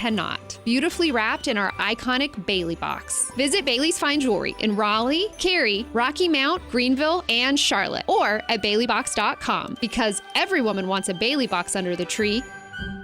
cannot. Beautifully wrapped in our iconic Bailey box. Visit Bailey's Fine Jewelry in Raleigh, Cary, Rocky Mount, Greenville, and Charlotte, or at baileybox.com, because every woman wants a Bailey box under the tree.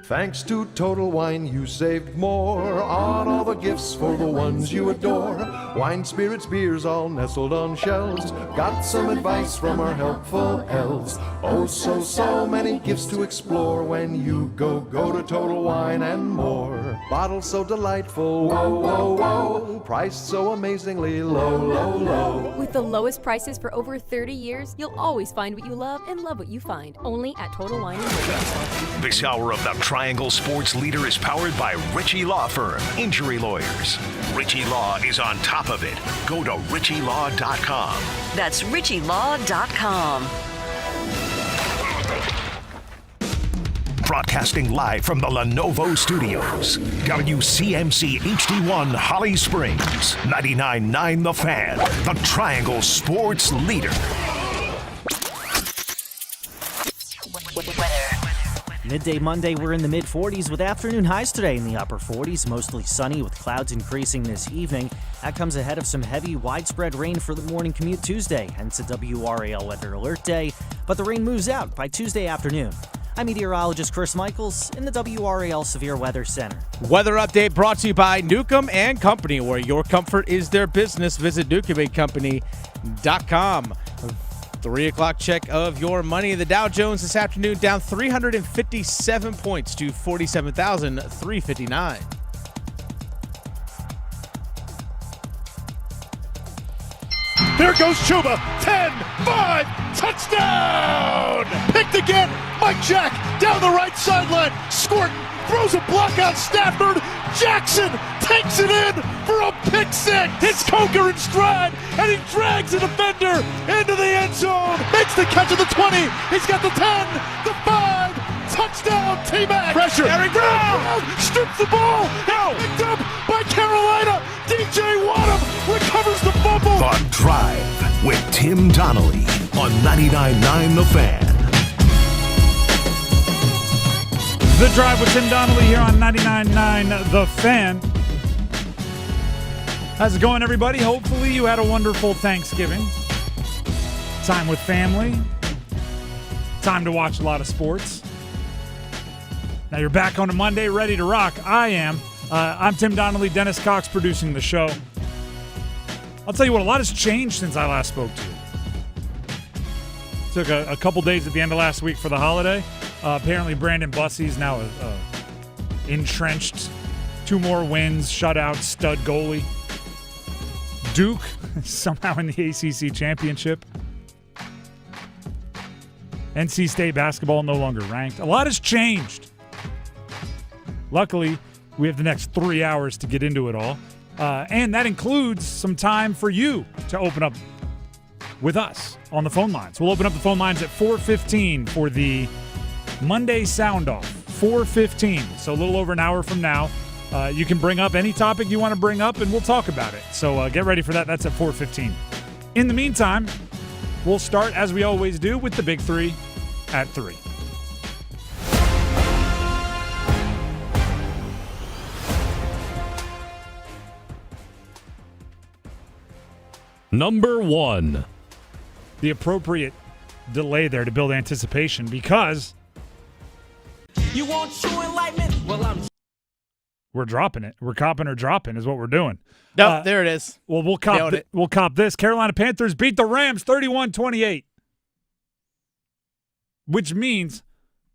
Thanks to Total Wine, you saved more on all the gifts for the ones you adore. Wine, spirits, beers, all nestled on shelves. Got some advice from our helpful elves. Oh, so many gifts to explore when you go to Total Wine and More. Bottles so delightful, whoa. Priced so amazingly low. With the lowest prices for over 30 years, you'll always find what you love and love what you find. Only at Total Wine and More. This hour of the Triangle Sports Leader is powered by Ritchie Law Firm, injury lawyers. Ritchie Law is on top of it. Go to ritchielaw.com. That's ritchielaw.com. Broadcasting live from the Lenovo Studios. WCMC HD1 Holly Springs. 99.9 The Fan. The Triangle Sports Leader. Midday Monday, we're in the mid-40s with afternoon highs today in the upper 40s, mostly sunny with clouds increasing this evening. That comes ahead of some heavy, widespread rain for the morning commute Tuesday, hence a WRAL weather alert day, but the rain moves out by Tuesday afternoon. I'm meteorologist Chris Michaels in the WRAL Severe Weather Center. Weather update brought to you by Newcomb and Company, where your comfort is their business. Visit newcombandcompany.com. 3 o'clock check of your money. The Dow Jones this afternoon down 357 points to 47,359. There goes Chuba. 10, 5, touchdown! Picked again. Mike Jack down the right sideline. Scored, throws a block out Stafford. Jackson takes it in for a pick six. Hits Coker in stride, and he drags a defender into the end zone. Makes the catch at the 20. He's got the 10, the 5. Touchdown, T-Mac. Pressure. Eric Brown strips the ball. No. Picked up by Carolina. DJ Wadham recovers the fumble. The Drive with Tim Donnelly on 99.9 The Fan. The Drive with Tim Donnelly here on 99.9 The Fan. How's it going, everybody? Hopefully you had a wonderful Thanksgiving. Time with family. Time to watch a lot of sports. Now you're back on a Monday, ready to rock. I am. I'm Tim Donnelly, Dennis Cox producing the show. I'll tell you what, a lot has changed since I last spoke to you. Took a couple days at the end of last week for the holiday. Apparently Brandon Bussey's now entrenched. 2 more wins, shutout, stud goalie. Duke somehow in the ACC championship. NC State basketball no longer ranked. A lot has changed. Luckily, we have the next 3 hours to get into it all. And that includes some time for you to open up with us on the phone lines. We'll open up the phone lines at 4:15 for the Monday Soundoff. 4:15, so a little over an hour from now. You can bring up any topic you want to bring up, and we'll talk about it. So get ready for that. That's at 4:15. In the meantime, we'll start, as we always do, with the Big Three at 3. Number 1. The appropriate delay there to build anticipation, because you want true enlightenment? Well, we're dropping it. We're copping or dropping is what we're doing. Nope, there it is. Well, we'll cop this. Carolina Panthers beat the Rams 31-28. Which means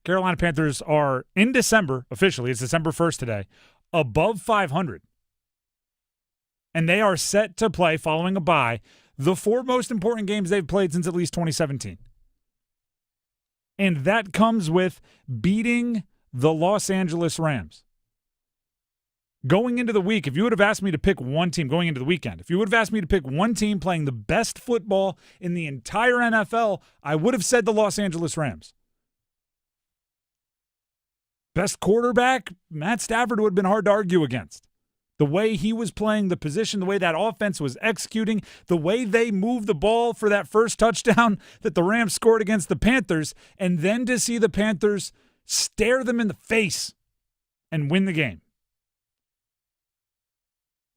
Carolina Panthers are in December, officially, it's December 1st today, above 500. And they are set to play, following a bye, the 4 most important games they've played since at least 2017. And that comes with beating the Los Angeles Rams. Going into the week, if you would have asked me to pick one team going into the weekend, if you would have asked me to pick one team playing the best football in the entire NFL, I would have said the Los Angeles Rams. Best quarterback, Matt Stafford would have been hard to argue against. The way he was playing the position, the way that offense was executing, the way they moved the ball for that first touchdown that the Rams scored against the Panthers, and then to see the Panthers stare them in the face and win the game.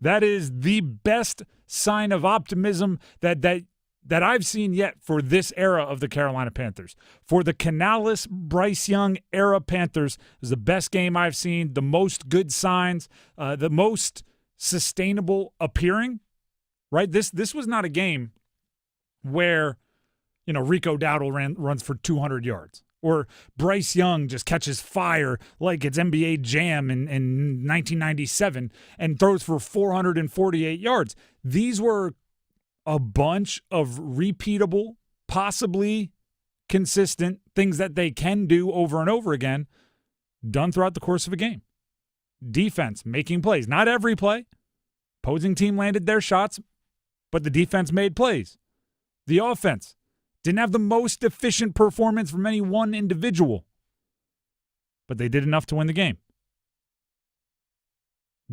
That is the best sign of optimism that I've seen yet for this era of the Carolina Panthers. For the Canales, Bryce Young era Panthers, is the best game I've seen, the most good signs, the most sustainable appearing, right? This was not a game where, Rico Dowdle runs for 200 yards. Or Bryce Young just catches fire like it's NBA Jam in 1997 and throws for 448 yards. These were a bunch of repeatable, possibly consistent things that they can do over and over again, done throughout the course of a game. Defense making plays. Not every play. Opposing team landed their shots, but the defense made plays. The offense didn't have the most efficient performance from any one individual, but they did enough to win the game.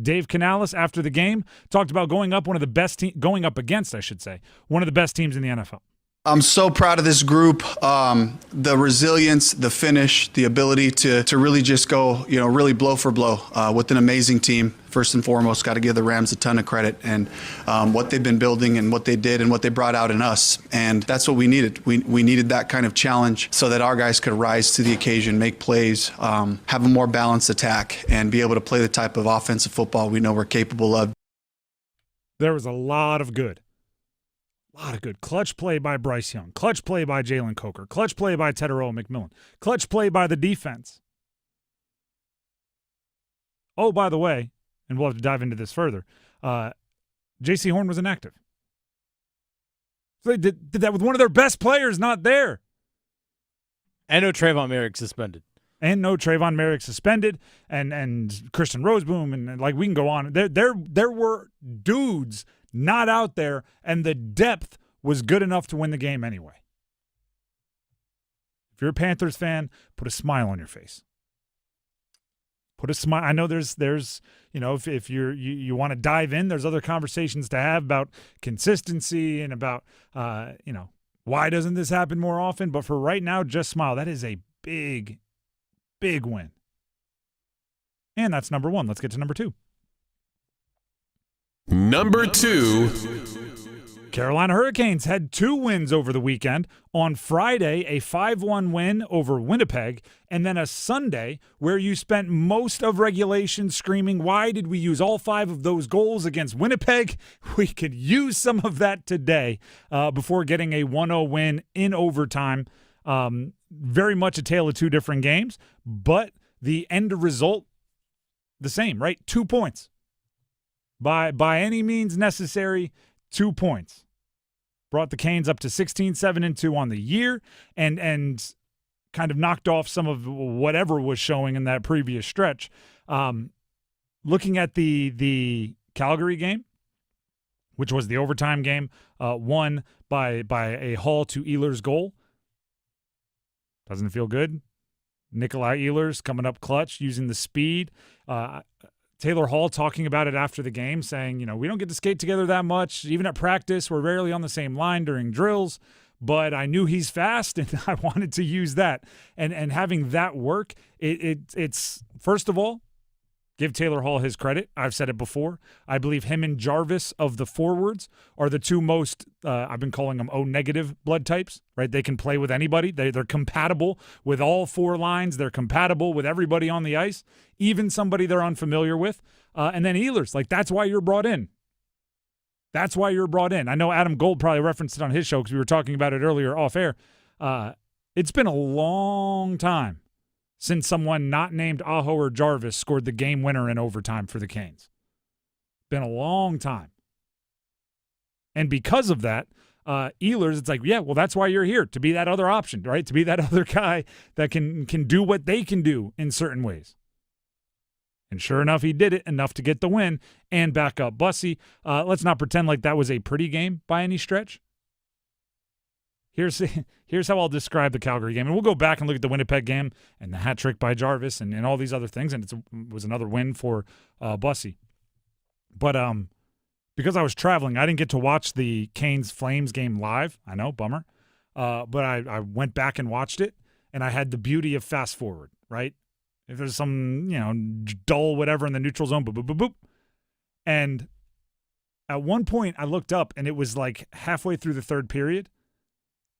Dave Canales, after the game, talked about going up against one of the best teams in the NFL. I'm so proud of this group. The resilience, the finish, the ability to really just go, really blow for blow with an amazing team. First and foremost, got to give the Rams a ton of credit and what they've been building and what they did and what they brought out in us. And that's what we needed. We needed that kind of challenge so that our guys could rise to the occasion, make plays, have a more balanced attack, and be able to play the type of offensive football we know we're capable of. There was a lot of good. Clutch play by Bryce Young. Clutch play by Jalen Coker. Clutch play by Tetairoa McMillan. Clutch play by the defense. Oh, by the way, and we'll have to dive into this further, J.C. Horn was inactive. So they did that with one of their best players not there. And no Trayvon Merrick suspended. And Christian Roseboom, and we can go on. There were dudes not out there, and the depth was good enough to win the game anyway. If you're a Panthers fan, put a smile on your face. Put a smile. I know there's if you want to dive in, there's other conversations to have about consistency and about why doesn't this happen more often? But for right now, just smile. That is a big win. And that's number one. Let's get to number two. Number two. Carolina Hurricanes had 2 wins over the weekend. On Friday, a 5-1 win over Winnipeg, and then a Sunday where you spent most of regulation screaming, why did we use all 5 of those goals against Winnipeg? We could use some of that today before getting a 1-0 win in overtime. Very much a tale of 2 different games, but the end result, the same, right? 2 points. By any means necessary, 2 points. Brought the Canes up to 16-7-2 on the year and kind of knocked off some of whatever was showing in that previous stretch. Looking at the Calgary game, which was the overtime game, won by a Hall to Ehlers goal. Doesn't feel good. Nikolai Ehlers coming up clutch, using the speed. Taylor Hall talking about it after the game, saying, we don't get to skate together that much. Even at practice, we're rarely on the same line during drills, but I knew he's fast, and I wanted to use that. And having that work, it's first of all, give Taylor Hall his credit. I've said it before. I believe him and Jarvis of the forwards are the 2 most, I've been calling them O-negative blood types, right? They can play with anybody. They're compatible with all 4 lines. They're compatible with everybody on the ice, even somebody they're unfamiliar with. And then Ehlers, that's why you're brought in. That's why you're brought in. I know Adam Gold probably referenced it on his show because we were talking about it earlier off air. It's been a long time since someone not named Aho or Jarvis scored the game winner in overtime for the Canes. Been a long time. And because of that, Ehlers, it's that's why you're here, to be that other option, right? To be that other guy that can do what they can do in certain ways. And sure enough, he did it enough to get the win and back up Bussy. Let's not pretend like that was a pretty game by any stretch. Here's how I'll describe the Calgary game. And we'll go back and look at the Winnipeg game and the hat trick by Jarvis and all these other things. And it was another win for Bussy. But because I was traveling, I didn't get to watch the Canes-Flames game live. I know, bummer. But I went back and watched it, and I had the beauty of fast forward, right? If there's some, dull whatever in the neutral zone, boop, boop, boop, boop. And At one point, I looked up, and it was like halfway through the third period,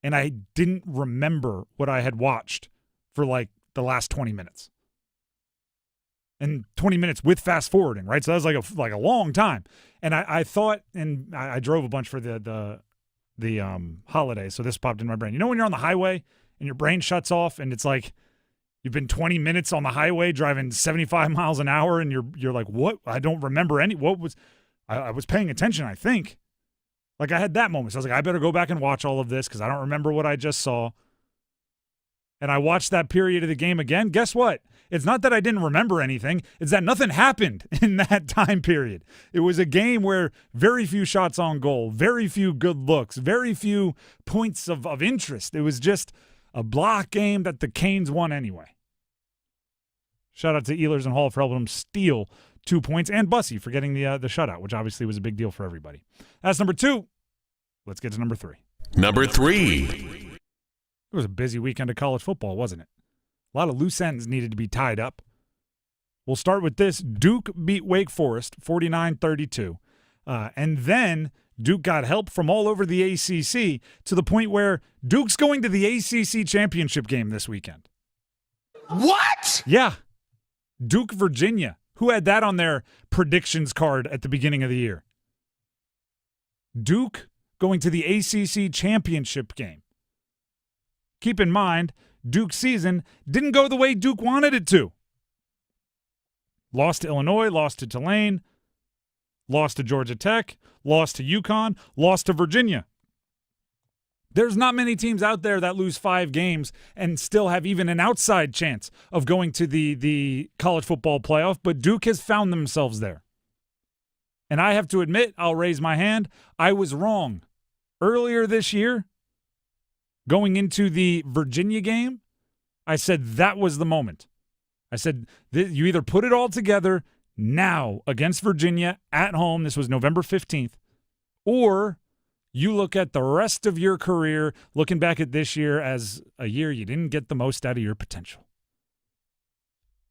and I didn't remember what I had watched for like the last 20 minutes. And 20 minutes with fast forwarding, right? So that was like a long time. And I thought, and I drove a bunch for the holiday, so this popped in my brain. You know when you're on the highway and your brain shuts off, and it's like you've been 20 minutes on the highway driving 75 miles an hour, and you're like, what? I don't remember what was. I was paying attention, I think. Like I had that moment. So I was like, I better go back and watch all of this because I don't remember what I just saw. And I watched that period of the game again. Guess what? It's not that I didn't remember anything. It's that nothing happened in that time period. It was a game where very few shots on goal, very few good looks, very few points of interest. It was just a block game that the Canes won anyway. Shout out to Ehlers and Hall for helping them steal 2 points, and Bussy for getting the shutout, which obviously was a big deal for everybody. That's number 2. Let's get to number 3. Number 3. It was a busy weekend of college football, wasn't it? A lot of loose ends needed to be tied up. We'll start with this. Duke beat Wake Forest 49-32. And then Duke got help from all over the ACC to the point where Duke's going to the ACC championship game this weekend. What? Yeah. Duke, Virginia. Who had that on their predictions card at the beginning of the year? Duke going to the ACC championship game. Keep in mind, Duke's season didn't go the way Duke wanted it to. Lost to Illinois, lost to Tulane, lost to Georgia Tech, lost to UConn, lost to Virginia. There's not many teams out there that lose 5 games and still have even an outside chance of going to the college football playoff, but Duke has found themselves there. And I have to admit, I'll raise my hand, I was wrong. Earlier this year, going into the Virginia game, I said that was the moment. I said, you either put it all together now against Virginia at home, this was November 15th, or you look at the rest of your career, looking back at this year as a year you didn't get the most out of your potential.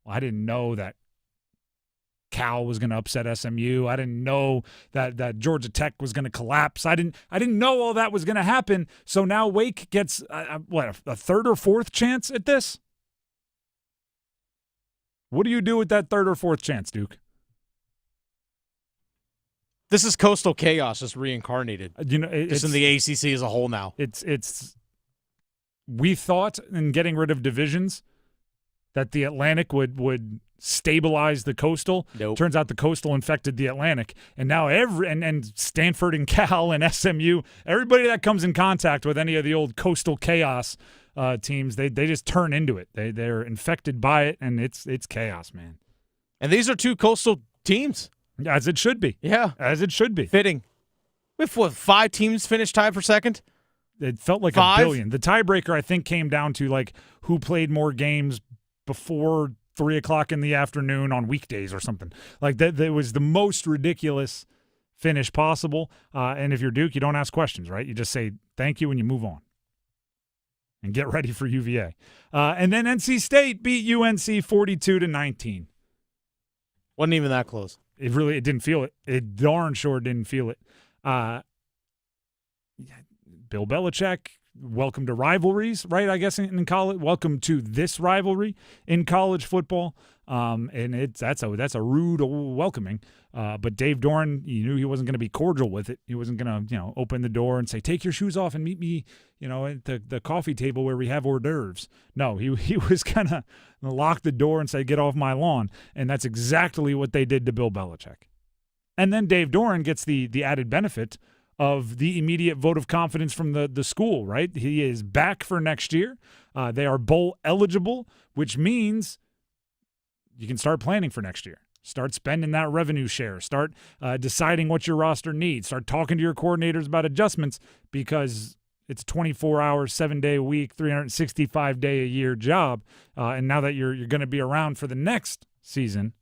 Well, I didn't know that Cal was going to upset SMU. I didn't know that Georgia Tech was going to collapse. I didn't know all that was going to happen. So now Wake gets a third or fourth chance at this? What do you do with that third or fourth chance, Duke? This is coastal chaos just reincarnated. It's in the ACC as a whole now. We thought in getting rid of divisions that the Atlantic would stabilize the coastal. Nope. Turns out the coastal infected the Atlantic, and now and Stanford and Cal and SMU, everybody that comes in contact with any of the old coastal chaos teams, they just turn into it. They're infected by it, and it's chaos, man. And these are 2 coastal teams. As it should be. Yeah. As it should be. Fitting. With 5 teams finished tied for second? It felt like 5? a billion. The tiebreaker, I think, came down to like who played more games before 3 o'clock in the afternoon on weekdays or something. Like that was the most ridiculous finish possible. And if you're Duke, you don't ask questions, right? You just say thank you and you move on. And get ready for UVA. And then NC State beat UNC 42-19. Wasn't even that close. It didn't feel it. It darn sure didn't feel it. Bill Belichick, welcome to rivalries, right? I guess in college. Welcome to this rivalry in college football. And that's a rude welcoming. But Dave Doeren, you knew he wasn't going to be cordial with it. He wasn't going to, open the door and say, "Take your shoes off and meet me, at the coffee table where we have hors d'oeuvres." No, he was going to lock the door and say, "Get off my lawn." And that's exactly what they did to Bill Belichick. And then Dave Doeren gets the added benefit of the immediate vote of confidence from the school, right? He is back for next year. They are bowl eligible, which means you can start planning for next year. Start spending that revenue share. Start deciding what your roster needs. Start talking to your coordinators about adjustments because it's a 24 hours, 7-day a week, 365-day a year job. And now that you're going to be around for the next season,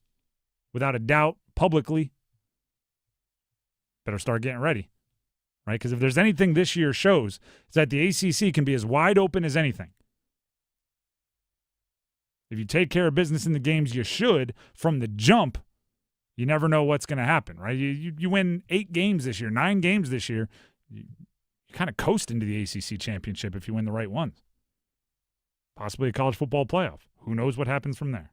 without a doubt, publicly, better start getting ready, right? Because if there's anything this year shows, it's that the ACC can be as wide open as anything. If you take care of business in the games you should from the jump, You never know what's going to happen, right? You win 8 games this year, 9 games this year, you kind of coast into the ACC championship if you win the right ones. Possibly a college football playoff. Who knows what happens from there?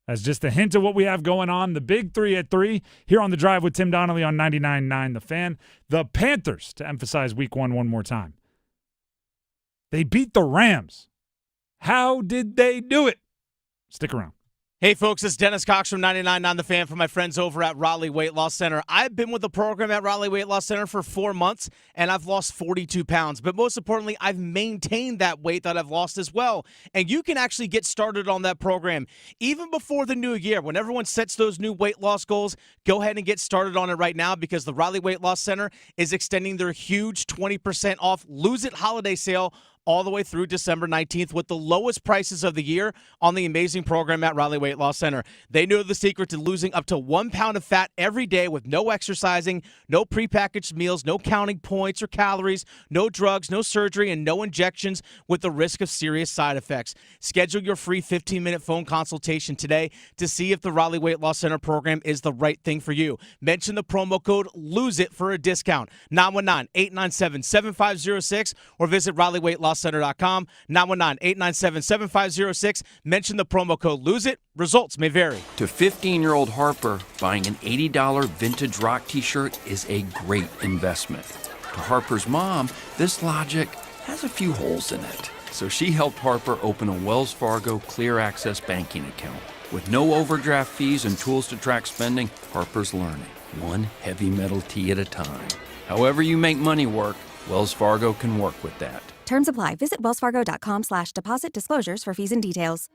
As just a hint of what we have going on, the Big 3 at 3 here on The Drive with Tim Donnelly on 99.9 The Fan. The Panthers, to emphasize week one more time. They beat the Rams. How did they do it? Stick around. Hey, folks, it's Dennis Cox from 99.9 The Fan for my friends over at Raleigh Weight Loss Center. I've been with the program at Raleigh Weight Loss Center for 4 months, and I've lost 42 pounds. But most importantly, I've maintained that weight that I've lost as well. And you can actually get started on that program even before the new year. When everyone sets those new weight loss goals, go ahead and get started on it right now because the Raleigh Weight Loss Center is extending their huge 20% off Lose It holiday sale all the way through December 19th with the lowest prices of the year on the amazing program at Raleigh Weight Loss Center. They know the secret to losing up to 1 pound of fat every day with no exercising, no prepackaged meals, no counting points or calories, no drugs, no surgery, and no injections with the risk of serious side effects. Schedule your free 15-minute phone consultation today to see if the Raleigh Weight Loss Center program is the right thing for you. Mention the promo code LOSEIT for a discount. 919-897-7506 or visit RaleighWeightLossCenter.com. 919-897-7506. Mention the promo code Lose It. Results may vary. To 15-year-old Harper, buying an $80 vintage rock t-shirt is a great investment. To Harper's mom, this logic has a few holes in it. So she helped Harper open a Wells Fargo Clear Access banking account. With no overdraft fees and tools to track spending, Harper's learning, one heavy metal tee at a time. However you make money work, Wells Fargo can work with that. Terms apply. Visit wellsfargo.com/deposit disclosures for fees and details.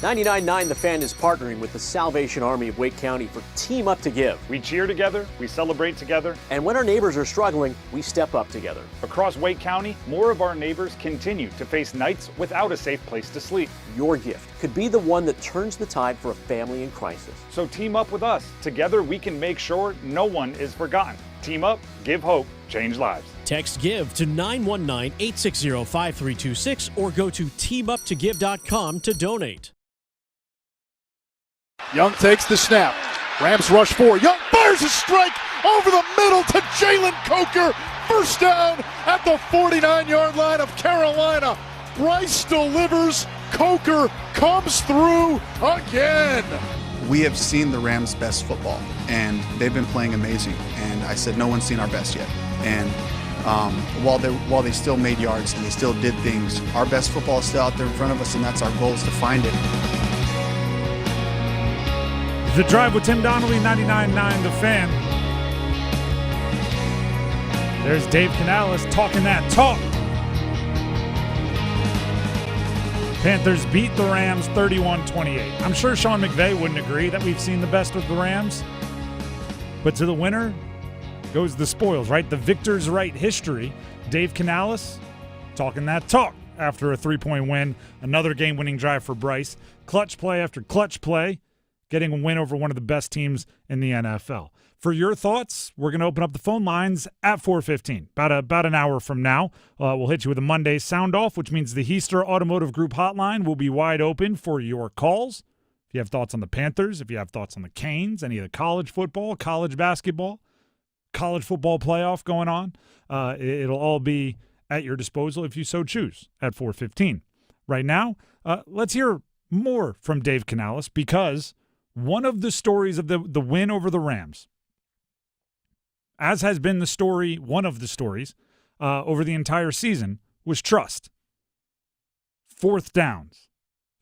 99.9 The Fan is partnering with the Salvation Army of Wake County for Team Up to Give. We cheer together, we celebrate together. And when our neighbors are struggling, we step up together. Across Wake County, more of our neighbors continue to face nights without a safe place to sleep. Your gift could be the one that turns the tide for a family in crisis. So team up with us. Together we can make sure no one is forgotten. Team up, give hope, change lives. Text GIVE to 919-860-5326 or go to teamuptogive.com to donate. Young takes the snap. Rams rush 4. Young fires a strike over the middle to Jalen Coker. First down at the 49-yard line of Carolina. Bryce delivers. Coker comes through again. We have seen the Rams' best football, and they've been playing amazing. And I said, no one's seen our best yet. And while they still made yards and they still did things, our best football is still out there in front of us, and that's our goal, is to find it. The Drive with Tim Donnelly, 99.9 The Fan. There's Dave Canales talking that talk. Panthers beat the Rams 31-28. I'm sure Sean McVay wouldn't agree that we've seen the best of the Rams. But to the winner goes the spoils, right? The victors write history. Dave Canales talking that talk after a 3-point win. Another game-winning drive for Bryce. Clutch play after clutch play, getting a win over one of the best teams in the NFL. For your thoughts, we're going to open up the phone lines at 4:15, about an hour from now. We'll hit you with a Monday Soundoff, which means the Heister Automotive Group hotline will be wide open for your calls. If you have thoughts on the Panthers, if you have thoughts on the Canes, any of the college football, college basketball, college football playoff going on, it'll all be at your disposal if you so choose at 4:15. Right now, let's hear more from Dave Canales, because one of the stories of the win over the Rams, as has been the story, one of the stories over the entire season, was trust. Fourth downs,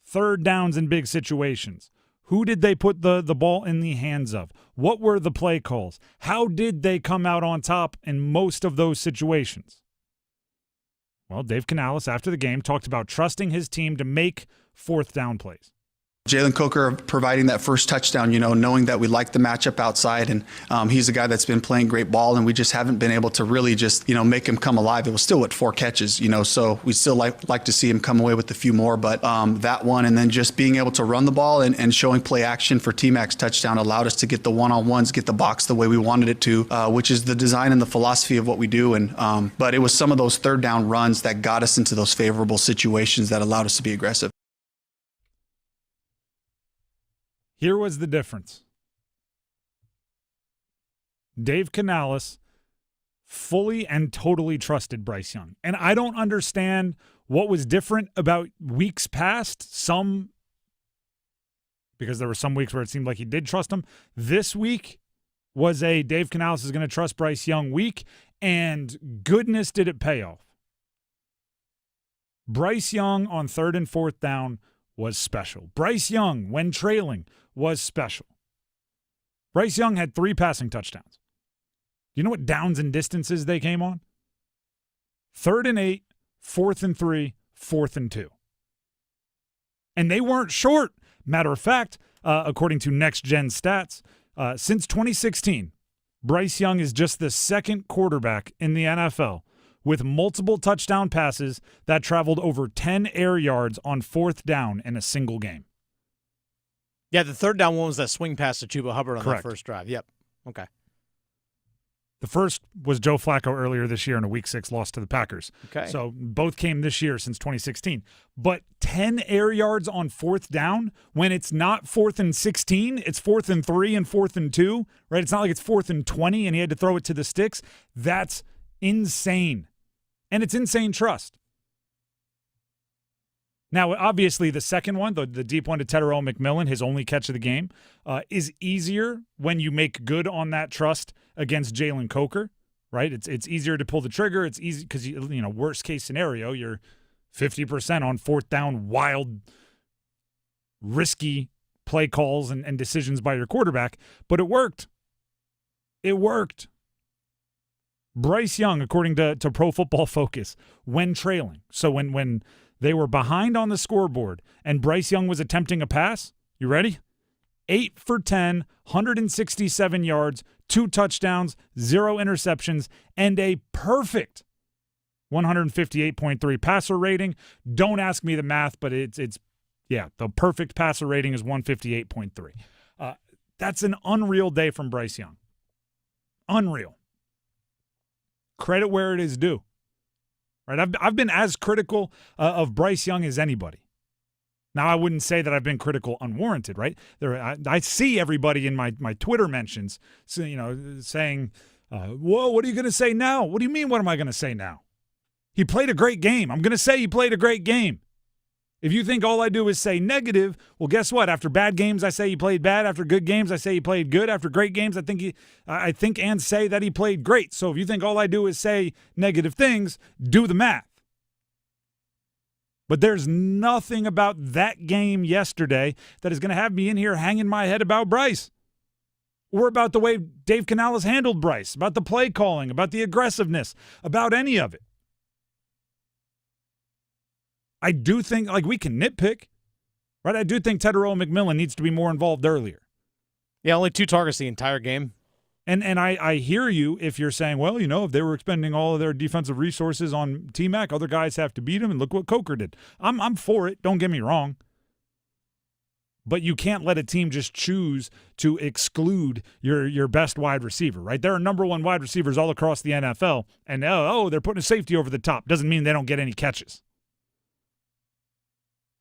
third downs in big situations. Who did they put the ball in the hands of? What were the play calls? How did they come out on top in most of those situations? Well, Dave Canales, after the game, talked about trusting his team to make fourth down plays. Jalen Coker providing that first touchdown, knowing that we like the matchup outside, and he's a guy that's been playing great ball, and we just haven't been able to really just, make him come alive. It was still 4 catches, so we still like to see him come away with a few more, but that one, and then just being able to run the ball and showing play action for T-Mac's touchdown allowed us to get the one-on-ones, get the box the way we wanted it to, which is the design and the philosophy of what we do. And but it was some of those third down runs that got us into those favorable situations that allowed us to be aggressive. Here was the difference. Dave Canales fully and totally trusted Bryce Young. And I don't understand what was different about weeks past. Because there were some weeks where it seemed like he did trust him. This week was a Dave Canales is going to trust Bryce Young week, and goodness did it pay off. Bryce Young on 3rd and 4th down was special. Bryce Young, when trailing, was special. Bryce Young had 3 passing touchdowns. Do you know what downs and distances they came on? 3rd and 8, 4th and 3, 4th and 2. And they weren't short. Matter of fact, according to Next Gen Stats, since 2016, Bryce Young is just the 2nd quarterback in the NFL with multiple touchdown passes that traveled over 10 air yards on 4th down in a single game. Yeah, the 3rd down one was that swing pass to Chuba Hubbard on Correct. that first drive. Yep. Okay. The first was Joe Flacco earlier this year in a Week 6 loss to the Packers. Okay. So both came this year since 2016. But 10 air yards on 4th down when it's not 4th and 16, it's 4th and 3 and 4th and 2, right? It's not like it's 4th and 20 and he had to throw it to the sticks. That's insane. And it's insane trust. Now, obviously, the second one, the deep one to Tedderell McMillan, his only catch of the game, is easier when you make good on that trust against Jalen Coker, right? It's easier to pull the trigger. It's easy because, worst case scenario, you're 50% on 4th down, wild, risky play calls and decisions by your quarterback. But it worked. It worked. Bryce Young, according to Pro Football Focus, when trailing, so when they were behind on the scoreboard and Bryce Young was attempting a pass, you ready? 8 for 10, 167 yards, 2 touchdowns, 0 interceptions, and a perfect 158.3 passer rating. Don't ask me the math, but it's the perfect passer rating is 158.3. That's an unreal day from Bryce Young. Unreal. Credit where it is due. Right? I've been as critical of Bryce Young as anybody. Now, I wouldn't say that I've been critical unwarranted, right? I see everybody in my Twitter mentions, saying, whoa, what are you going to say now? What do you mean, what am I going to say now? He played a great game. I'm going to say he played a great game. If you think all I do is say negative, well, guess what? After bad games, I say he played bad. After good games, I say he played good. After great games, I think and say that he played great. So if you think all I do is say negative things, do the math. But there's nothing about that game yesterday that is going to have me in here hanging my head about Bryce or about the way Dave Canales handled Bryce, about the play calling, about the aggressiveness, about any of it. I do think, we can nitpick, right? I do think Tedderell McMillan needs to be more involved earlier. Yeah, only 2 targets the entire game. And I hear you if you're saying, well, if they were expending all of their defensive resources on T-Mac, other guys have to beat him, and look what Coker did. I'm for it. Don't get me wrong. But you can't let a team just choose to exclude your best wide receiver, right? There are number 1 wide receivers all across the NFL, and they're putting a safety over the top. Doesn't mean they don't get any catches.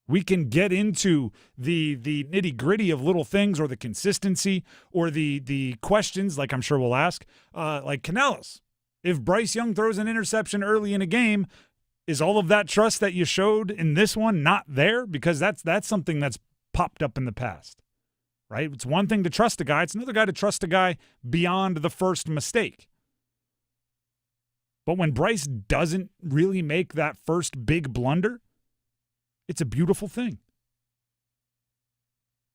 We can get into the nitty-gritty of little things or the consistency or the questions, like I'm sure we'll ask, like Canales. If Bryce Young throws an interception early in a game, is all of that trust that you showed in this one not there? Because that's something that's popped up in the past, right? It's one thing to trust a guy. It's another guy to trust a guy beyond the first mistake. But when Bryce doesn't really make that first big blunder, it's a beautiful thing.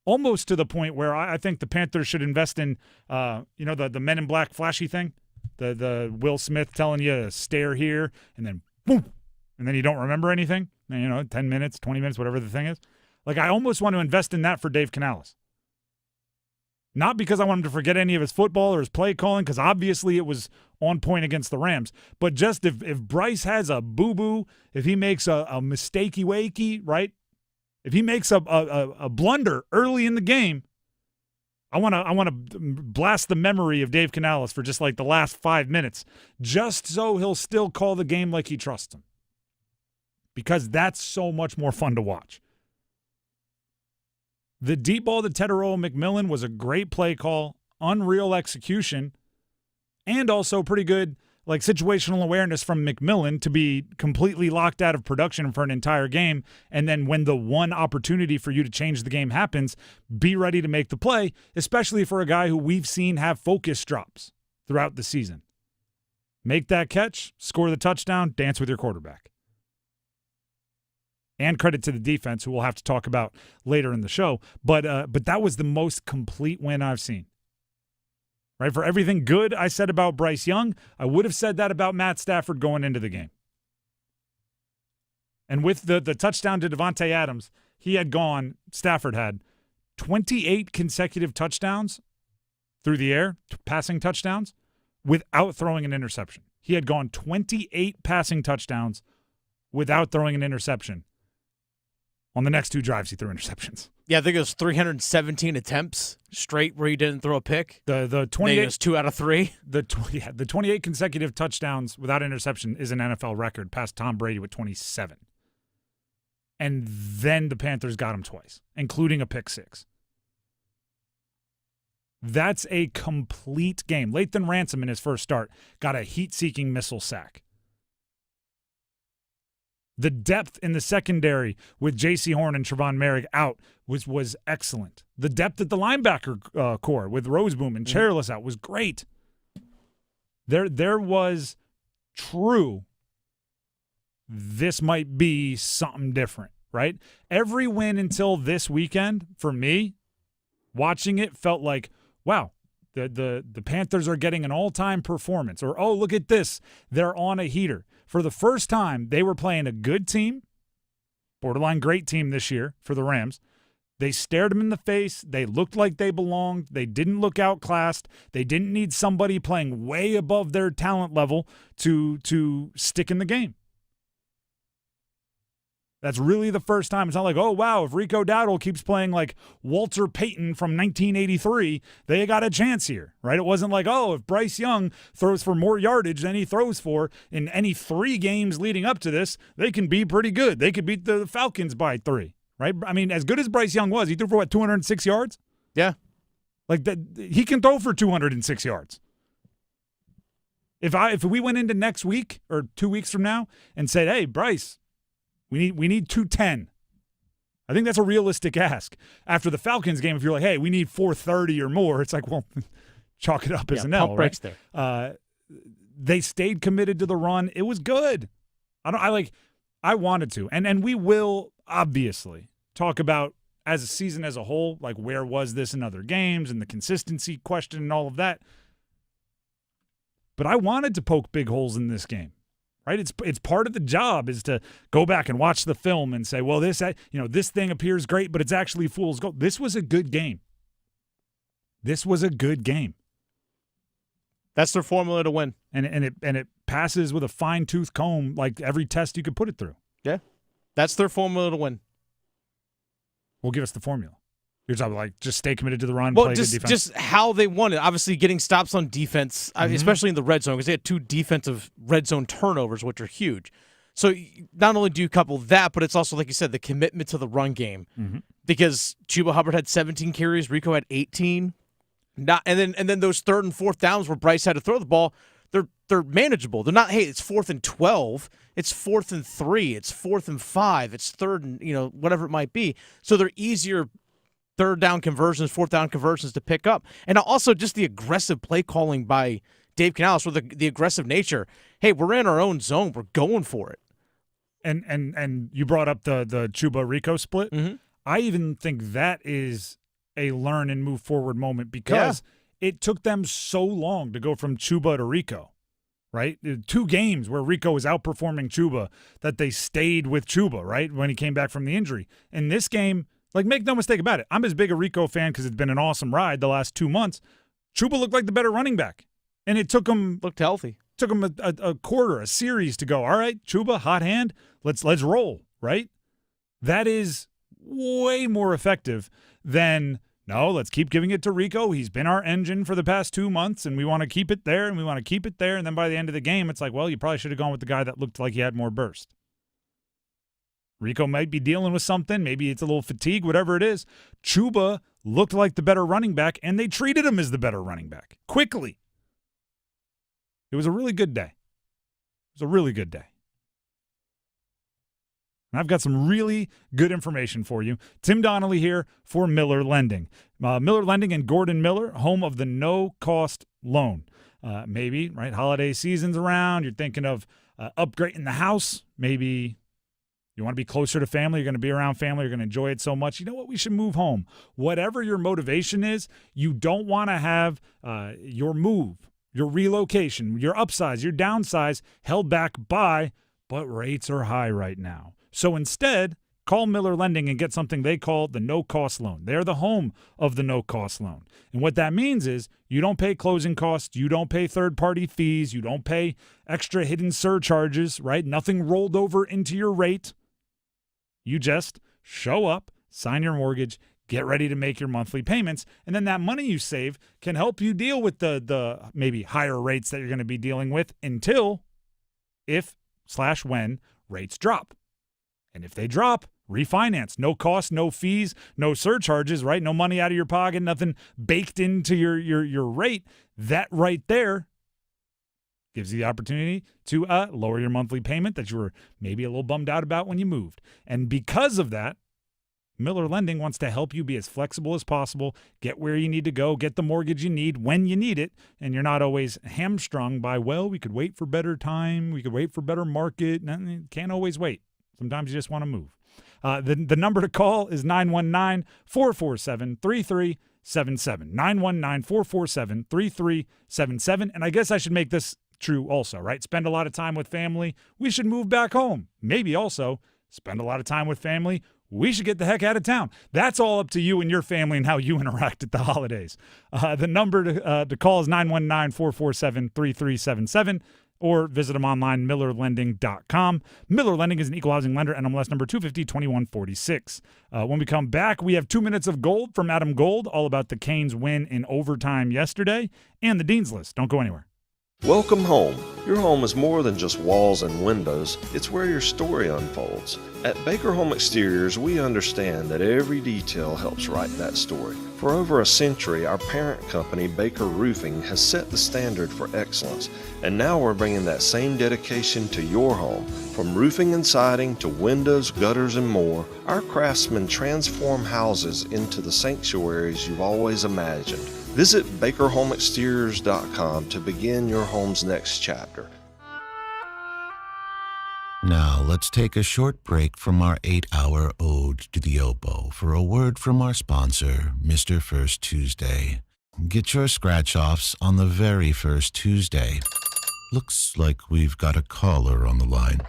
Almost to the point where I think the Panthers should invest in, the Men in Black flashy thing, the Will Smith telling you stare here and then boom, and then you don't remember anything. 10 minutes, 20 minutes, whatever the thing is. I almost want to invest in that for Dave Canales. Not because I want him to forget any of his football or his play calling, because obviously it was on point against the Rams. But just if Bryce has a boo-boo, if he makes a mistakey-wakey, right? If he makes a blunder early in the game, I want to blast the memory of Dave Canales for just the last 5 minutes, just so he'll still call the game like he trusts him. Because that's so much more fun to watch. The deep ball to Teteroa McMillan was a great play call, unreal execution, and also pretty good like situational awareness from McMillan to be completely locked out of production for an entire game. And then when the one opportunity for you to change the game happens, be ready to make the play, especially for a guy who we've seen have focus drops throughout the season. Make that catch, score the touchdown, dance with your quarterback. And credit to the defense, who we'll have to talk about later in the show. But that was the most complete win I've seen. Right? For everything good I said about Bryce Young, I would have said that about Matt Stafford going into the game. And with the touchdown to Devontae Adams, Stafford had 28 consecutive touchdowns through the air, passing touchdowns, without throwing an interception. He had gone 28 passing touchdowns without throwing an interception. On the next two drives, he threw interceptions. Yeah, I think it was 317 attempts straight where he didn't throw a pick. The 28 it was 2 out of 3. The 28 consecutive touchdowns without interception is an NFL record, past Tom Brady with 27. And then the Panthers got him twice, including a pick six. That's a complete game. Lathan Ransom in his first start got a heat-seeking missile sack. The depth in the secondary with J.C. Horn and Trevon Merrick out was excellent. The depth at the linebacker core with Roseboom and Chairless out was great. There was true, this might be something different, right? Every win until this weekend, for me, watching it felt like, wow, the Panthers are getting an all-time performance. Or, oh, look at this, they're on a heater. For the first time, they were playing a good team, borderline great team this year for the Rams. They stared them in the face. They looked like they belonged. They didn't look outclassed. They didn't need somebody playing way above their talent level to stick in the game. That's really the first time. It's not like, oh, wow, if Rico Dowdle keeps playing like Walter Payton from 1983, they got a chance here, right? It wasn't like, oh, if Bryce Young throws for more yardage than he throws for in any 3 games leading up to this, they can be pretty good. They could beat the Falcons by 3, right? I mean, as good as Bryce Young was, he threw for, 206 yards? Yeah. Like, that, he can throw for 206 yards. If we went into next week or 2 weeks from now and said, hey, Bryce, we need 210. I think that's a realistic ask. After the Falcons game, if you're like, hey, we need 430 or more, it's like, well, chalk it up as an L, right? There. They stayed committed to the run. It was good. I wanted to. And we will obviously talk about as a season as a whole, like where was this in other games and the consistency question and all of that. But I wanted to poke big holes in this game. Right, it's part of the job is to go back and watch the film and say, well, this thing appears great, but it's actually fool's gold. This was a good game. This was a good game. That's their formula to win, and it passes with a fine-tooth comb like every test you could put it through. Yeah, that's their formula to win. Well, give us the formula. You're talking like just stay committed to the run, well, play good defense. Just how they won it. Obviously, getting stops on defense, especially in the red zone, because they had 2 defensive red zone turnovers, which are huge. So not only do you couple that, but it's also, like you said, the commitment to the run game. Mm-hmm. Because Chuba Hubbard had 17 carries, Rico had 18. And then those 3rd and 4th downs where Bryce had to throw the ball, they're manageable. They're not, hey, it's 4th and 12. It's 4th and 3. It's 4th and 5. It's 3rd and, whatever it might be. So they're easier 3rd down conversions, 4th down conversions to pick up. And also just the aggressive play calling by Dave Canales with the aggressive nature. Hey, we're in our own zone. We're going for it. And you brought up the Chuba Rico split. Mm-hmm. I even think that is a learn and move forward moment because it took them so long to go from Chuba to Rico, right? 2 games where Rico was outperforming Chuba that they stayed with Chuba, right, when he came back from the injury. In this game, like, make no mistake about it, I'm as big a Rico fan because it's been an awesome ride the last 2 months. Chuba looked like the better running back, and it took him looked healthy. Took him a quarter, a series to go. All right, Chuba, hot hand, let's roll, right? That is way more effective than no. Let's keep giving it to Rico. He's been our engine for the past 2 months, and we want to keep it there, and we want to keep it there. And then by the end of the game, it's like, well, you probably should have gone with the guy that looked like he had more burst. Rico might be dealing with something. Maybe it's a little fatigue, whatever it is. Chuba looked like the better running back, and they treated him as the better running back quickly. It was a really good day. It was a really good day. And I've got some really good information for you. Tim Donnelly here for Miller Lending. Miller Lending and Gordon Miller, home of the no-cost loan. Maybe, right, holiday season's around. You're thinking of upgrading the house. Maybe you want to be closer to family. You're going to be around family. You're going to enjoy it so much. You know what? We should move home. Whatever your motivation is, you don't want to have your move, your relocation, your upsize, your downsize held back by, but rates are high right now. So instead, call Miller Lending and get something they call the no-cost loan. They're the home of the no-cost loan. And what that means is you don't pay closing costs, you don't pay third-party fees, you don't pay extra hidden surcharges, right? Nothing rolled over into your rate. You just show up, sign your mortgage, get ready to make your monthly payments, and then that money you save can help you deal with the maybe higher rates that you're going to be dealing with until if/when rates drop. And if they drop, refinance. No cost, no fees, no surcharges, right? No money out of your pocket, nothing baked into your rate. That right there gives you the opportunity to lower your monthly payment that you were maybe a little bummed out about when you moved. And because of that, Miller Lending wants to help you be as flexible as possible, get where you need to go, get the mortgage you need when you need it, and you're not always hamstrung by, well, we could wait for better time, we could wait for better market. Can't always wait. Sometimes you just want to move. The number to call is 919-447-3377. 919-447-3377. And I guess I should make this true also, right? Spend a lot of time with family. We should move back home. Maybe also spend a lot of time with family. We should get the heck out of town. That's all up to you and your family and how you interact at the holidays. The number to call is 919-447-3377. Or visit them online, millerlending.com. Miller Lending is an equal housing lender, NMLS number 250-2146. When we come back, we have 2 minutes of gold from Adam Gold, all about the Canes' win in overtime yesterday, and the Dean's List. Don't go anywhere. Welcome home. Your home is more than just walls and windows. It's where your story unfolds. At Baker Home Exteriors, we understand that every detail helps write that story. For over a century, our parent company, Baker Roofing, has set the standard for excellence. And now we're bringing that same dedication to your home. From roofing and siding to windows, gutters, and more, our craftsmen transform houses into the sanctuaries you've always imagined. Visit BakerHomeExteriors.com to begin your home's next chapter. Now, let's take a short break from our 8-hour ode to the oboe for a word from our sponsor, Mr. First Tuesday. Get your scratch-offs on the very first Tuesday. Looks like we've got a caller on the line.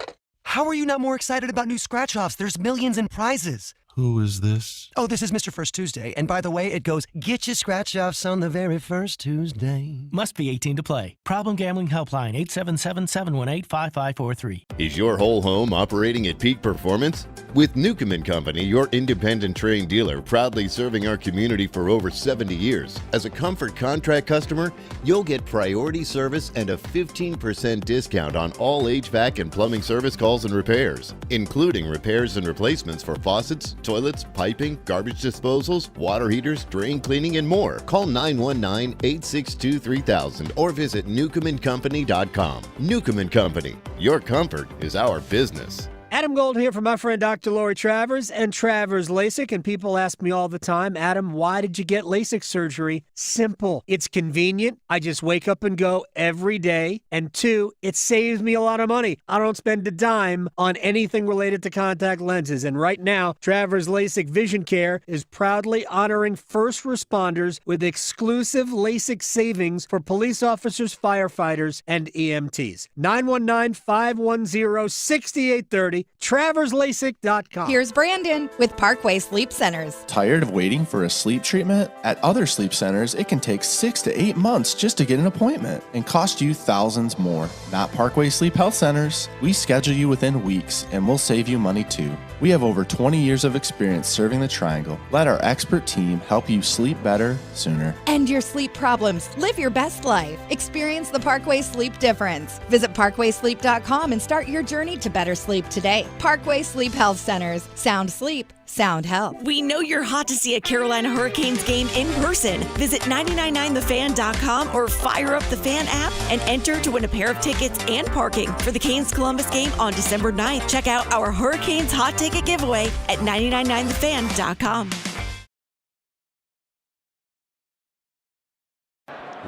How are you not more excited about new scratch-offs? There's millions in prizes. Who is this? Oh, this is Mr. First Tuesday. And by the way, it goes, get your scratch-offs on the very first Tuesday. Must be 18 to play. Problem Gambling Helpline, 877-718-5543. Is your whole home operating at peak performance? With Newcomb & Company, your independent trained dealer, proudly serving our community for over 70 years. As a Comfort Contract customer, you'll get priority service and a 15% discount on all HVAC and plumbing service calls and repairs, including repairs and replacements for faucets, toilets, piping, garbage disposals, water heaters, drain cleaning, and more. Call 919-862-3000 or visit newcombandcompany.com. Newcomb & Company. Your comfort is our business. Adam Gold here from my friend Dr. Lori Travers and Travers LASIK. And people ask me all the time, Adam, why did you get LASIK surgery? Simple. It's convenient. I just wake up and go every day. And 2, it saves me a lot of money. I don't spend a dime on anything related to contact lenses. And right now, Travers LASIK Vision Care is proudly honoring first responders with exclusive LASIK savings for police officers, firefighters, and EMTs. 919-510-6830. TraversLASIK.com. Here's Brandon with Parkway Sleep Centers. Tired of waiting for a sleep treatment? At other sleep centers, it can take 6 to 8 months just to get an appointment and cost you thousands more. Not Parkway Sleep Health Centers. We schedule you within weeks and we'll save you money too. We have over 20 years of experience serving the Triangle. Let our expert team help you sleep better sooner. End your sleep problems. Live your best life. Experience the Parkway Sleep difference. Visit ParkwaySleep.com and start your journey to better sleep today. today. Parkway Sleep Health Centers. Sound sleep, sound health. We know you're hot to see a Carolina Hurricanes game in person. Visit 999thefan.com or fire up the Fan app and enter to win a pair of tickets and parking for the Canes-Columbus game on December 9th. Check out our Hurricanes hot ticket giveaway at 999thefan.com.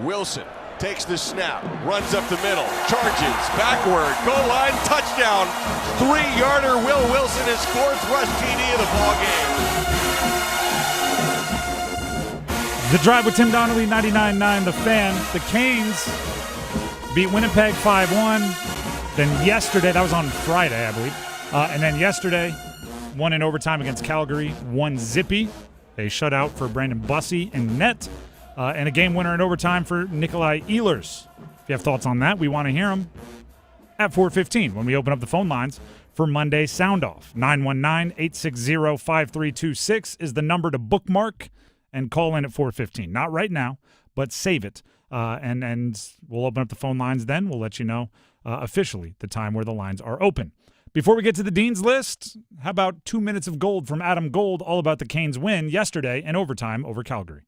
Wilson takes the snap, runs up the middle, charges, backward, goal line, touchdown. 3-yarder. Will Wilson, his 4th rush TD of the ball game. The Drive with Tim Donnelly, 99.9 The Fan. The Canes beat Winnipeg 5-1. Then yesterday, that was on Friday, I believe. And then yesterday, won in overtime against Calgary, 1-0. A shutout for Brandon Bussey in net. And a game winner in overtime for Nikolai Ehlers. If you have thoughts on that, we want to hear them at 4:15 when we open up the phone lines for Monday Soundoff. 919-860-5326 is the number to bookmark and call in at 4:15. Not right now, but save it. And we'll open up the phone lines then. We'll let you know officially the time where the lines are open. Before we get to the Dean's List, how about 2 minutes of gold from Adam Gold, all about the Canes' win yesterday in overtime over Calgary.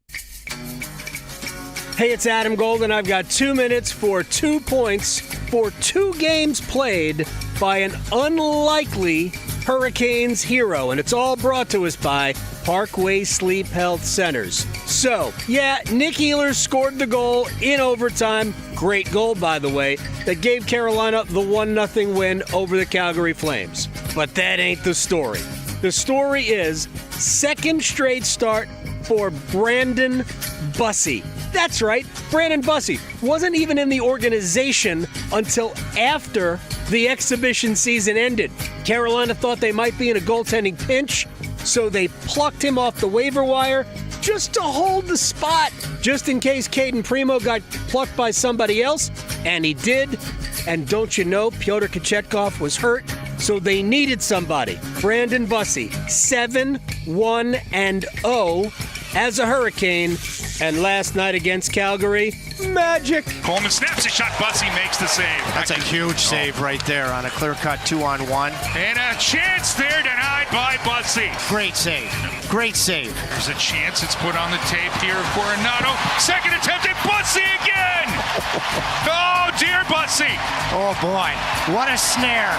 Hey, it's Adam Gold, and I've got 2 minutes for 2 points for 2 games played by an unlikely Hurricanes hero, and it's all brought to us by Parkway Sleep Health Centers. So, yeah, Nick Ehlers scored the goal in overtime. Great goal, by the way, that gave Carolina the 1-0 win over the Calgary Flames. But that ain't the story. The story is second straight start for Brandon Bussey. That's right, Brandon Bussey wasn't even in the organization until after the exhibition season ended. Carolina thought they might be in a goaltending pinch, so they plucked him off the waiver wire just to hold the spot, just in case Caden Primo got plucked by somebody else, and he did. And don't you know, Pyotr Kochetkov was hurt, so they needed somebody. Brandon Bussey, 7-1-0 as a Hurricane, and last night against Calgary, magic. Coleman snaps a shot, Bussey makes the save. That's a huge save right there on a clear-cut 2-on-1. And a chance there denied by Bussey. Great save. Great save. There's a chance it's put on the tape here for Renato. Second attempt at Bussey again. Oh, dear Bussey. Oh, boy. What a snare.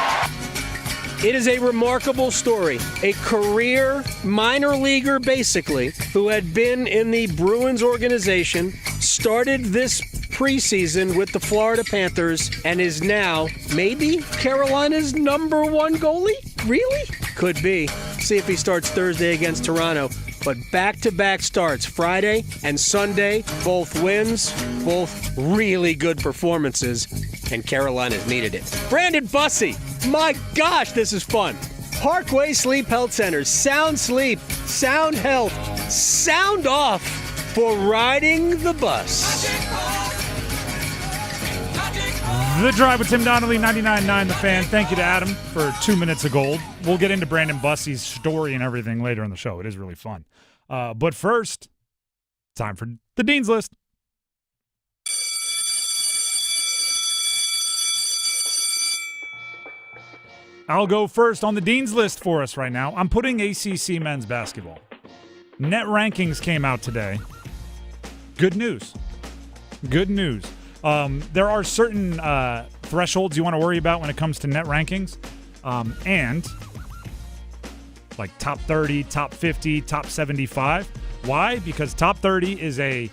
It is a remarkable story. A career minor leaguer, basically, who had been in the Bruins organization, started this preseason with the Florida Panthers, and is now maybe Carolina's number 1 goalie? Really? Could be. See if he starts Thursday against Toronto. But back-to-back starts, Friday and Sunday, both wins, both really good performances, and Carolina's needed it. Brandon Bussey, my gosh, this is fun. Parkway Sleep Health Centers, sound sleep, sound health, sound off for riding the bus. The Drive with Tim Donnelly, 99.9 The Fan. Thank you to Adam for 2 minutes of gold. We'll get into Brandon Bussey's story and everything later in the show. It is really fun. But first, time for the Dean's List. I'll go first on the Dean's List for us right now. I'm putting ACC men's basketball. Net rankings came out today. Good news. Good news. There are certain thresholds you want to worry about when it comes to net rankings. And like top 30, top 50, top 75. Why? Because top 30 is a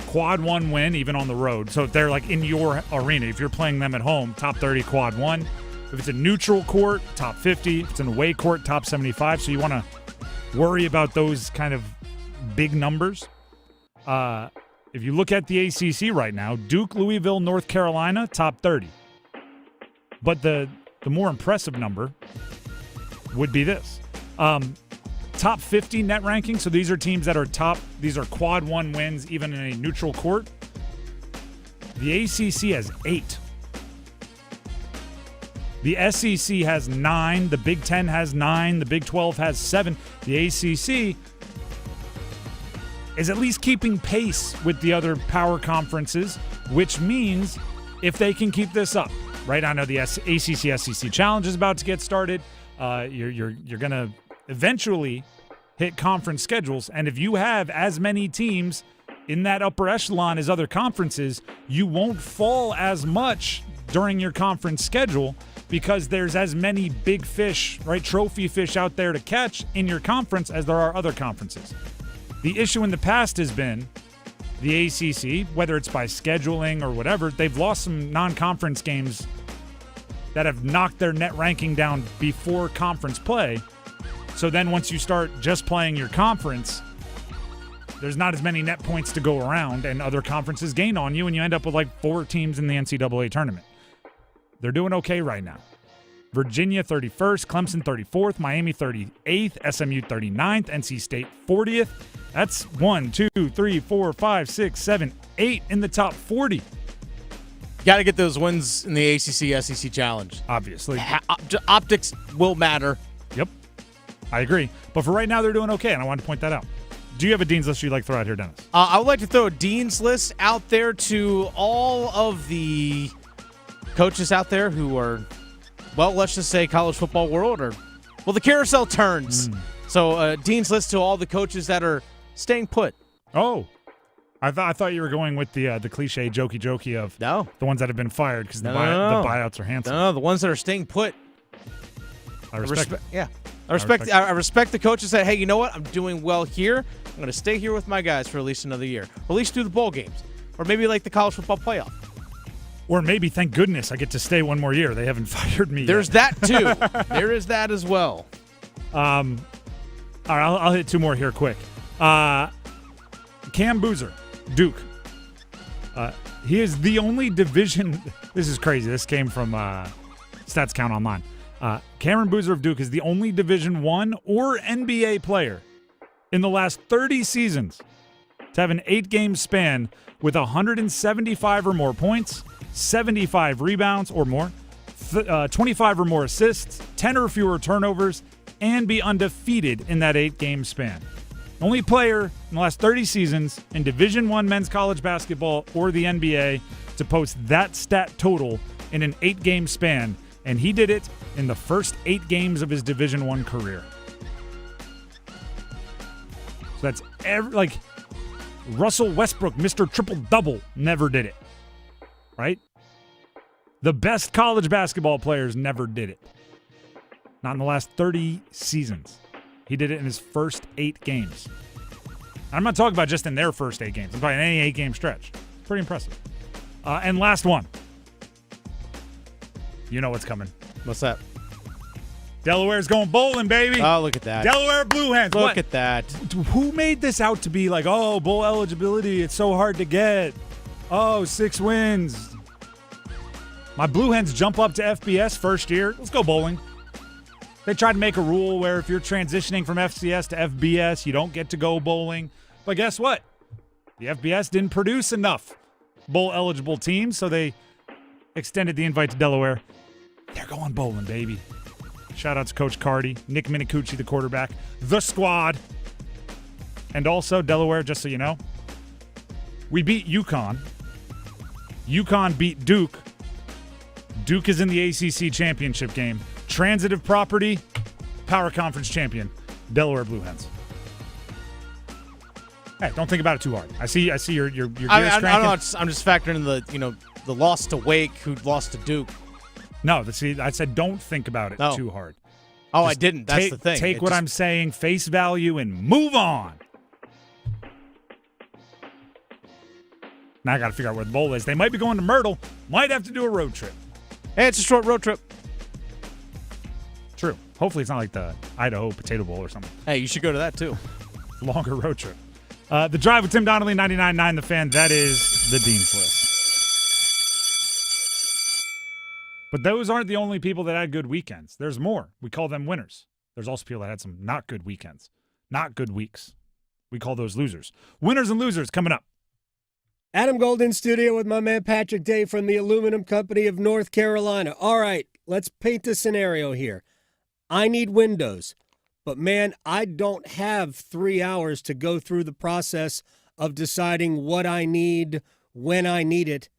quad 1 win even on the road. So if they're like in your arena, if you're playing them at home, top 30, quad 1. If it's a neutral court, top 50. If it's an away court, top 75. So you want to worry about those kind of big numbers. If you look at the ACC right now, Duke, Louisville, North Carolina, top 30. But the more impressive number would be this. Top 50 net ranking. So these are teams that are top. These are quad 1 wins, even in a neutral court. The ACC has 8. The SEC has 9. The Big Ten has 9. The Big 12 has 7. The ACC is at least keeping pace with the other power conferences, which means if they can keep this up, right? I know the ACC-SEC Challenge is about to get started. You're going to eventually hit conference schedules, and if you have as many teams in that upper echelon as other conferences, you won't fall as much during your conference schedule because there's as many big fish, right, trophy fish out there to catch in your conference as there are other conferences. The issue in the past has been the ACC, whether it's by scheduling or whatever, they've lost some non-conference games that have knocked their net ranking down before conference play. So then once you start just playing your conference, there's not as many net points to go around, and other conferences gain on you, and you end up with like 4 teams in the NCAA tournament. They're doing okay right now. Virginia 31st, Clemson 34th, Miami 38th, SMU 39th, NC State 40th. That's 1, 2, 3, 4, 5, 6, 7, 8 in the top 40. Got to get those wins in the ACC SEC Challenge. Obviously. Optics will matter. Yep. I agree. But for right now, they're doing okay, and I wanted to point that out. Do you have a Dean's List you'd like to throw out here, Dennis? I would like to throw a Dean's List out there to all of the coaches out there who are, well, let's just say college football world, or, well, the carousel turns. So Dean's List to all the coaches that are staying put. Oh. I thought you were going with the cliche jokey of the ones that have been fired because the buyouts are handsome. No, the ones that are staying put. I respect it. Yeah. I respect the coaches that, hey, you know what? I'm doing well here. I'm going to stay here with my guys for at least another year. Or at least through the bowl games. Or maybe like the college football playoff. Or maybe, thank goodness, I get to stay one more year. They haven't fired me There's yet. that, too. There is that as well. All right, I'll hit 2 more here quick. Cam Boozer, Duke. He is the only division – this is crazy. This came from Stats Count Online. Cameron Boozer of Duke is the only Division I or NBA player in the last 30 seasons to have an 8-game span with 175 or more points, 75 rebounds or more, 25 or more assists, 10 or fewer turnovers, and be undefeated in that 8-game span. Only player in the last 30 seasons in Division I men's college basketball or the NBA to post that stat total in an 8-game span, and he did it in the first 8 games of his Division I career. So that's Russell Westbrook, Mr. Triple-Double, never did it. Right? The best college basketball players never did it. Not in the last 30 seasons. He did it in his first 8 games. I'm not talking about just in their first 8 games. I'm talking any 8-game stretch. Pretty impressive. And last one. You know what's coming. What's that? Delaware's going bowling, baby. Oh, look at that. Delaware Blue Hens. Look at that. Who made this out to be like, oh, bowl eligibility, it's so hard to get. Oh, 6 wins. My Blue Hens jump up to FBS first year. Let's go bowling. They tried to make a rule where if you're transitioning from FCS to FBS, you don't get to go bowling. But guess what? The FBS didn't produce enough bowl-eligible teams, so they extended the invite to Delaware. They're going bowling, baby. Shout out to Coach Cardi, Nick Minicucci, the quarterback, the squad. And also, Delaware, just so you know, we beat UConn. UConn beat Duke. Duke is in the ACC championship game. Transitive property, Power Conference champion, Delaware Blue Hens. Hey, don't think about it too hard. I see your gears cranking. I'm just factoring in the loss to Wake, who lost to Duke. No, I said don't think about it too hard. Oh, I didn't. That's the thing. Take what I'm saying, face value, and move on. Now I got to figure out where the bowl is. They might be going to Myrtle. Might have to do a road trip. Hey, it's a short road trip. True. Hopefully it's not like the Idaho Potato Bowl or something. Hey, you should go to that too. Longer road trip. The Drive with Tim Donnelly, 99.9 The Fan. That is the Dean's List. But those aren't the only people that had good weekends. There's more. We call them winners. There's also people that had some not good weekends, not good weeks. We call those losers. Winners and losers coming up. Adam Gold in studio with my man Patrick Day from the Aluminum Company of North Carolina. All right, let's paint a scenario here. I need windows, but man, I don't have 3 hours to go through the process of deciding what I need, when I need it,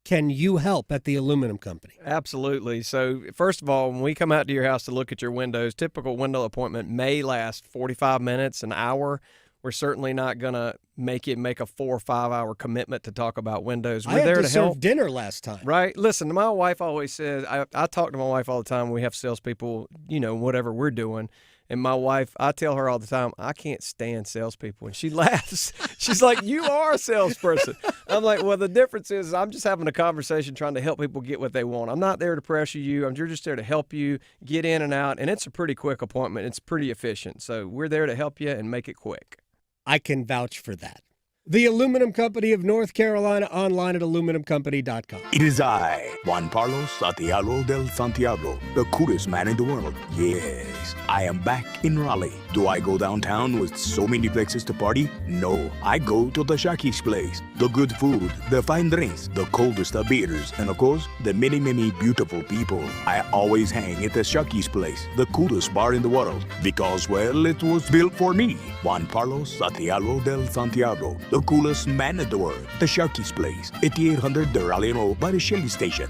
can you help at the aluminum company? Absolutely. So, first of all, when we come out to your house to look at your windows, typical window appointment may last 45 minutes, an hour. We're certainly not going to make a 4 or 5 hour commitment to talk about windows. We're there to help. Serve dinner last time. Right. Listen, my wife always says, I talk to my wife all the time when we have salespeople, whatever we're doing. And my wife, I tell her all the time, I can't stand salespeople. And she laughs. She's like, you are a salesperson. I'm like, well, the difference is I'm just having a conversation trying to help people get what they want. I'm not there to pressure you. You're just there to help you get in and out. And it's a pretty quick appointment. It's pretty efficient. So we're there to help you and make it quick. I can vouch for that. The Aluminum Company of North Carolina, online at aluminumcompany.com. It is I, Juan Carlos Santiago del Santiago, the coolest man in the world. Yes, I am back in Raleigh. Do I go downtown with so many places to party? No, I go to the Shocky's place. The good food, the fine drinks, the coldest of beers, and of course, the many, many beautiful people. I always hang at the Shocky's place, the coolest bar in the world, because, well, it was built for me. Juan Carlos Santiago del Santiago, the coolest man in the world. The Sharky's place, 8800 the Raleigh Road by the Shelley Station.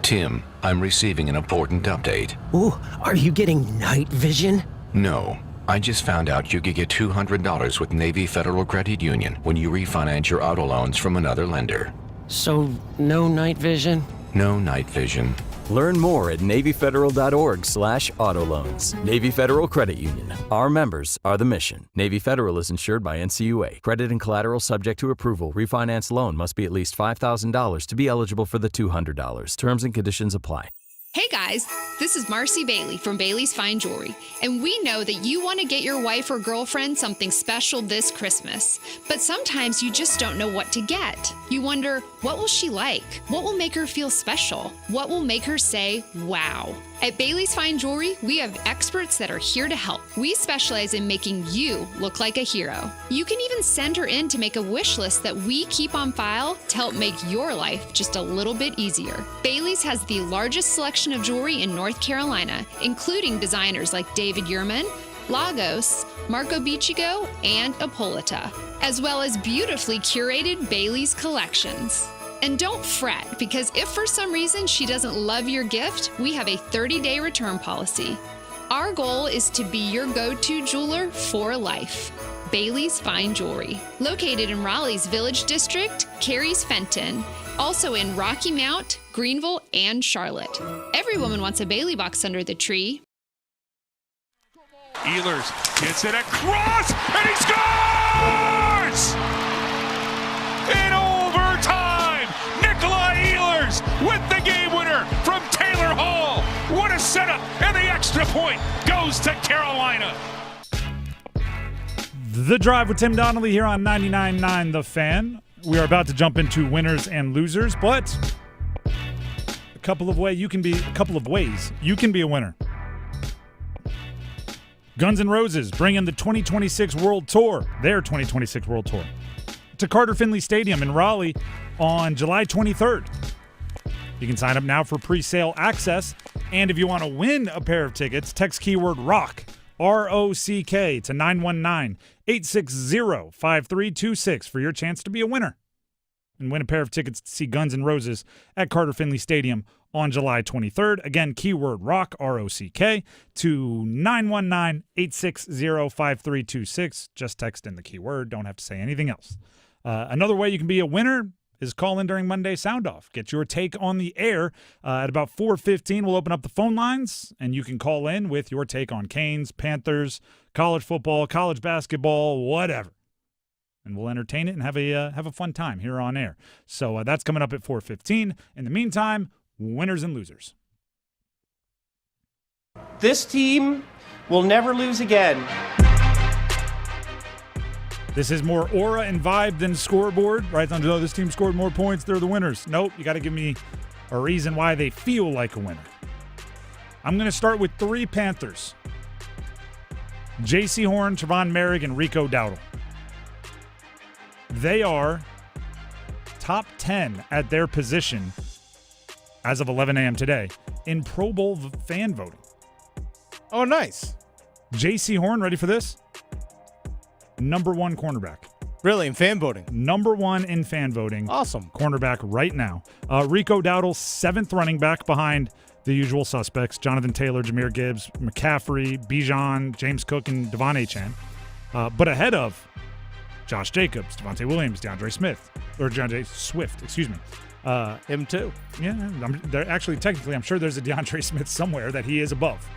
Tim, I'm receiving an important update. Ooh, are you getting night vision? No, I just found out you could get $200 with Navy Federal Credit Union when you refinance your auto loans from another lender. So, no night vision? No night vision. Learn more at NavyFederal.org/auto loans. Navy Federal Credit Union. Our members are the mission. Navy Federal is insured by NCUA. Credit and collateral subject to approval. Refinance loan must be at least $5,000 to be eligible for the $200. Terms and conditions apply. Hey guys, this is Marcy Bailey from Bailey's Fine Jewelry, and we know that you want to get your wife or girlfriend something special this Christmas, but sometimes you just don't know what to get. You wonder, what will she like? What will make her feel special? What will make her say, wow? At Bailey's Fine Jewelry, we have experts that are here to help. We specialize in making you look like a hero. You can even send her in to make a wish list that we keep on file to help make your life just a little bit easier. Bailey's has the largest selection of jewelry in North Carolina, including designers like David Yurman, Lagos, Marco Biccigo, and Apolita, as well as beautifully curated Bailey's collections. And don't fret, because if for some reason she doesn't love your gift, we have a 30-day return policy. Our goal is to be your go-to jeweler for life. Bailey's Fine Jewelry, located in Raleigh's Village District, Cary's Fenton, also in Rocky Mount, Greenville, and Charlotte. Every woman wants a Bailey box under the tree. Ehlers gets it across, and he scores! In overtime, Nikolai Ehlers with the game winner from Taylor Hall. What a setup, and the extra point goes to Carolina. The Drive with Tim Donnelly here on 99.9 The Fan. We are about to jump into winners and losers, but a couple of ways you can be a winner. Guns N' Roses bringing the 2026 World Tour, their 2026 World Tour, to Carter Finley Stadium in Raleigh on July 23rd. You can sign up now for pre-sale access, and if you want to win a pair of tickets, text keyword ROCK, R-O-C-K, to 919-860-5326 for your chance to be a winner and win a pair of tickets to see Guns N' Roses at Carter Finley Stadium on July 23rd. Again, keyword ROCK, R-O-C-K, to 919-860-5326. Just text in the keyword. Don't have to say anything else. Another way you can be a winner is call in during Monday Soundoff. Get your take on the air. At about 4:15, we'll open up the phone lines, and you can call in with your take on Canes, Panthers, college football, college basketball, whatever. And we'll entertain it and have a fun time here on air. So that's coming up at 4:15. In the meantime, winners and losers. This team will never lose again. This is more aura and vibe than scoreboard, right? Oh, this team scored more points, they're the winners. Nope, you got to give me a reason why they feel like a winner. I'm going to start with 3 Panthers. J.C. Horn, Trevon Merrick, and Rico Dowdle. They are top 10 at their position as of 11 a.m. today in Pro Bowl fan voting. Oh, nice. J.C. Horn, ready for this? Number 1 cornerback. Really, in fan voting? Number 1 in fan voting. Awesome. Cornerback right now. Rico Dowdle, 7th running back behind the usual suspects, Jonathan Taylor, Jahmyr Gibbs, McCaffrey, Bijan, James Cook, and Devon Achane. But ahead of Josh Jacobs, Devontae Williams, DeAndre Swift, excuse me. Him too. Yeah, technically, I'm sure there's a DeAndre Smith somewhere that he is above.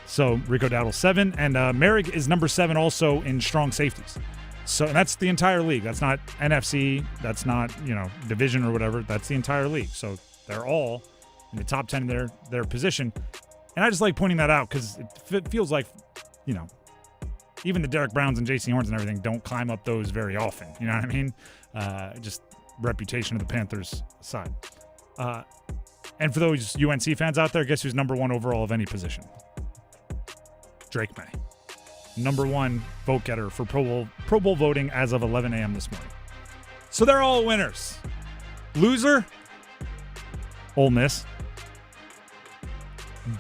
So Rico Dowdle 7, and Merrick is number 7 also in strong safeties. So that's the entire league. That's not NFC. That's not division or whatever. That's the entire league. So they're all in the top 10 in their position, and I just like pointing that out because it feels like even the Derek Browns and J.C. Horns and everything don't climb up those very often. You know what I mean? Just reputation of the Panthers aside. And for those UNC fans out there, guess who's number 1 overall of any position? Drake May. Number 1 vote getter for Pro Bowl voting as of 11 a.m. this morning. So they're all winners. Loser? Ole Miss.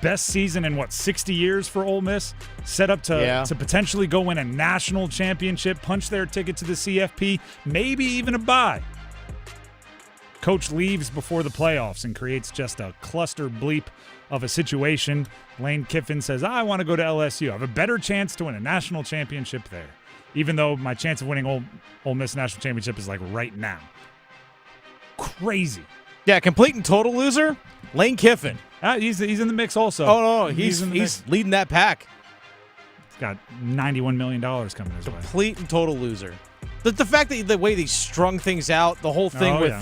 Best season in 60 years for Ole Miss. Set up to potentially go win a national championship, punch their ticket to the CFP, maybe even a bye. Coach leaves before the playoffs and creates just a cluster bleep of a situation. Lane Kiffin says, I want to go to LSU. I have a better chance to win a national championship there, even though my chance of winning Ole Miss national championship is like right now. Crazy. Yeah, complete and total loser, Lane Kiffin. He's in the mix also. Oh, no, he's leading that pack. He's got $91 million coming his way. Complete and total loser. The fact that the way they strung things out, the whole thing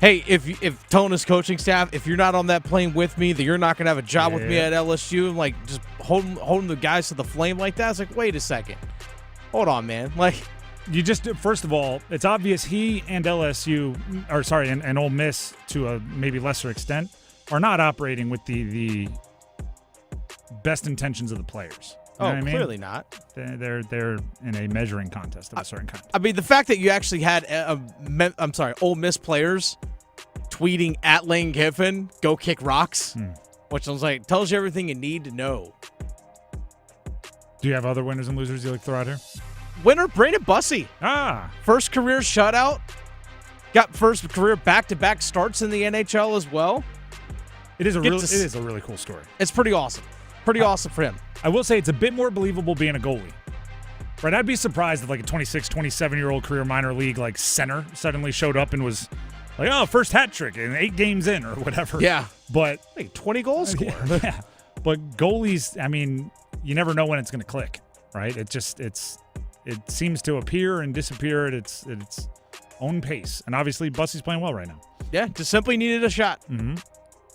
hey, if Tona's coaching staff, if you're not on that plane with me, that you're not going to have a job with me at LSU, and like just holding the guys to the flame like that, it's like, wait a second. Hold on, man. Like, you just, first of all, it's obvious he and LSU, and Ole Miss to a maybe lesser extent, are not operating with the best intentions of the players. You know what I mean? Clearly not. They're in a measuring contest of a certain kind. I mean, the fact that you actually had Ole Miss players tweeting at Lane Kiffin, "Go kick rocks," which I was like, tells you everything you need to know. Do you have other winners and losers you like to throw out here? Winner Brandon Bussey. First career shutout. Got first career back-to-back starts in the NHL as well. It is a really cool story. It's pretty awesome. Pretty awesome for him. I will say it's a bit more believable being a goalie. Right? I'd be surprised if like a 26, 27-year-old career minor league like center suddenly showed up and was like, oh, first hat trick in 8 games in or whatever. Yeah. But 20 goals scored. Yeah. But goalies, I mean, you never know when it's going to click, right? It seems to appear and disappear at its own pace. And obviously Bussey's playing well right now. Yeah, just simply needed a shot. Mm-hmm.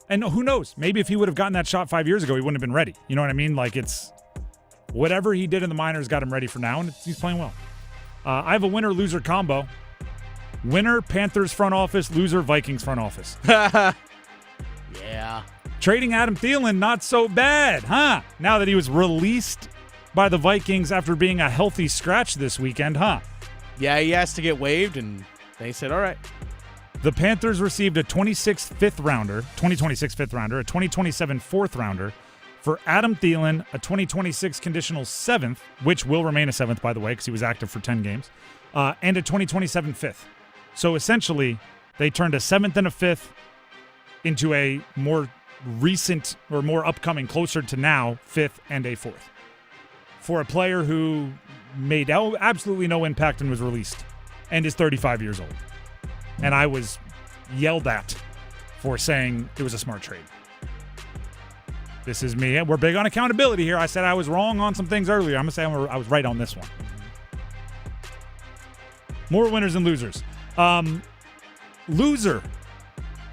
And who knows? Maybe if he would have gotten that shot 5 years ago, he wouldn't have been ready. You know what I mean? Like, it's whatever he did in the minors got him ready for now, and he's playing well. I have a winner-loser combo. Winner, Panthers front office. Loser, Vikings front office. Yeah. Trading Adam Thielen, not so bad, huh? Now that he was released by the Vikings after being a healthy scratch this weekend, huh? Yeah, he asked to get waived, and they said, all right. The Panthers received a 2026 fifth rounder, a 2027 fourth rounder for Adam Thielen, a 2026 conditional 7th, which will remain a 7th, by the way, because he was active for 10 games, and a 2027 5th. So essentially, they turned a 7th and a 5th into a more recent or more upcoming, closer to now, 5th and a 4th for a player who made absolutely no impact and was released and is 35 years old. And I was yelled at for saying it was a smart trade. This is me. We're big on accountability here. I said I was wrong on some things earlier. I'm going to say I was right on this one. More winners and losers. Loser,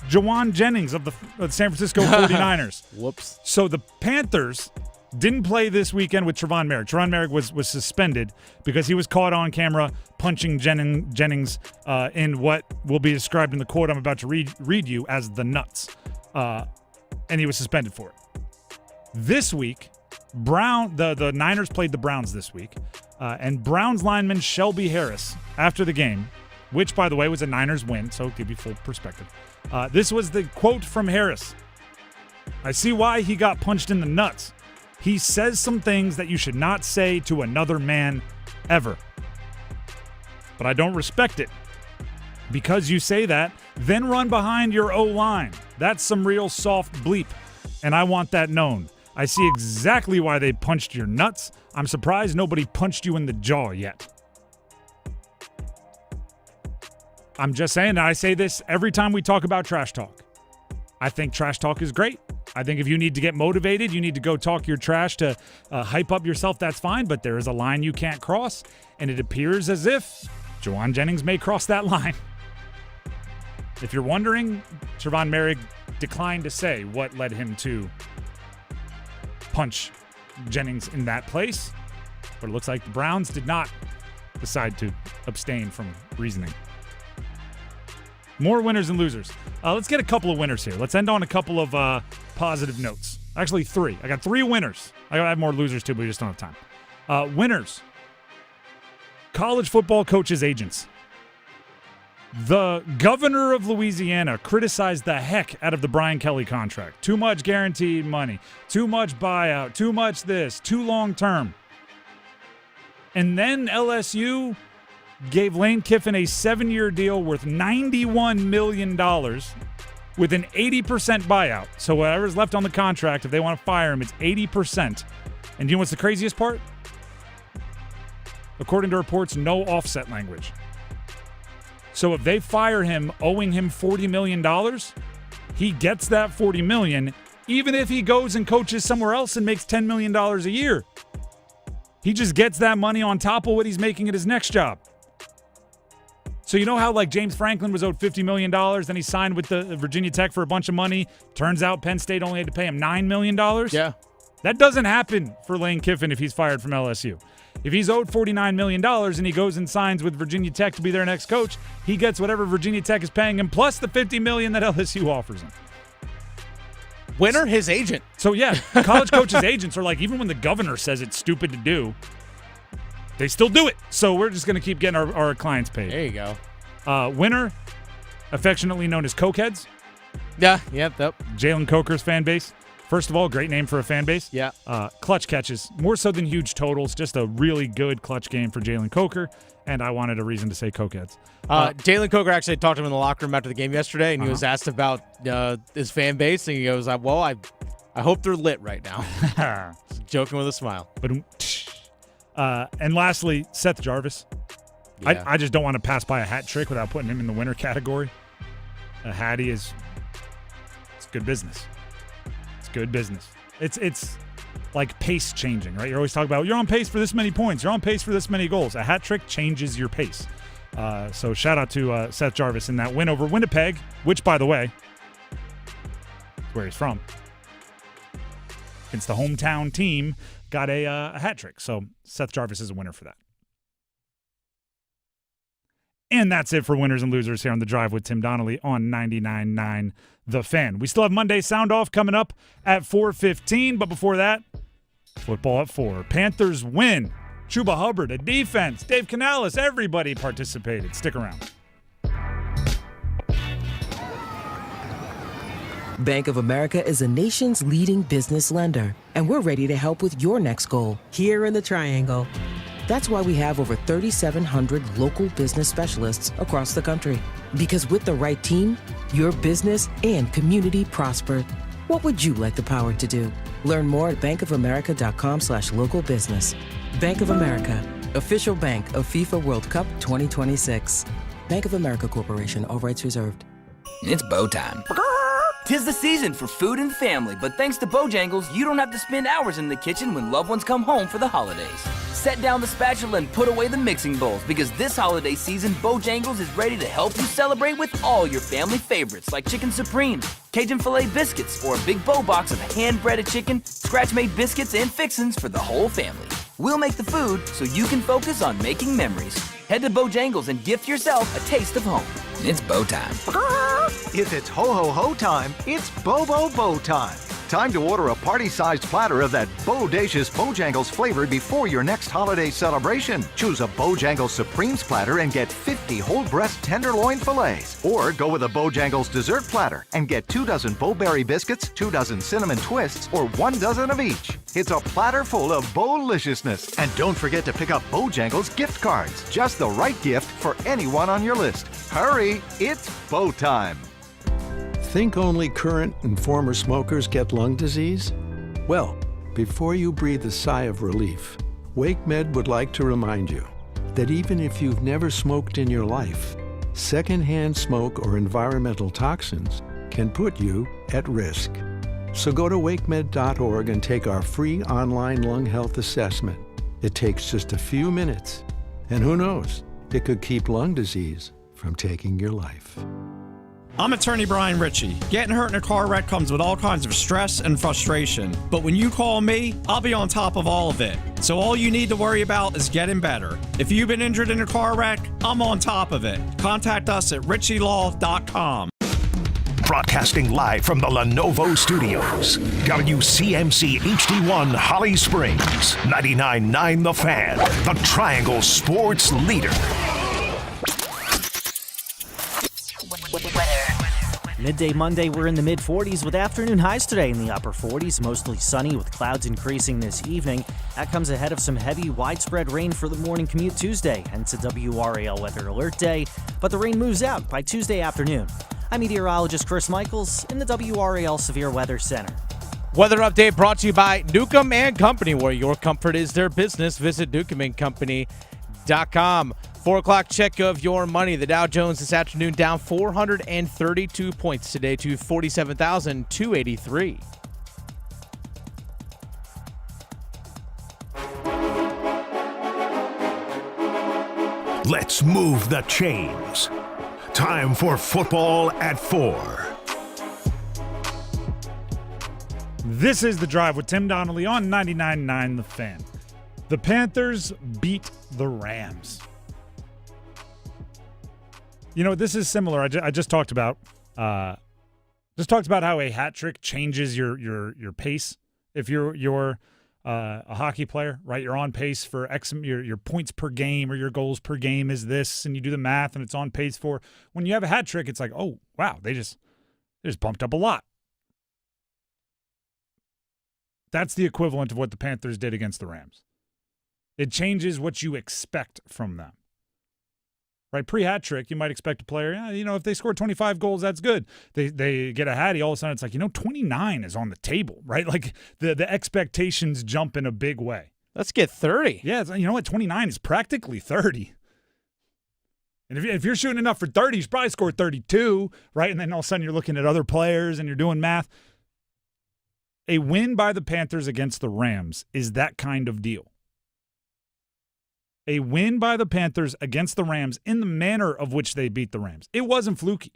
Jawan Jennings of the San Francisco 49ers. Whoops. So the Panthers didn't play this weekend with Trevon Merrick. Trevon Merrick was suspended because he was caught on camera punching Jennings in what will be described in the quote I'm about to read you as the nuts. And he was suspended for it. This week, the Niners played the Browns this week. And Browns lineman Shelby Harris, after the game, which, by the way, was a Niners win, so give you full perspective. This was the quote from Harris. I see why he got punched in the nuts. He says some things that you should not say to another man ever. but I don't respect it. Because you say that, then run behind your O-line. That's some real soft bleep, and I want that known. I see exactly why they punched your nuts. I'm surprised nobody punched you in the jaw yet. I'm just saying that I say this every time we talk about trash talk. I think trash talk is great. I think if you need to get motivated, you need to go talk your trash to hype up yourself, that's fine, but there is a line you can't cross, and it appears as if Juwan Jennings may cross that line. If you're wondering, Trevon Merrick declined to say what led him to punch Jennings in that place, but it looks like the Browns did not decide to abstain from reasoning. More winners and losers. Let's get a couple of winners here. Let's end on a couple of positive notes. Actually, 3. I got 3 winners. I have more losers too, but we just don't have time. Winners. College football coaches' agents. The governor of Louisiana criticized the heck out of the Brian Kelly contract. Too much guaranteed money, too much buyout, too much this, too long term. And then LSU gave Lane Kiffin a 7-year deal worth $91 million with an 80% buyout. So whatever's left on the contract, if they want to fire him, it's 80%. And do you know what's the craziest part? According to reports, no offset language. So if they fire him owing him $40 million, he gets that $40 million, even if he goes and coaches somewhere else and makes $10 million a year. He just gets that money on top of what he's making at his next job. So you know how like James Franklin was owed $50 million, then he signed with the Virginia Tech for a bunch of money. Turns out Penn State only had to pay him $9 million? Yeah. That doesn't happen for Lane Kiffin if he's fired from LSU. If he's owed $49 million and he goes and signs with Virginia Tech to be their next coach, he gets whatever Virginia Tech is paying him plus the $50 million that LSU offers him. Winner, his agent. So yeah, college coaches' agents are like, even when the governor says it's stupid to do, they still do it. So we're just going to keep getting our clients paid. There you go. Winner, affectionately known as Cokeheads. Yeah, yep. Jalen Coker's fan base. First of all, great name for a fan base. Yeah. Clutch catches, more so than huge totals. Just a really good clutch game for Jalen Coker, and I wanted a reason to say Cokeheads. Jalen Coker actually talked to him in the locker room after the game yesterday, and he was asked about his fan base, and he goes, well, I hope they're lit right now. Joking with a smile. And lastly, Seth Jarvis. Yeah. I just don't want to pass by a hat trick without putting him in the winner category. A hattie it's good business. It's good business. It's like pace changing, right? You're always talking about, you're on pace for this many points. You're on pace for this many goals. A hat trick changes your pace. So shout out to Seth Jarvis in that win over Winnipeg, which, by the way, is where he's from. Against the hometown team, got a hat trick. So Seth Jarvis is a winner for that. And that's it for winners and losers here on The Drive with Tim Donnelly on 99.9 The Fan. We still have Monday Soundoff coming up at 4:15, but before that, football at 4. Panthers win. Chuba Hubbard, a defense. Dave Canales, everybody participated. Stick around. Bank of America is a nation's leading business lender, and we're ready to help with your next goal. Here in the Triangle. That's why we have over 3,700 local business specialists across the country. Because with the right team, your business and community prosper. What would you like the power to do? Learn more at bankofamerica.com/local business. Bank of America, official bank of FIFA World Cup 2026. Bank of America Corporation, all rights reserved. It's bow time. 'Tis the season for food and family, but thanks to Bojangles, you don't have to spend hours in the kitchen when loved ones come home for the holidays. Set down the spatula and put away the mixing bowls, because this holiday season, Bojangles is ready to help you celebrate with all your family favorites like Chicken Supreme, Cajun Filet Biscuits, or a big bow box of hand-breaded chicken, scratch-made biscuits, and fixins for the whole family. We'll make the food so you can focus on making memories. Head to Bojangles and gift yourself a taste of home. It's bow time. If it's ho-ho-ho time, it's Bobo Bow time. Time to order a party-sized platter of that bodacious Bojangles flavor before your next holiday celebration. Choose a Bojangles Supremes platter and get 50 whole breast tenderloin fillets. Or go with a Bojangles dessert platter and get 2 dozen Bo-Berry biscuits, 2 dozen cinnamon twists, or 1 dozen of each. It's a platter full of Bo-liciousness. And don't forget to pick up Bojangles gift cards. Just the right gift for anyone on your list. Hurry, it's Bo time. Think only current and former smokers get lung disease? Well, before you breathe a sigh of relief, WakeMed would like to remind you that even if you've never smoked in your life, secondhand smoke or environmental toxins can put you at risk. So go to wakemed.org and take our free online lung health assessment. It takes just a few minutes, and who knows, it could keep lung disease from taking your life. I'm attorney Brian Ritchie. Getting hurt in a car wreck comes with all kinds of stress and frustration. But when you call me, I'll be on top of all of it. So all you need to worry about is getting better. If you've been injured in a car wreck, I'm on top of it. Contact us at ritchielaw.com. Broadcasting live from the Lenovo Studios. WCMC HD1 Holly Springs. 99.9 The Fan. The Triangle Sports Leader. Midday Monday, we're in the mid-40s with afternoon highs today in the upper 40s, mostly sunny with clouds increasing this evening. That comes ahead of some heavy, widespread rain for the morning commute Tuesday, hence a WRAL weather alert day. But the rain moves out by Tuesday afternoon. I'm meteorologist Chris Michaels in the WRAL Severe Weather Center. Weather update brought to you by Newcomb and Company, where your comfort is their business. Visit newcombandcompany.com. 4 o'clock check of your money. The Dow Jones this afternoon down 432 points today to 47,283. Let's move the chains. Time for football at 4. This is The Drive with Tim Donnelly on 99.9 The Fan. The Panthers beat the Rams. You know, this is similar. I just talked about how a hat trick changes your pace. If you're a hockey player, right? You're on pace for X. Your points per game or your goals per game is this, and you do the math, and it's on pace for. When you have a hat trick, it's like, oh wow, they just bumped up a lot. That's the equivalent of what the Panthers did against the Rams. It changes what you expect from them. Right, pre-hat trick, you might expect a player, if they score 25 goals, that's good. They get a hattie, all of a sudden it's like, 29 is on the table, right? Like the expectations jump in a big way. Let's get 30. Yeah, you know what? 29 is practically 30. And if you're shooting enough for 30, you should probably score 32, right? And then all of a sudden you're looking at other players and you're doing math. A win by the Panthers against the Rams is that kind of deal. A win by the Panthers against the Rams in the manner of which they beat the Rams. It wasn't fluky.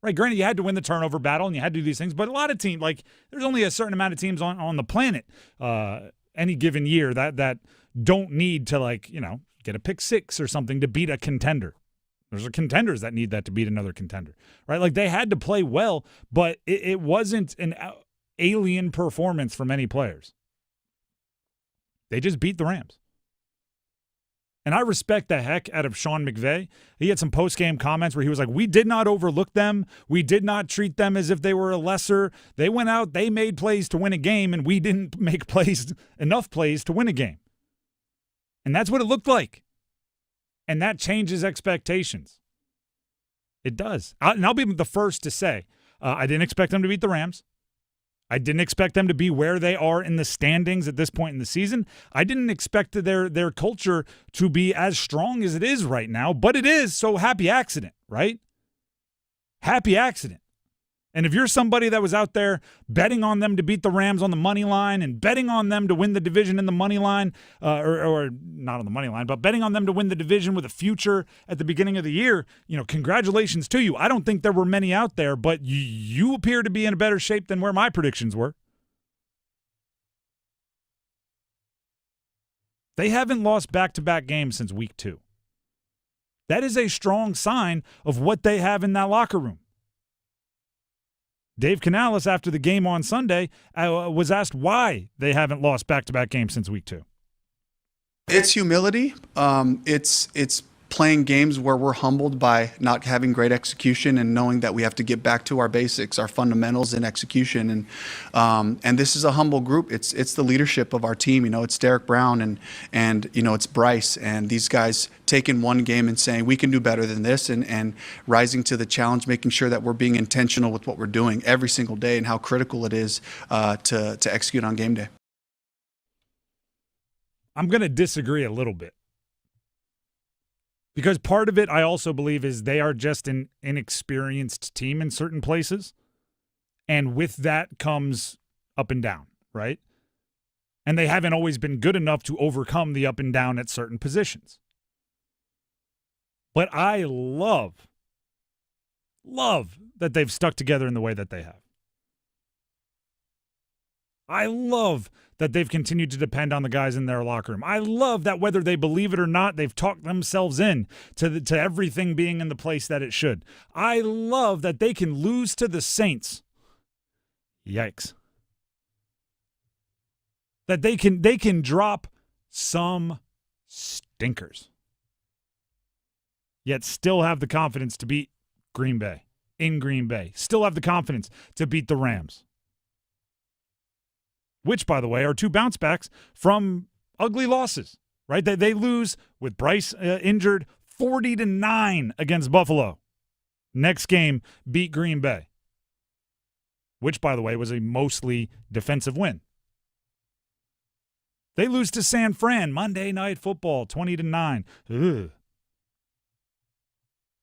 Right, granted, you had to win the turnover battle and you had to do these things, but a lot of teams, there's only a certain amount of teams on the planet any given year that don't need to, get a pick six or something to beat a contender. There's contenders that need that to beat another contender, right? They had to play well, but it wasn't an alien performance from any players. They just beat the Rams. And I respect the heck out of Sean McVay. He had some post-game comments where he was like, we did not overlook them. We did not treat them as if they were a lesser. They went out, they made plays to win a game, and we didn't make enough plays to win a game. And that's what it looked like. And that changes expectations. It does. And I'll be the first to say, I didn't expect them to beat the Rams. I didn't expect them to be where they are in the standings at this point in the season. I didn't expect their culture to be as strong as it is right now, but it is, so happy accident, right? Happy accident. And if you're somebody that was out there betting on them to beat the Rams on the money line and betting on them to win the division in the money line, or not on the money line, but betting on them to win the division with a future at the beginning of the year, congratulations to you. I don't think there were many out there, but you appear to be in a better shape than where my predictions were. They haven't lost back-to-back games since week 2. That is a strong sign of what they have in that locker room. Dave Canales, after the game on Sunday, was asked why they haven't lost back-to-back games since week 2. It's humility. It's playing games where we're humbled by not having great execution and knowing that we have to get back to our basics, our fundamentals in execution. And this is a humble group. It's the leadership of our team. It's Derek Brown and it's Bryce, and these guys taking one game and saying we can do better than this, and rising to the challenge, making sure that we're being intentional with what we're doing every single day and how critical it is to execute on game day. I'm going to disagree a little bit. Because part of it, I also believe, is they are just an inexperienced team in certain places. And with that comes up and down, right? And they haven't always been good enough to overcome the up and down at certain positions. But I love that they've stuck together in the way that they have. I love that they've continued to depend on the guys in their locker room. I love that whether they believe it or not, they've talked themselves in to everything being in the place that it should. I love that they can lose to the Saints. Yikes. That they can drop some stinkers, yet still have the confidence to beat Green Bay in Green Bay. Still have the confidence to beat the Rams, which, by the way, are 2 bounce backs from ugly losses, right? They lose with Bryce injured 40-9 against Buffalo. Next game, beat Green Bay, which, by the way, was a mostly defensive win. They lose to San Fran, Monday Night Football, 20-9. Ugh.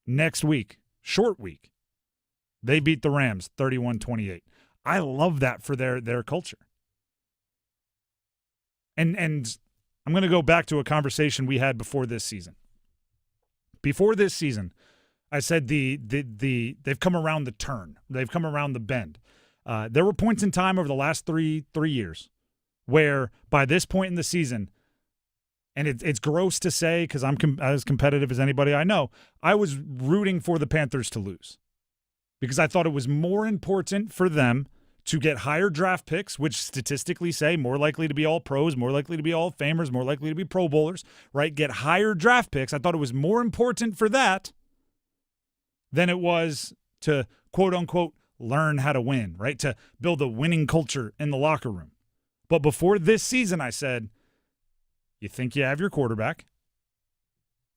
Next week, short week, they beat the Rams 31-28. I love that for their culture. And I'm going to go back to a conversation we had before this season. Before this season, I said they've come around the turn. They've come around the bend. There were points in time over the last three years where by this point in the season, and it's gross to say because I'm as competitive as anybody I know, I was rooting for the Panthers to lose because I thought it was more important for them to get higher draft picks, which statistically say more likely to be all pros, more likely to be all famers, more likely to be pro bowlers, right? Get higher draft picks. I thought it was more important for that than it was to, quote unquote, learn how to win, right? To build a winning culture in the locker room. But before this season, I said, you think you have your quarterback.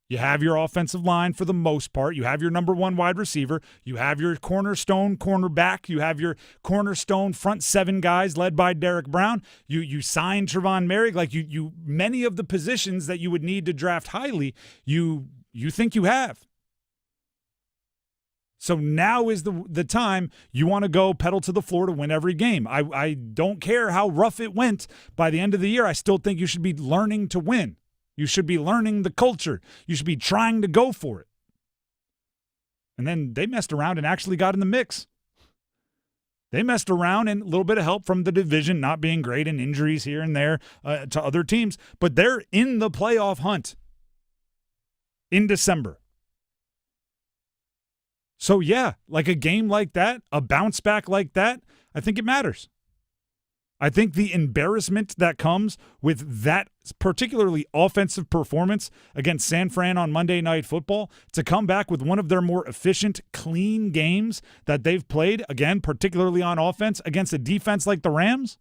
You have your offensive line for the most part. You have your number 1 wide receiver. You have your cornerstone cornerback. You have your cornerstone front 7 guys led by Derek Brown. You signed Trevon Merrick. Like you many of the positions that you would need to draft highly, you think you have. So now is the time you want to go pedal to the floor to win every game. I don't care how rough it went by the end of the year. I still think you should be learning to win. You should be learning the culture. You should be trying to go for it. And then they messed around and actually got in the mix. They messed around and a little bit of help from the division not being great and injuries here and there to other teams. But they're in the playoff hunt in December. So, yeah, like a game like that, a bounce back like that, I think it matters. I think the embarrassment that comes with that particularly offensive performance against San Fran on Monday Night Football, to come back with one of their more efficient, clean games that they've played, again, particularly on offense, against a defense like the Rams,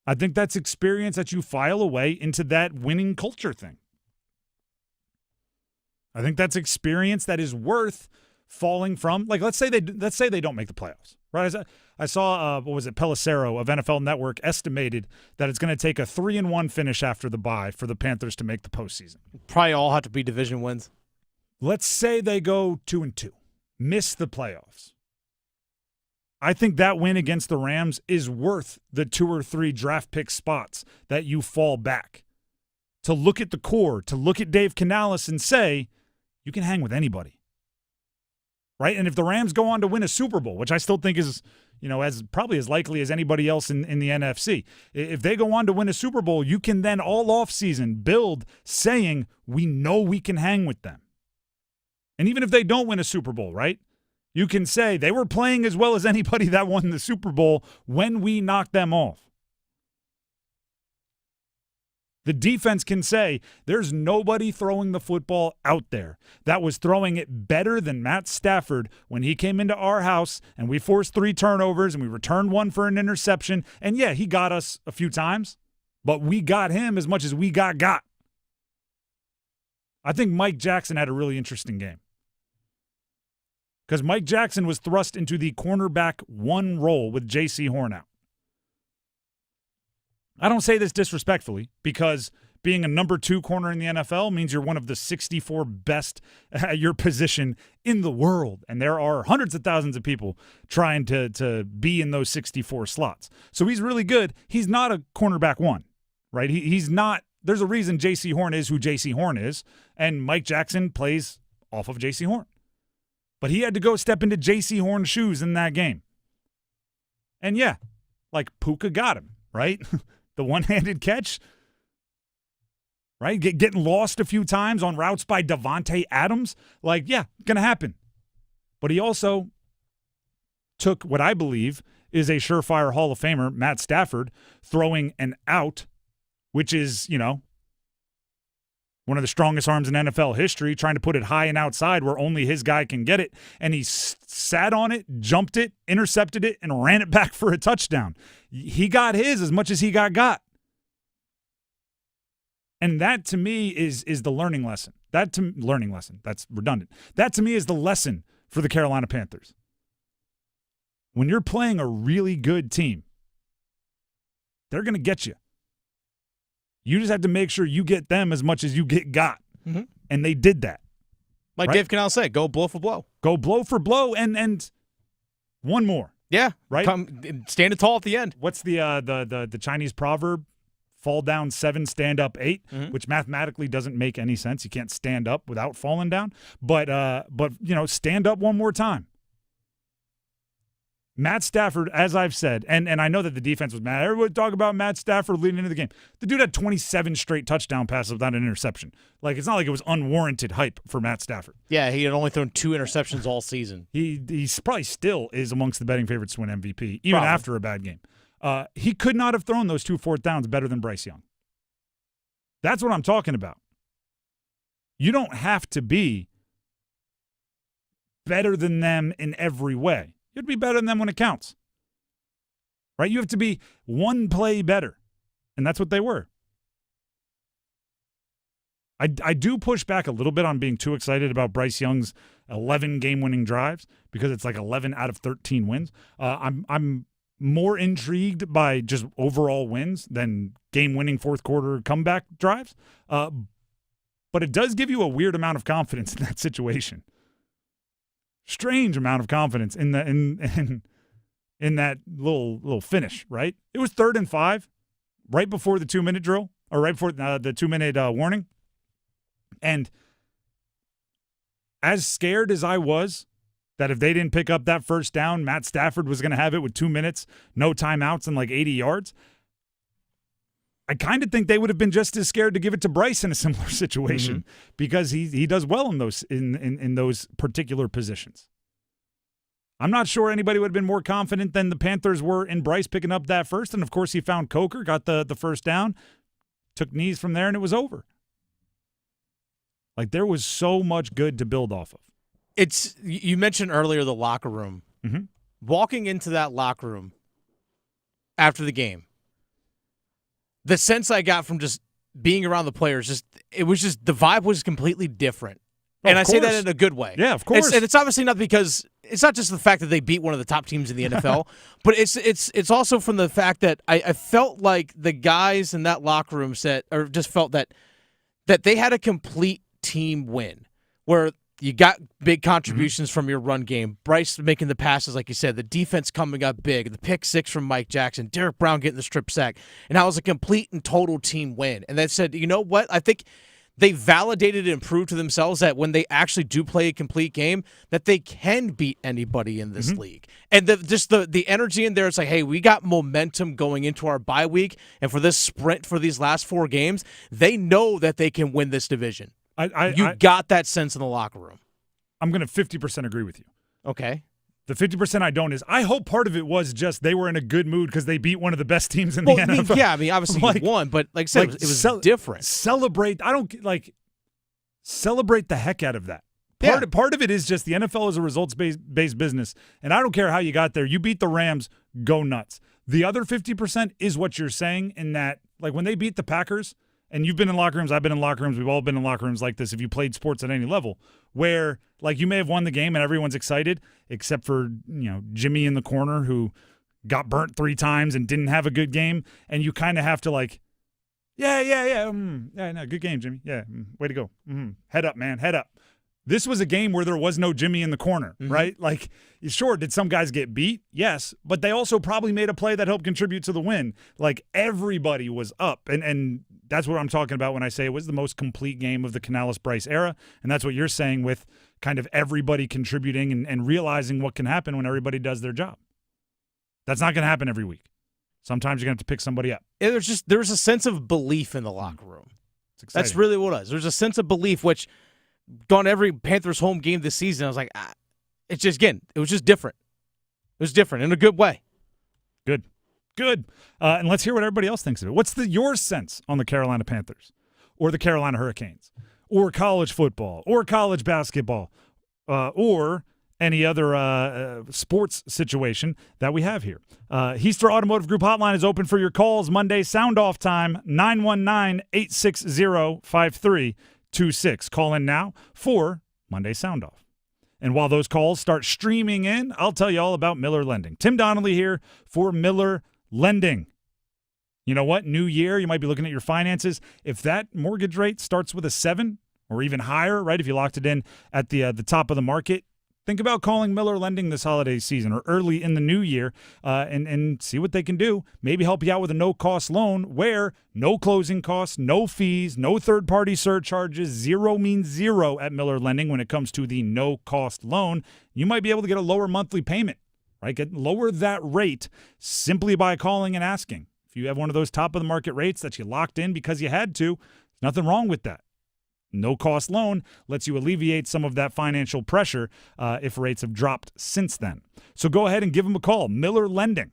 I think that's experience that you file away into that winning culture thing. I think that's experience that is worth falling from. Like, let's say they don't make the playoffs, right? I saw, Pelissero of NFL Network estimated that it's going to take a 3-1 finish after the bye for the Panthers to make the postseason. Probably all have to be division wins. Let's say they go 2-2, miss the playoffs. I think that win against the Rams is worth the 2 or 3 draft pick spots that you fall back. To look at the core, to look at Dave Canales and say, you can hang with anybody. Right? And if the Rams go on to win a Super Bowl, which I still think is, as probably as likely as anybody else in the NFC, if they go on to win a Super Bowl, you can then all offseason build saying, we know we can hang with them. And even if they don't win a Super Bowl, right? You can say they were playing as well as anybody that won the Super Bowl when we knocked them off. The defense can say there's nobody throwing the football out there that was throwing it better than Matt Stafford when he came into our house and we forced 3 turnovers and we returned 1 for an interception. And, yeah, he got us a few times, but we got him as much as we got. I think Mike Jackson had a really interesting game because Mike Jackson was thrust into the cornerback 1 role with J.C. Horn out. I don't say this disrespectfully because being a number 2 corner in the NFL means you're one of the 64 best at your position in the world. And there are hundreds of thousands of people trying to be in those 64 slots. So he's really good. He's not a cornerback 1, right? He's not. There's a reason J.C. Horn is who J.C. Horn is, and Mike Jackson plays off of J.C. Horn. But he had to go step into J.C. Horn's shoes in that game. And yeah, like Puka got him, right? The one-handed catch, right? Getting lost a few times on routes by Devontae Adams. Like, yeah, going to happen. But he also took what I believe is a surefire Hall of Famer, Matt Stafford, throwing an out, which is, one of the strongest arms in NFL history, trying to put it high and outside where only his guy can get it. And he sat on it, jumped it, intercepted it, and ran it back for a touchdown. He got his as much as he got. And that, to me, is the learning lesson. That's redundant. That, to me, is the lesson for the Carolina Panthers. When you're playing a really good team, they're going to get you. You just have to make sure you get them as much as you got. Mm-hmm. And they did that. Like right? Dave Canales said, go blow for blow. Go blow for blow and one more. Yeah. Right? Come standing tall at the end. What's the Chinese proverb? Fall down 7, stand up 8, which mathematically doesn't make any sense. You can't stand up without falling down. But stand up one more time. Matt Stafford, as I've said, and I know that the defense was mad. Everybody talk about Matt Stafford leading into the game. The dude had 27 straight touchdown passes without an interception. Like, it's not like it was unwarranted hype for Matt Stafford. Yeah, he had only thrown 2 interceptions all season. He's probably still is amongst the betting favorites to win MVP, even after a bad game. He could not have thrown those 2 fourth downs better than Bryce Young. That's what I'm talking about. You don't have to be better than them in every way. You'd be better than them when it counts. Right? You have to be one play better. And that's what they were. I do push back a little bit on being too excited about Bryce Young's 11 game-winning drives because it's like 11 out of 13 wins. I'm more intrigued by just overall wins than game-winning fourth-quarter comeback drives. But it does give you a weird amount of confidence in that situation. Strange amount of confidence in that little finish, right? It was 3rd and 5, right before the 2-minute drill, or right before the 2-minute warning. And as scared as I was that if they didn't pick up that first down, Matt Stafford was going to have it with 2 minutes, no timeouts, and like 80 yards, I kind of think they would have been just as scared to give it to Bryce in a similar situation because he does well in those in those particular positions. I'm not sure anybody would have been more confident than the Panthers were in Bryce picking up that first. And, of course, he found Coker, got the first down, took knees from there, and it was over. Like, there was so much good to build off of. You mentioned earlier the locker room. Mm-hmm. Walking into that locker room after the game, the sense I got from just being around the players, the vibe was completely different. And I say that in a good way. Yeah, of course. And it's obviously not because it's not just the fact that they beat one of the top teams in the NFL, but it's also from the fact that I felt like the guys in that locker room felt that they had a complete team win where you got big contributions from your run game. Bryce making the passes, like you said, the defense coming up big, the pick 6 from Mike Jackson, Derek Brown getting the strip sack, and how it was a complete and total team win. And they said, you know what? I think they validated and proved to themselves that when they actually do play a complete game, that they can beat anybody in this league. And the energy in there, it's like, hey, we got momentum going into our bye week, and for this sprint for these last 4 games, they know that they can win this division. You got that sense in the locker room. I'm going to 50% agree with you. Okay. The 50% I don't is I hope part of it was just they were in a good mood because they beat one of the best teams in the NFL. Obviously you won, but like I said, it was different. Celebrate the heck out of that. Part of it is just the NFL is a results-based business, and I don't care how you got there. You beat the Rams, go nuts. The other 50% is what you're saying in that, like when they beat the Packers, and you've been in locker rooms, I've been in locker rooms, we've all been in locker rooms like this if you played sports at any level, where like you may have won the game and everyone's excited, except for Jimmy in the corner who got burnt 3 times and didn't have a good game, and you kind of have to like, good game, Jimmy. Yeah, way to go. Head up, man, head up. This was a game where there was no Jimmy in the corner, right? Like, sure, did some guys get beat? Yes, but they also probably made a play that helped contribute to the win. Like, everybody was up, and that's what I'm talking about when I say it was the most complete game of the Canales Bryce era, and that's what you're saying with kind of everybody contributing and realizing what can happen when everybody does their job. That's not going to happen every week. Sometimes you're going to have to pick somebody up. There's a sense of belief in the locker room. That's really what it is. There's a sense of belief, which gone every Panthers home game this season, I was like, it was just different. It was different in a good way. Good. And let's hear what everybody else thinks of it. What's your sense on the Carolina Panthers or the Carolina Hurricanes or college football or college basketball or any other sports situation that we have here? Heister Automotive Group hotline is open for your calls Monday, Soundoff time, 919-860-5326. Call in now for Monday Soundoff. And while those calls start streaming in, I'll tell you all about Miller Lending. Tim Donnelly here for Miller Lending. You know what? New year, you might be looking at your finances. If that mortgage rate starts with a 7 or even higher, right, if you locked it in at the top of the market, think about calling Miller Lending this holiday season or early in the new year and see what they can do. Maybe help you out with a no-cost loan where no closing costs, no fees, no third-party surcharges. Zero means zero at Miller Lending when it comes to the no-cost loan. You might be able to get a lower monthly payment, right? Lower that rate simply by calling and asking. If you have one of those top-of-the-market rates that you locked in because you had to, there's nothing wrong with that. No-cost loan lets you alleviate some of that financial pressure if rates have dropped since then. So go ahead and give them a call. Miller Lending.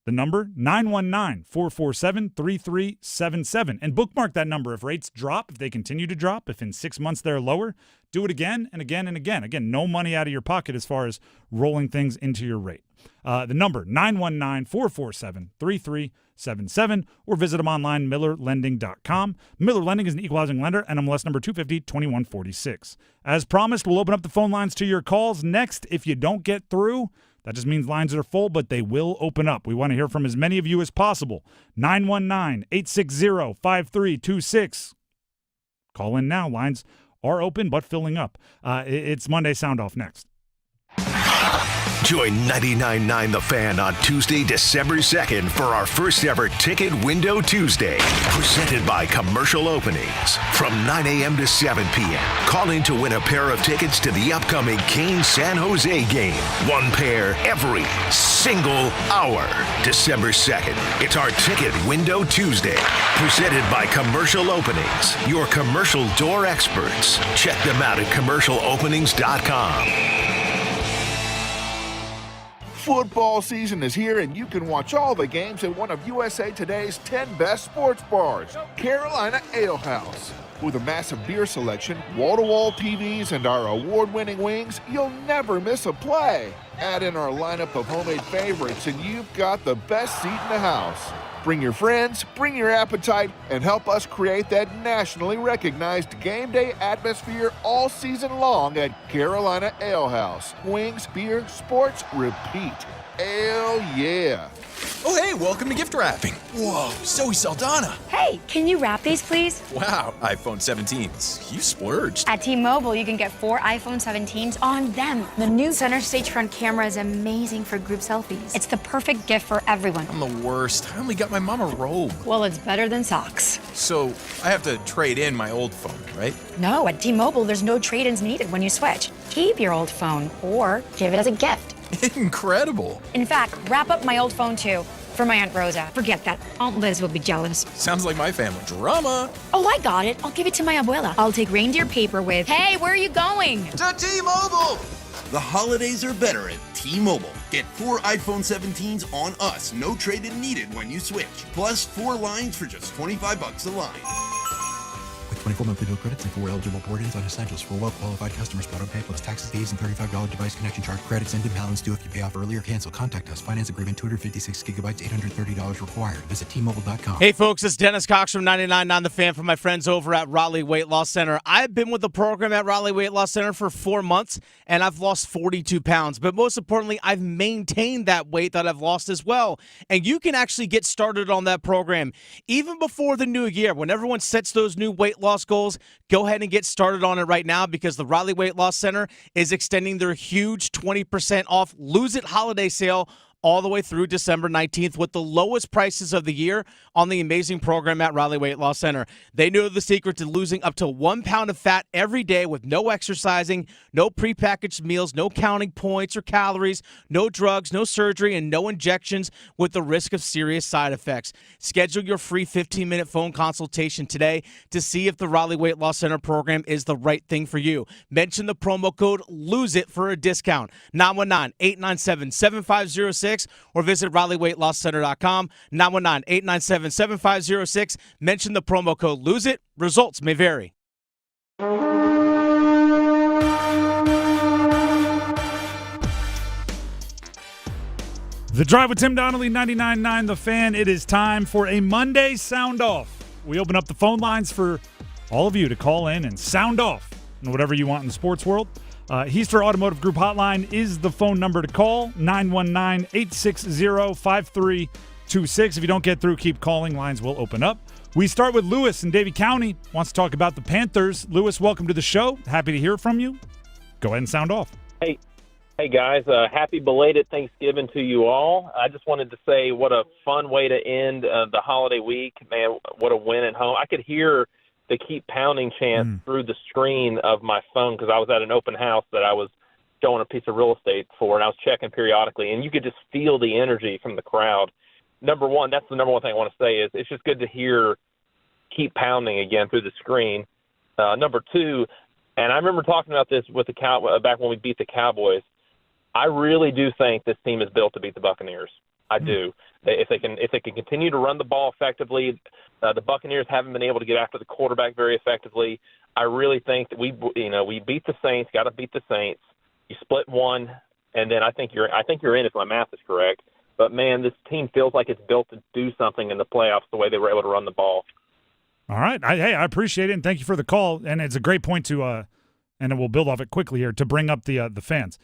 The number, 919-447-3377. And bookmark that number. If rates drop, if they continue to drop, if in 6 months they're lower, do it again and again and again. Again, no money out of your pocket as far as rolling things into your rate. The number, 919-447-3377, or visit them online, millerlending.com. Miller Lending is an equal housing lender, NMLS number 250-2146. As promised, we'll open up the phone lines to your calls next. If you don't get through, that just means lines are full, but they will open up. We want to hear from as many of you as possible. 919-860-5326. Call in now. Lines are open, but filling up. It's Monday Soundoff next. Join 99.9 The Fan on Tuesday, December 2nd for our first ever Ticket Window Tuesday, presented by Commercial Openings. From 9 a.m. to 7 p.m., call in to win a pair of tickets to the upcoming Kings-San Jose game. One pair every single hour. December 2nd, it's our Ticket Window Tuesday, presented by Commercial Openings, your commercial door experts. Check them out at commercialopenings.com. Football season is here, and you can watch all the games at one of USA Today's 10 best sports bars, Carolina Ale House. With a massive beer selection, wall-to-wall TVs, and our award-winning wings, you'll never miss a play. Add in our lineup of homemade favorites, and you've got the best seat in the house. Bring your friends, bring your appetite, and help us create that nationally recognized game day atmosphere all season long at Carolina Ale House. Wings, beer, sports, repeat. Ale, yeah. Oh, hey, welcome to gift wrapping. Whoa, Zoe Saldana. Hey, can you wrap these, please? Wow, iPhone 17s. You splurged. At T-Mobile, you can get 4 iPhone 17s on them. The new center stage front camera is amazing for group selfies. It's the perfect gift for everyone. I'm the worst. I only got my mom a robe. Well, it's better than socks. So, I have to trade in my old phone, right? No, at T-Mobile, there's no trade-ins needed when you switch. Keep your old phone or give it as a gift. Incredible. In fact, wrap up my old phone too. For my Aunt Rosa. Forget that. Aunt Liz will be jealous. Sounds like my family. Drama. Oh, I got it. I'll give it to my abuela. I'll take reindeer paper with, hey, where are you going? To T-Mobile. The holidays are better at T-Mobile. Get 4 iPhone 17s on us, no trade-in needed when you switch. Plus 4 lines for just $25 a line. With 24 monthly bill credits and 4 eligible port-ins on essentials for well-qualified customers. Auto pay plus taxes, fees, and $35 device connection charge. Credits end in balance due if you pay off early or cancel. Contact us. Finance agreement 256 gigabytes, $830 required. Visit T-Mobile.com. Hey, folks, it's Dennis Cox from 99.9 The Fan from my friends over at Raleigh Weight Loss Center. I've been with the program at Raleigh Weight Loss Center for 4 months, and I've lost 42 pounds. But most importantly, I've maintained that weight that I've lost as well. And you can actually get started on that program even before the new year. When everyone sets those new weight loss goals, go ahead and get started on it right now because the Raleigh Weight Loss Center is extending their huge 20% off Lose It holiday sale all the way through December 19th with the lowest prices of the year on the amazing program at Raleigh Weight Loss Center. They know the secret to losing up to 1 pound of fat every day with no exercising, no prepackaged meals, no counting points or calories, no drugs, no surgery, and no injections with the risk of serious side effects. Schedule your free 15-minute phone consultation today to see if the Raleigh Weight Loss Center program is the right thing for you. Mention the promo code LOSEIT for a discount. 919-897-7506 or visit RaleighWeightLossCenter.com. 919-897-7506. Mention the promo code Lose It. Results may vary. The Drive with Tim Donnelly, 99.9 The Fan. It is time for a Monday Sound Off. We open up the phone lines for all of you to call in and sound off on whatever you want in the sports world. Heister Automotive Group Hotline is the phone number to call, 919-860-5326. If you don't get through, keep calling. Lines will open up. We start with Lewis in Davie County. Wants to talk about the Panthers. Lewis, welcome to the show. Happy to hear from you. Go ahead and sound off. Hey guys. Happy belated Thanksgiving to you all. I just wanted to say what a fun way to end the holiday week. Man, what a win at home. I could hear the keep pounding chant through the screen of my phone because I was at an open house that I was showing a piece of real estate for, and I was checking periodically, and you could just feel the energy from the crowd. Number one, that's the number one thing I want to say is it's just good to hear keep pounding again through the screen. Number two, and I remember talking about this with the back when we beat the Cowboys, I really do think this team is built to beat the Buccaneers. I do. If they can continue to run the ball effectively, the Buccaneers haven't been able to get after the quarterback very effectively. I really think that we beat the Saints. Got to beat the Saints. You split one, and then I think you're in if my math is correct. But man, this team feels like it's built to do something in the playoffs the way they were able to run the ball. All right. I appreciate it, and thank you for the call. And it's a great point to, and we'll build off it quickly here to bring up the fans.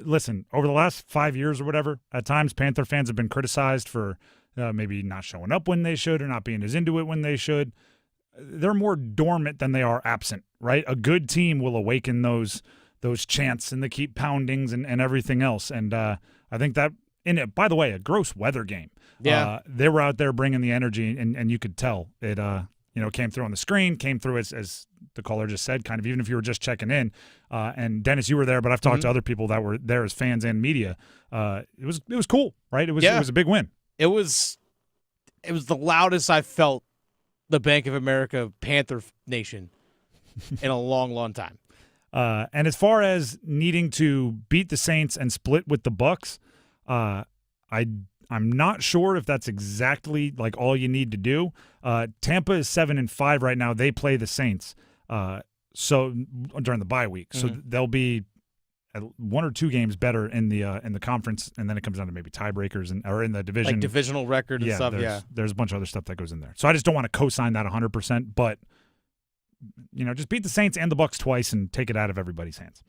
Listen, over the last 5 years or whatever, at times Panther fans have been criticized for maybe not showing up when they should or not being as into it when they should. They're more dormant than they are absent, right? A good team will awaken those chants and the keep poundings and everything else. And I think that in it, by the way, a gross weather game. Yeah. They were out there bringing the energy, and you could tell it came through on the screen, came through as the caller just said, kind of even if you were just checking in. And Dennis, you were there, but I've talked to other people that were there as fans and media. It was cool, right? It was a big win. It was the loudest I've felt the Bank of America Panther Nation in a long, long time. And as far as needing to beat the Saints and split with the Bucs, I'm not sure if that's exactly like all you need to do. Tampa is 7-5 right now. They play the Saints. So during the bye week, so they'll be 1 or 2 games better in the conference, and then it comes down to maybe tiebreakers or in the division, like divisional record and stuff. There's a bunch of other stuff that goes in there. So I just don't want to co-sign that 100%, but just beat the Saints and the Bucs twice and take it out of everybody's hands.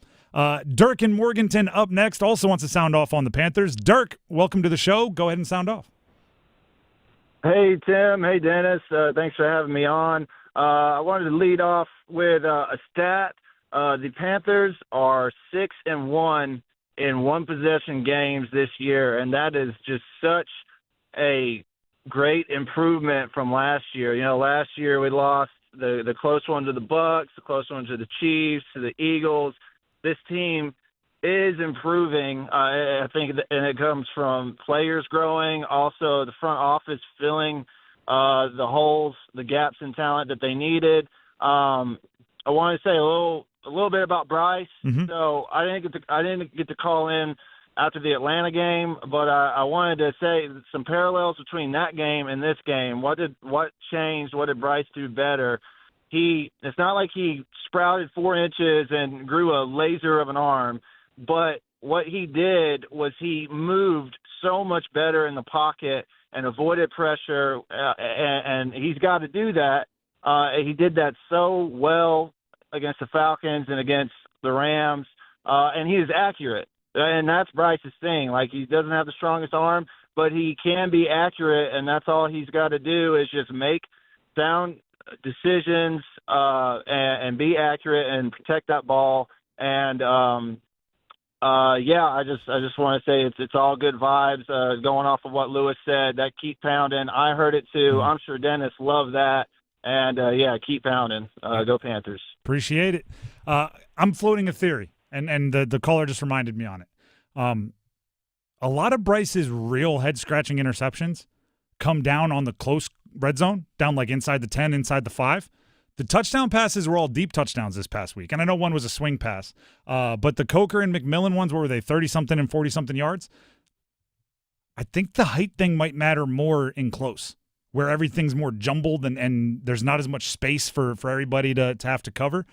Dirk in Morganton up next also wants to sound off on the Panthers. Dirk, welcome to the show. Go ahead and sound off. Hey, Tim. Hey, Dennis. Thanks for having me on. I wanted to lead off with a stat. The Panthers are 6-1 in one-possession games this year, and that is just such a great improvement from last year. Last year we lost the close one to the Bucs, the close one to the Chiefs, to the Eagles. This team is improving, I think, and it comes from players growing, also the front office filling the holes, the gaps in talent that they needed. I want to say a little a little bit about Bryce. Mhm. So I didn't get to call in after the Atlanta game, but I wanted to say some parallels between that game and this game. What changed? What did Bryce do better? It's not like he sprouted 4 inches and grew a laser of an arm, but what he did was he moved so much better in the pocket and avoided pressure, and he's got to do that. He did that so well against the Falcons and against the Rams, and he is accurate. And that's Bryce's thing. Like, he doesn't have the strongest arm, but he can be accurate, and that's all he's got to do is just make sound decisions and be accurate and protect that ball. And I just want to say it's all good vibes. Going off of what Lewis said, that keep pounding. I heard it too. I'm sure Dennis loved that. And keep pounding. Go Panthers. Appreciate it. I'm floating a theory, and the caller just reminded me on it. A lot of Bryce's real head-scratching interceptions come down on the close red zone, down like inside the 10, inside the 5. The touchdown passes were all deep touchdowns this past week, and I know one was a swing pass. But the Coker and McMillan ones, what were they, 30-something and 40-something yards? I think the height thing might matter more in close, where everything's more jumbled and there's not as much space for everybody to have to cover.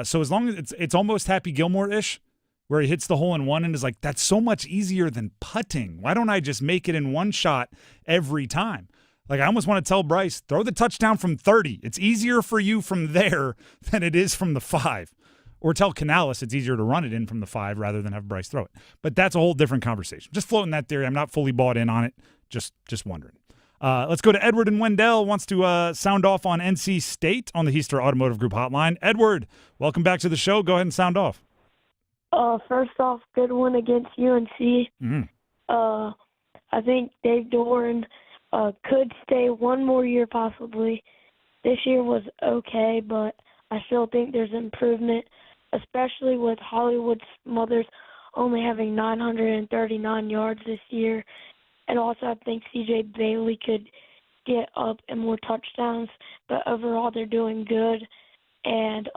So as long as it's almost Happy Gilmore-ish, where he hits the hole in one and is like, that's so much easier than putting. Why don't I just make it in one shot every time? Like, I almost want to tell Bryce, throw the touchdown from 30. It's easier for you from there than it is from the 5. Or tell Canales it's easier to run it in from the 5 rather than have Bryce throw it. But that's a whole different conversation. Just floating that theory. I'm not fully bought in on it. Just wondering. Let's go to Edward in Wendell. Wants to sound off on NC State on the Heister Automotive Group hotline. Edward, welcome back to the show. Go ahead and sound off. First off, good win against UNC. Mm-hmm. I think Dave Doeren could stay one more year possibly. This year was okay, but I still think there's improvement, especially with Hollywood Smothers only having 939 yards this year. And also I think C.J. Bailey could get up and more touchdowns, but overall they're doing good. And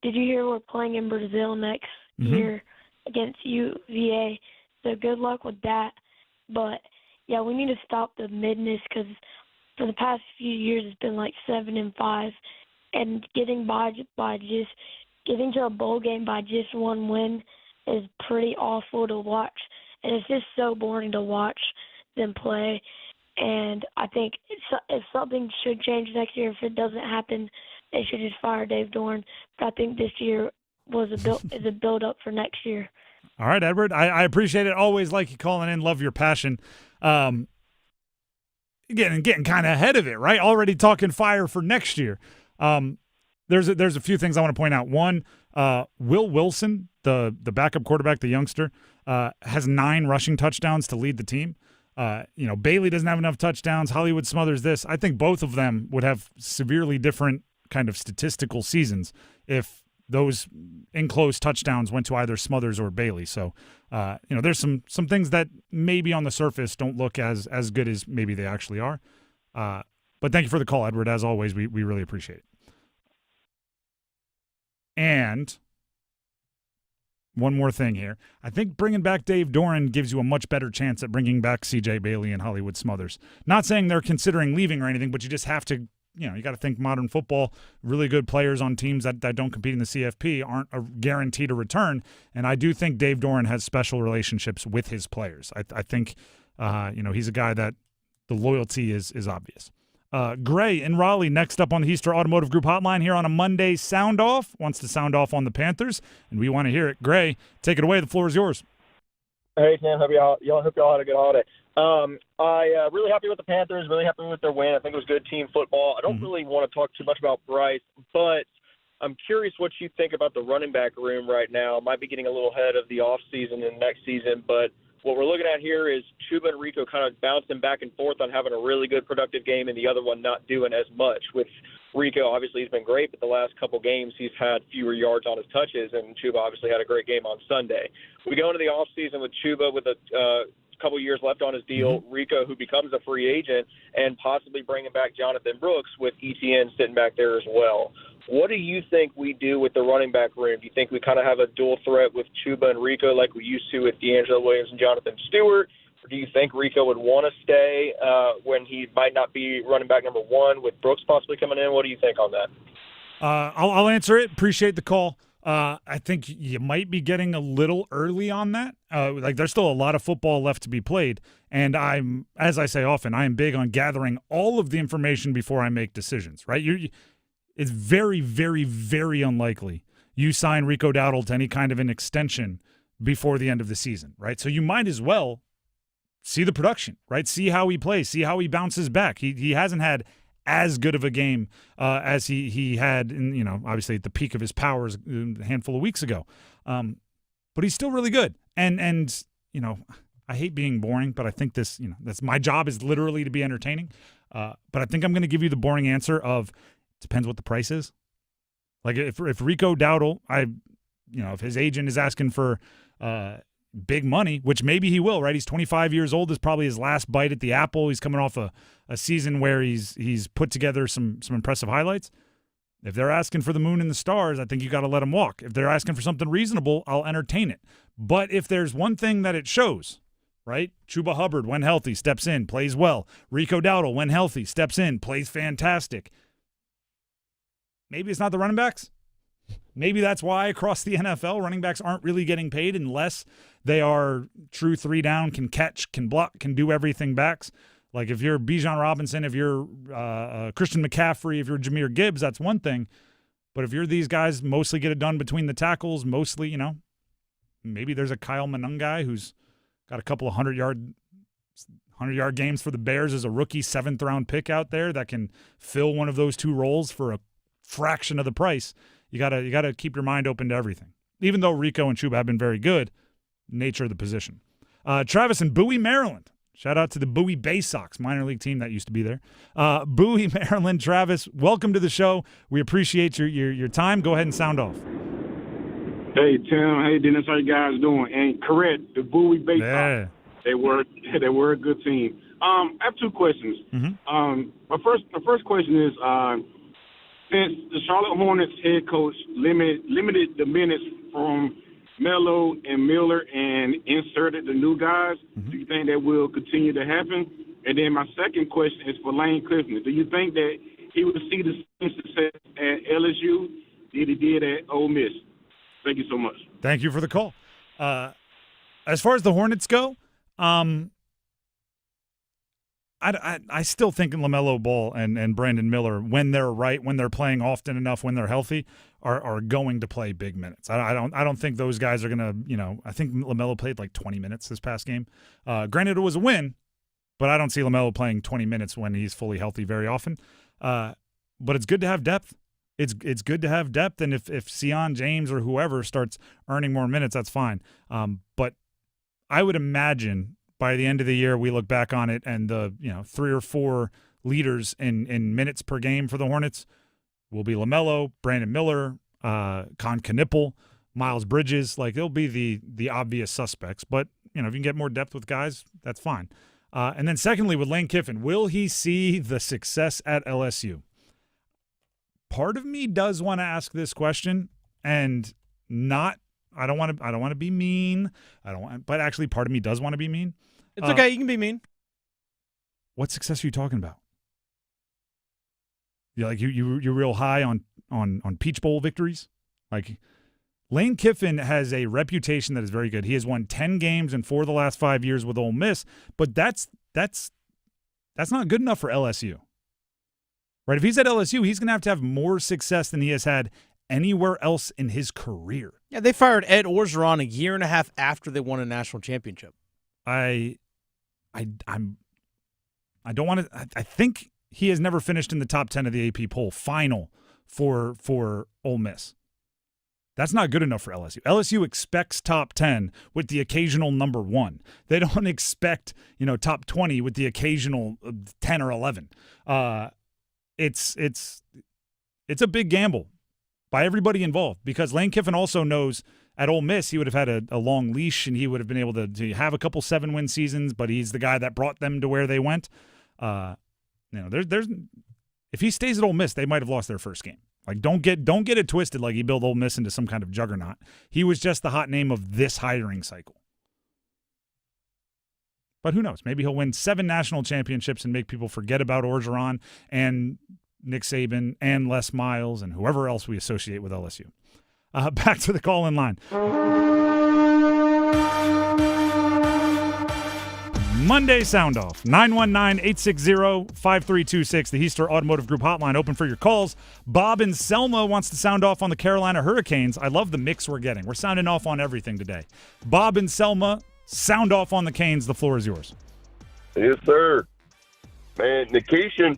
did you hear we're playing in Brazil next year against UVA? So good luck with that. But, yeah, we need to stop the midness because for the past few years it's been like 7-5. And getting getting to a bowl game by just one win is pretty awful to watch. And it's just so boring to watch them play. And I think if something should change next year, if it doesn't happen, they should just fire Dave Doeren. But I think this year is a build-up for next year. All right, Edward. I appreciate it. Always like you calling in. Love your passion. Getting kind of ahead of it, right? Already talking fire for next year. There's a few things I want to point out. One, Will Wilson, the backup quarterback, the youngster, has 9 rushing touchdowns to lead the team. Bailey doesn't have enough touchdowns. Hollywood Smothers this. I think both of them would have severely different kind of statistical seasons if those enclosed touchdowns went to either Smothers or Bailey. So, there's some things that maybe on the surface don't look as good as maybe they actually are. But thank you for the call, Edward. As always, we really appreciate it. And one more thing here. I think bringing back Dave Doeren gives you a much better chance at bringing back C.J. Bailey and Hollywood Smothers. Not saying they're considering leaving or anything, but you just have to, you got to think modern football, really good players on teams that don't compete in the CFP aren't a guarantee to return. And I do think Dave Doeren has special relationships with his players. I think, he's a guy that the loyalty is obvious. Gray in Raleigh next up on the Heister Automotive Group hotline here on a Monday sound off. Wants to sound off on the Panthers, and we want to hear it. Gray, take it away. The floor is yours. Hey, Tim. Hope y'all had a good holiday. Really happy with the Panthers. Really happy with their win. I think it was good team football. I don't really want to talk too much about Bryce, but I'm curious what you think about the running back room right now. Might be getting a little ahead of the offseason and next season, but what we're looking at here is Chuba and Rico kind of bouncing back and forth on having a really good productive game and the other one not doing as much. With Rico, obviously he's been great, but the last couple games he's had fewer yards on his touches, and Chuba obviously had a great game on Sunday. We go into the offseason with Chuba with a couple years left on his deal, Rico, who becomes a free agent, and possibly bringing back Jonathan Brooks with ETN sitting back there as well. What do you think we do with the running back room? Do you think we kind of have a dual threat with Chuba and Rico like we used to with D'Angelo Williams and Jonathan Stewart? Or do you think Rico would want to stay when he might not be running back number one with Brooks possibly coming in? What do you think on that? I'll answer it. Appreciate the call. I think you might be getting a little early on that. Like there's still a lot of football left to be played. And I'm, as I say often, I am big on gathering all of the information before I make decisions, right? It's very, very, very unlikely you sign Rico Dowdle to any kind of an extension before the end of the season, right? So you might as well see the production, right? See how he plays, see how he bounces back. He hasn't had as good of a game as he had in, obviously at the peak of his powers a handful of weeks ago. But he's still really good. And I hate being boring, but I think this, that's my job is literally to be entertaining. But I think I'm going to give you the boring answer of depends what the price is. Like if Rico Dowdle, if his agent is asking for big money, which maybe he will, right? He's 25 years old. This is probably his last bite at the apple. He's coming off a season where he's put together some impressive highlights. If they're asking for the moon and the stars, I think you got to let him walk. If they're asking for something reasonable, I'll entertain it. But if there's one thing that it shows, right? Chuba Hubbard, when healthy, steps in, plays well. Rico Dowdle, when healthy, steps in, plays fantastic. Maybe it's not the running backs. Maybe that's why across the NFL, running backs aren't really getting paid unless they are true 3 down, can catch, can block, can do everything backs. Like if you're Bijan Robinson, if you're Christian McCaffrey, if you're Jahmyr Gibbs, that's one thing. But if you're these guys, mostly get it done between the tackles, mostly, maybe there's a Kyle Monangai who's got a couple of 100-yard games for the Bears as a rookie 7th-round pick out there that can fill one of those 2 roles for a fraction of the price. You gotta keep your mind open to everything. Even though Rico and Chuba have been very good, nature of the position. Travis in Bowie, Maryland. Shout out to the Bowie Bay Sox, minor league team that used to be there. Bowie, Maryland. Travis, welcome to the show. We appreciate your time. Go ahead and sound off. Hey Tim, hey Dennis, how you guys doing? And correct, the Bowie Bay Sox. They were a good team. I have 2 questions. My first question is. Since the Charlotte Hornets head coach limited the minutes from Melo and Miller and inserted the new guys, do you think that will continue to happen? And then my second question is for Lane Kiffin. Do you think that he would see the same success at LSU that he did at Ole Miss? Thank you so much. Thank you for the call. As far as the Hornets go, I still think LaMelo Ball and Brandon Miller, when they're right, when they're playing often enough, when they're healthy, are going to play big minutes. I don't think those guys are gonna, I think LaMelo played like 20 minutes this past game. Granted, it was a win, but I don't see LaMelo playing 20 minutes when he's fully healthy very often. But it's good to have depth. It's good to have depth, and if Sion James or whoever starts earning more minutes, that's fine. But I would imagine by the end of the year, we look back on it and the 3 or 4 leaders in minutes per game for the Hornets will be LaMelo, Brandon Miller, Con Knippel, Miles Bridges. Like they'll be the obvious suspects. But if you can get more depth with guys, that's fine. And then secondly, with Lane Kiffin, will he see the success at LSU? Part of me does want to ask this question, and not. I don't want to be mean. But actually, part of me does want to be mean. It's okay. You can be mean. What success are you talking about? You're real high on Peach Bowl victories. Like Lane Kiffin has a reputation that is very good. He has won 10 games in 4 of the last 5 years with Ole Miss, but that's not good enough for LSU. Right? If he's at LSU, he's going to have more success than he has had anywhere else in his career. Yeah, they fired Ed Orgeron a year and a half after they won a national championship. I don't want to. I think he has never finished in the top 10 of the AP poll final for Ole Miss. That's not good enough for LSU. LSU expects top 10 with the occasional number 1. They don't expect top 20 with the occasional 10 or 11. It's a big gamble by everybody involved, because Lane Kiffin also knows At Ole Miss, he would have had a long leash, and he would have been able to have a couple 7-win seasons, but he's the guy that brought them to where they went. There's if he stays at Ole Miss, they might have lost their first game. Like, don't get it twisted like he built Ole Miss into some kind of juggernaut. He was just the hot name of this hiring cycle. But who knows? Maybe he'll win 7 national championships and make people forget about Orgeron and Nick Saban and Les Miles and whoever else we associate with LSU. Back to the call-in line. Monday Soundoff, 919-860-5326, the Heister Automotive Group hotline, open for your calls. Bob in Selma wants to sound off on the Carolina Hurricanes. I love the mix we're getting. We're sounding off on everything today. Bob in Selma, sound off on the Canes. The floor is yours. Yes, sir. Man, Nikishin,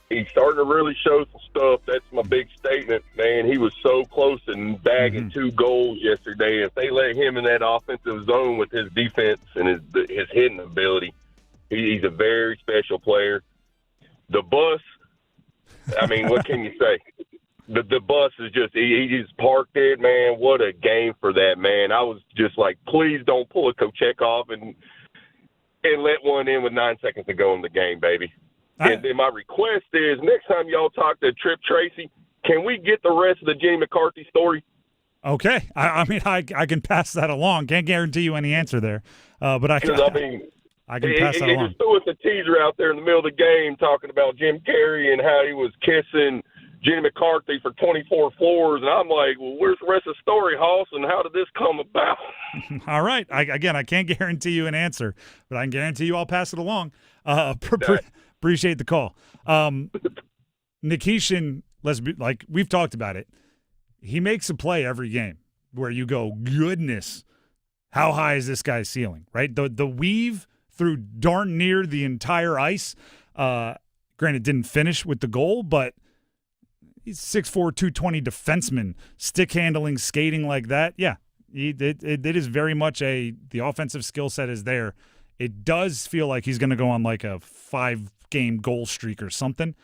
he's starting to really show some stuff. That's my big statement, man. He was so close in bagging 2 goals yesterday. If they let him in that offensive zone with his defense and his hitting ability, he's a very special player. The bus, I mean, what can you say? The bus is just, he just parked it, man. What a game for that, man. I was just like, please don't pull a Kochekov and let one in with 9 seconds to go in the game, baby. And then my request is, next time y'all talk to Trip Tracy, can we get the rest of the Jimmy McCarthy story? Okay. I mean, I can pass that along. Can't guarantee you any answer there, but I can pass that along. Just threw us a teaser out there in the middle of the game talking about Jim Carrey and how he was kissing Jimmy McCarthy for 24 floors, and I'm like, well, where's the rest of the story, Hoss, and how did this come about? All right. I can't guarantee you an answer, but I can guarantee you I'll pass it along. Appreciate the call. Nikishin, like we've talked about it, he makes a play every game where you go, goodness, how high is this guy's ceiling, right? The weave through darn near the entire ice. Granted, didn't finish with the goal, but he's 6'4", 220 defenseman, stick handling, skating like that. Yeah, it is very much the offensive skill set is there. It does feel like he's going to go on like a 5-game goal streak or something.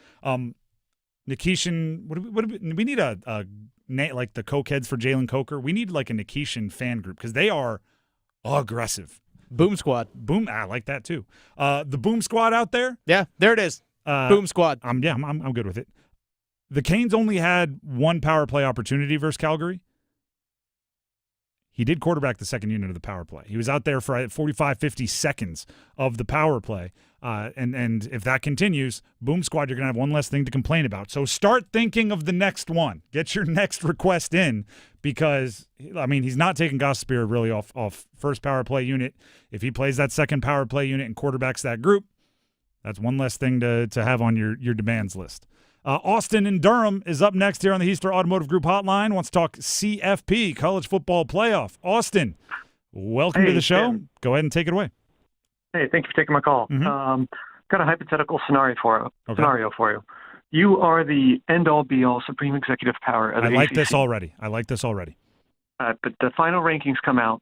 Nikishin, we need a like the Cokeheads for Jalen Coker. We need like a Nikishin fan group because they are aggressive. Boom Squad. Boom. I like that too. The Boom Squad out there. Yeah, there it is. Boom Squad. I'm good with it. The Canes only had 1 power play opportunity versus Calgary. He did quarterback the second unit of the power play. He was out there for 45, 50 seconds of the power play. And if that continues, Boom Squad, you're going to have one less thing to complain about. So start thinking of the next one. Get your next request in because, I mean, he's not taking Gospear really off first power play unit. If he plays that second power play unit and quarterbacks that group, that's one less thing to have on your demands list. Austin in Durham is up next here on the Heister Automotive Group hotline. Wants to talk CFP, college football playoff. Austin, welcome to the show. Tim. Go ahead and take it away. Hey, thank you for taking my call. Got a hypothetical scenario for you. You are the end-all, be-all, supreme executive power of the ACC. I like this already. But the final rankings come out.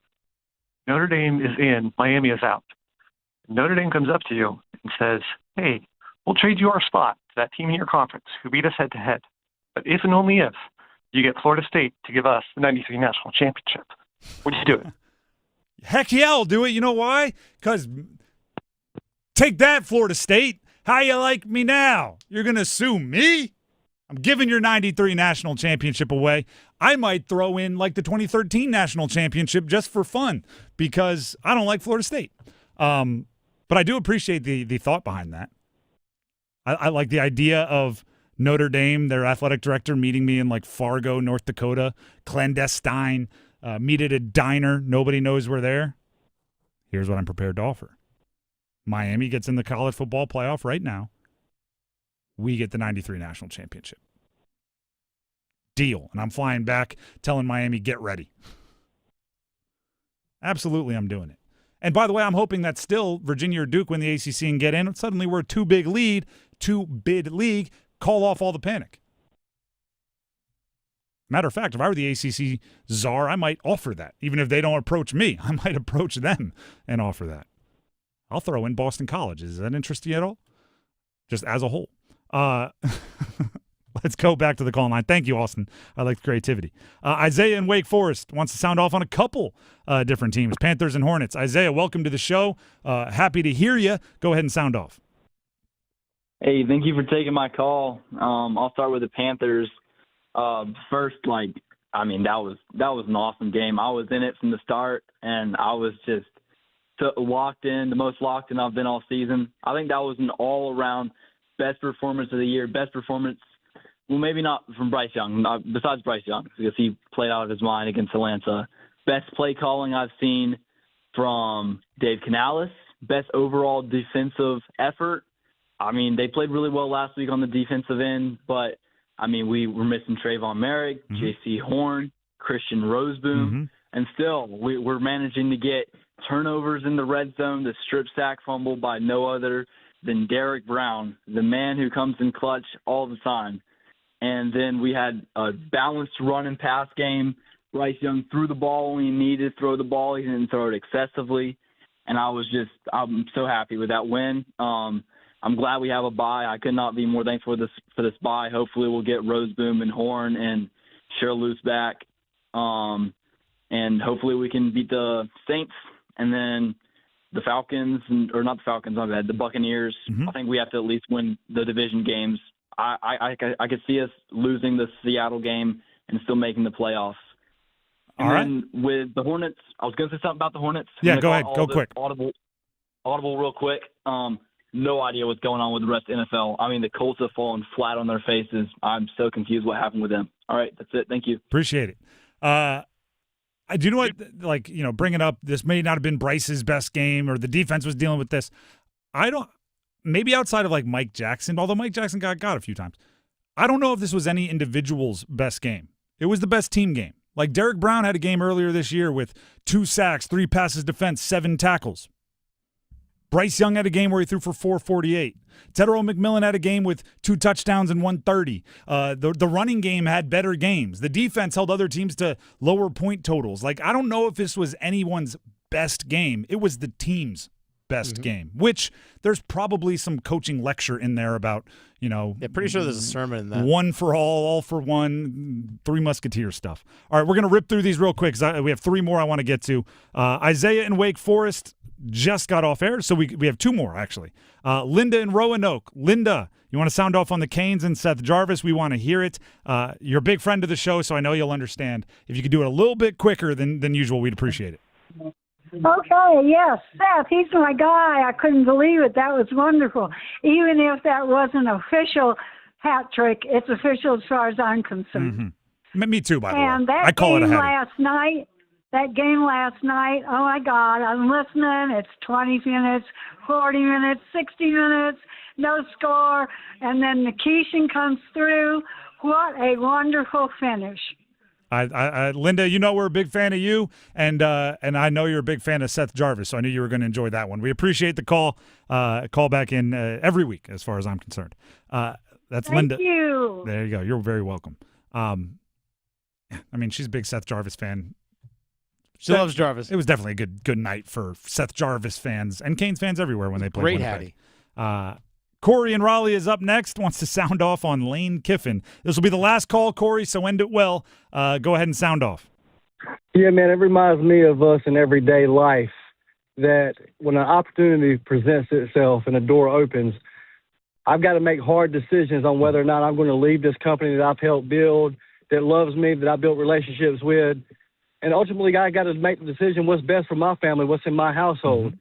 Notre Dame is in. Miami is out. Notre Dame comes up to you and says, hey, we'll trade you our spot to that team in your conference who beat us head-to-head. But if and only if you get Florida State to give us the 93 national championship, would you do it? Heck yeah, I'll do it. You know why? Because take that, Florida State. How you like me now? You're going to sue me? I'm giving your 93 national championship away. I might throw in like the 2013 national championship just for fun because I don't like Florida State. But I do appreciate the thought behind that. I like the idea of Notre Dame, their athletic director, meeting me in like Fargo, North Dakota, clandestine, meet at a diner. Nobody knows we're there. Here's what I'm prepared to offer. Miami gets in the college football playoff right now. We get the 93 national championship. Deal. And I'm flying back telling Miami, get ready. Absolutely, I'm doing it. And by the way, I'm hoping that still Virginia or Duke win the ACC and get in. Suddenly we're a two-bid league, call off all the panic. Matter of fact, if I were the ACC czar, I might offer that. Even if they don't approach me, I might approach them and offer that. I'll throw in Boston College. Does that interest you at all? Just as a whole. Let's go back to the call line. Thank you, Austin. I like the creativity. Isaiah in Wake Forest wants to sound off on a couple different teams, Panthers and Hornets. Isaiah, welcome to the show. Happy to hear you. Go ahead and sound off. Hey, thank you for taking my call. I'll start with the Panthers. First, that was an awesome game. I was in it from the start, and I was just locked in, the most locked in I've been all season. I think that was an all-around best performance of the year, best performance. Well, maybe not from Bryce Young, besides Bryce Young, because he played out of his mind against Atlanta. Best play calling I've seen from Dave Canales. Best overall defensive effort. They played really well last week on the defensive end, but, we were missing Trayvon Merrick, J.C. Horn, Christian Roseboom, and still we're managing to get turnovers in the red zone, the strip sack fumble by no other than Derek Brown, the man who comes in clutch all the time. And then we had a balanced run and pass game. Bryce Young threw the ball when he needed to throw the ball. He didn't throw it excessively. And I'm so happy with that win. I'm glad we have a bye. I could not be more thankful for this bye. Hopefully we'll get Roseboom and Horn and Sherloose back. And hopefully we can beat the Saints and then the Falcons, or not the Falcons, my bad, the Buccaneers. I think we have to at least win the division games. I could see us losing the Seattle game and still making the playoffs. And then with the Hornets, I was going to say something about the Hornets. Yeah, go ahead. Go quick. Audible real quick. No idea what's going on with the rest of the NFL. The Colts have fallen flat on their faces. I'm so confused what happened with them. All right, that's it. Thank you. Appreciate it. I do know what, bringing up, this may not have been Bryce's best game or the defense was dealing with this. Maybe outside of Mike Jackson, although Mike Jackson got a few times. I don't know if this was any individual's best game. It was the best team game. Derek Brown had a game earlier this year with 2 sacks, 3 passes defense, 7 tackles. Bryce Young had a game where he threw for 448. Tedero McMillan had a game with 2 touchdowns and 130. The running game had better games. The defense held other teams to lower point totals. I don't know if this was anyone's best game. It was the team's best game, which there's probably some coaching lecture in there about, pretty sure there's a sermon in that. One for all for one, 3 Musketeers stuff. All right, we're going to rip through these real quick because we have 3 more I want to get to. Isaiah in Wake Forest just got off air, so we have 2 more, actually. Linda in Roanoke. Linda, you want to sound off on the Canes and Seth Jarvis? We want to hear it. You're a big friend of the show, so I know you'll understand. If you could do it a little bit quicker than usual, we'd appreciate it. Okay, yes, Seth, he's my guy. I couldn't believe it. That was wonderful. Even if that wasn't official hat trick, it's official as far as I'm concerned. Me too, by the way. And that I call it a that game last night, oh my God, I'm listening. It's 20 minutes, 40 minutes, 60 minutes, no score, and then Nikishin comes through. What a wonderful finish. Linda, we're a big fan of you, and I know you're a big fan of Seth Jarvis, so I knew you were going to enjoy that one. We appreciate the call. Call back in every week, as far as I'm concerned. That's Linda. Thank you. There you go. You're very welcome. She's a big Seth Jarvis fan. She loves Jarvis. It was definitely a good night for Seth Jarvis fans and Canes fans everywhere when they played. Great Hattie. Corey in Raleigh is up next, wants to sound off on Lane Kiffin. This will be the last call, Corey, so end it well. Go ahead and sound off. Yeah, man, it reminds me of us in everyday life that when an opportunity presents itself and a door opens, I've got to make hard decisions on whether or not I'm going to leave this company that I've helped build, that loves me, that I built relationships with. And ultimately, I got to make the decision what's best for my family, what's in my household.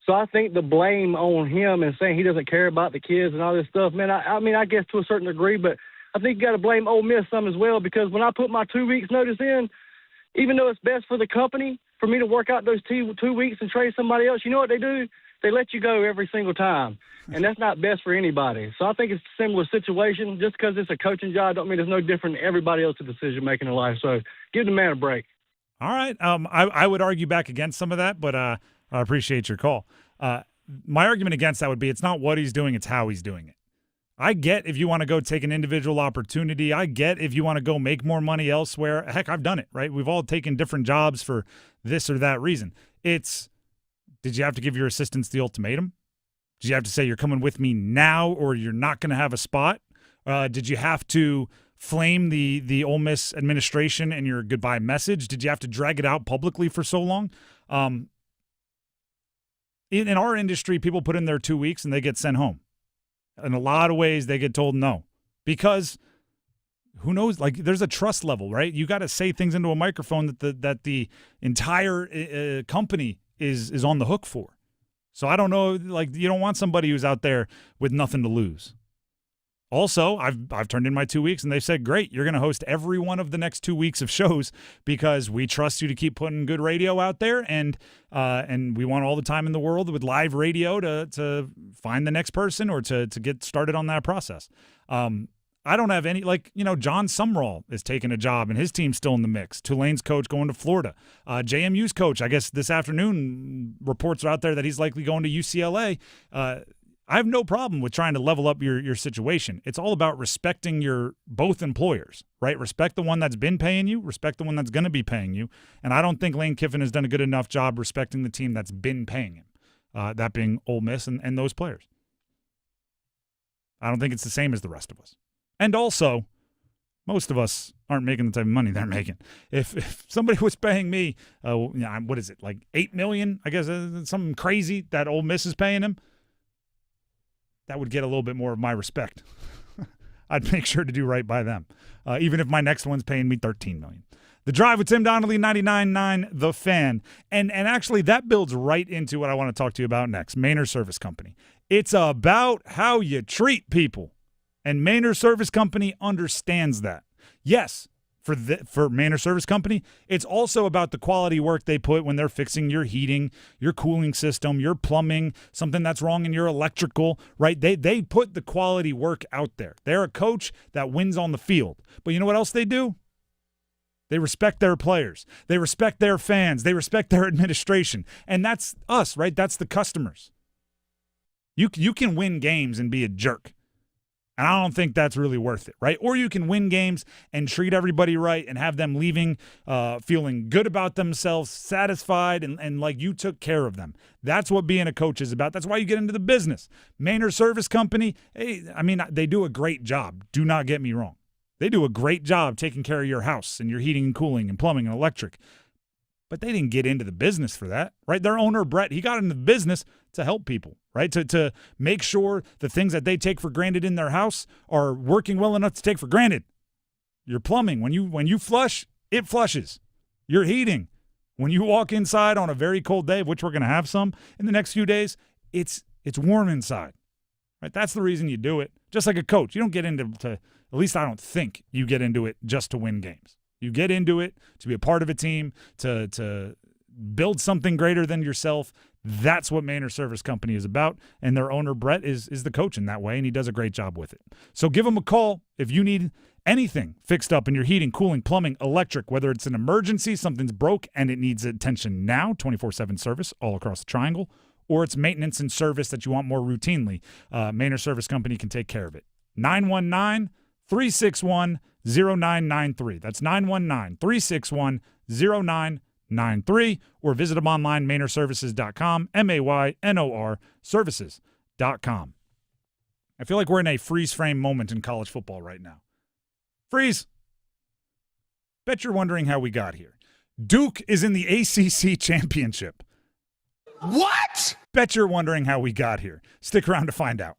So I think the blame on him and saying he doesn't care about the kids and all this stuff, man, I guess to a certain degree, but I think you got to blame Ole Miss some as well, because when I put my 2 weeks notice in, even though it's best for the company for me to work out those 2 weeks and trade somebody else, you know what they do? They let you go every single time, and that's not best for anybody. So I think it's a similar situation. Just because it's a coaching job don't mean it's no different than everybody else's decision-making in life. So give the man a break. All right. I would argue back against some of that, but I appreciate your call. My argument against that would be it's not what he's doing, it's how he's doing it. I get if you want to go take an individual opportunity. I get if you want to go make more money elsewhere. Heck, I've done it, right? We've all taken different jobs for this or that reason. Did you have to give your assistants the ultimatum? Did you have to say you're coming with me now or you're not going to have a spot? Did you have to flame the Ole Miss administration in your goodbye message? Did you have to drag it out publicly for so long? In our industry, people put in their 2 weeks and they get sent home. In a lot of ways, they get told no because who knows? Like, there's a trust level, right? You got to say things into a microphone that the entire company is on the hook for. So I don't know. Like, you don't want somebody who's out there with nothing to lose. Also, I've turned in my 2 weeks, and they said, great, you're going to host every one of the next 2 weeks of shows because we trust you to keep putting good radio out there, and we want all the time in the world with live radio to find the next person or to get started on that process. I don't have any, John Sumrall is taking a job, and his team's still in the mix. Tulane's coach going to Florida. JMU's coach, I guess this afternoon, reports are out there that he's likely going to UCLA. I have no problem with trying to level up your situation. It's all about respecting your both employers, right? Respect the one that's been paying you, respect the one that's going to be paying you. And I don't think Lane Kiffin has done a good enough job respecting the team that's been paying him, that being Ole Miss and those players. I don't think it's the same as the rest of us. And also, most of us aren't making the type of money they're making. If somebody was paying me, what is it, like $8 million, I guess, something crazy that Ole Miss is paying him, that would get a little bit more of my respect. I'd make sure to do right by them, even if my next one's paying me $13 million. The Drive with Tim Donnelly, 99.9 The Fan. And actually, that builds right into what I want to talk to you about next, Maynard Service Company. It's about how you treat people, and Maynard Service Company understands that. Yes, for Maynard Service Company, it's also about the quality work they put when they're fixing your heating, your cooling system, your plumbing, something that's wrong in your electrical, right? They put the quality work out there. They're a coach that wins on the field. But you know what else they do? They respect their players. They respect their fans. They respect their administration. And that's us, right? That's the customers. You can win games and be a jerk. And I don't think that's really worth it, right? Or you can win games and treat everybody right and have them leaving feeling good about themselves, satisfied, and like you took care of them. That's what being a coach is about. That's why you get into the business. Maynard Service Company, hey, I mean, they do a great job. Do not get me wrong. They do a great job taking care of your house and your heating and cooling and plumbing and electric. But they didn't get into the business for that, right? Their owner, Brett, he got into the business to help people, right? To make sure the things that they take for granted in their house are working well enough to take for granted. Your plumbing, when you flush, it flushes. Your heating, when you walk inside on a very cold day, of which we're going to have some in the next few days, it's warm inside, right? That's the reason you do it. Just like a coach, you don't get into, at least I don't think you get into it just to win games. You get into it to be a part of a team, to build something greater than yourself. That's what Maynard Service Company is about, and their owner, Brett, is the coach in that way, and he does a great job with it. So give him a call if you need anything fixed up in your heating, cooling, plumbing, electric, whether it's an emergency, something's broke, and it needs attention now, 24/7 service all across the triangle, or it's maintenance and service that you want more routinely. Maynard Service Company can take care of it. 919-361-0993. That's 919-361-0993, or visit them online, MaynardServices.com, MAYNOR services.com. I feel like we're in a freeze frame moment in college football right now. Freeze. Bet you're wondering how we got here. Duke is in the ACC championship. What? Bet you're wondering how we got here. Stick around to find out.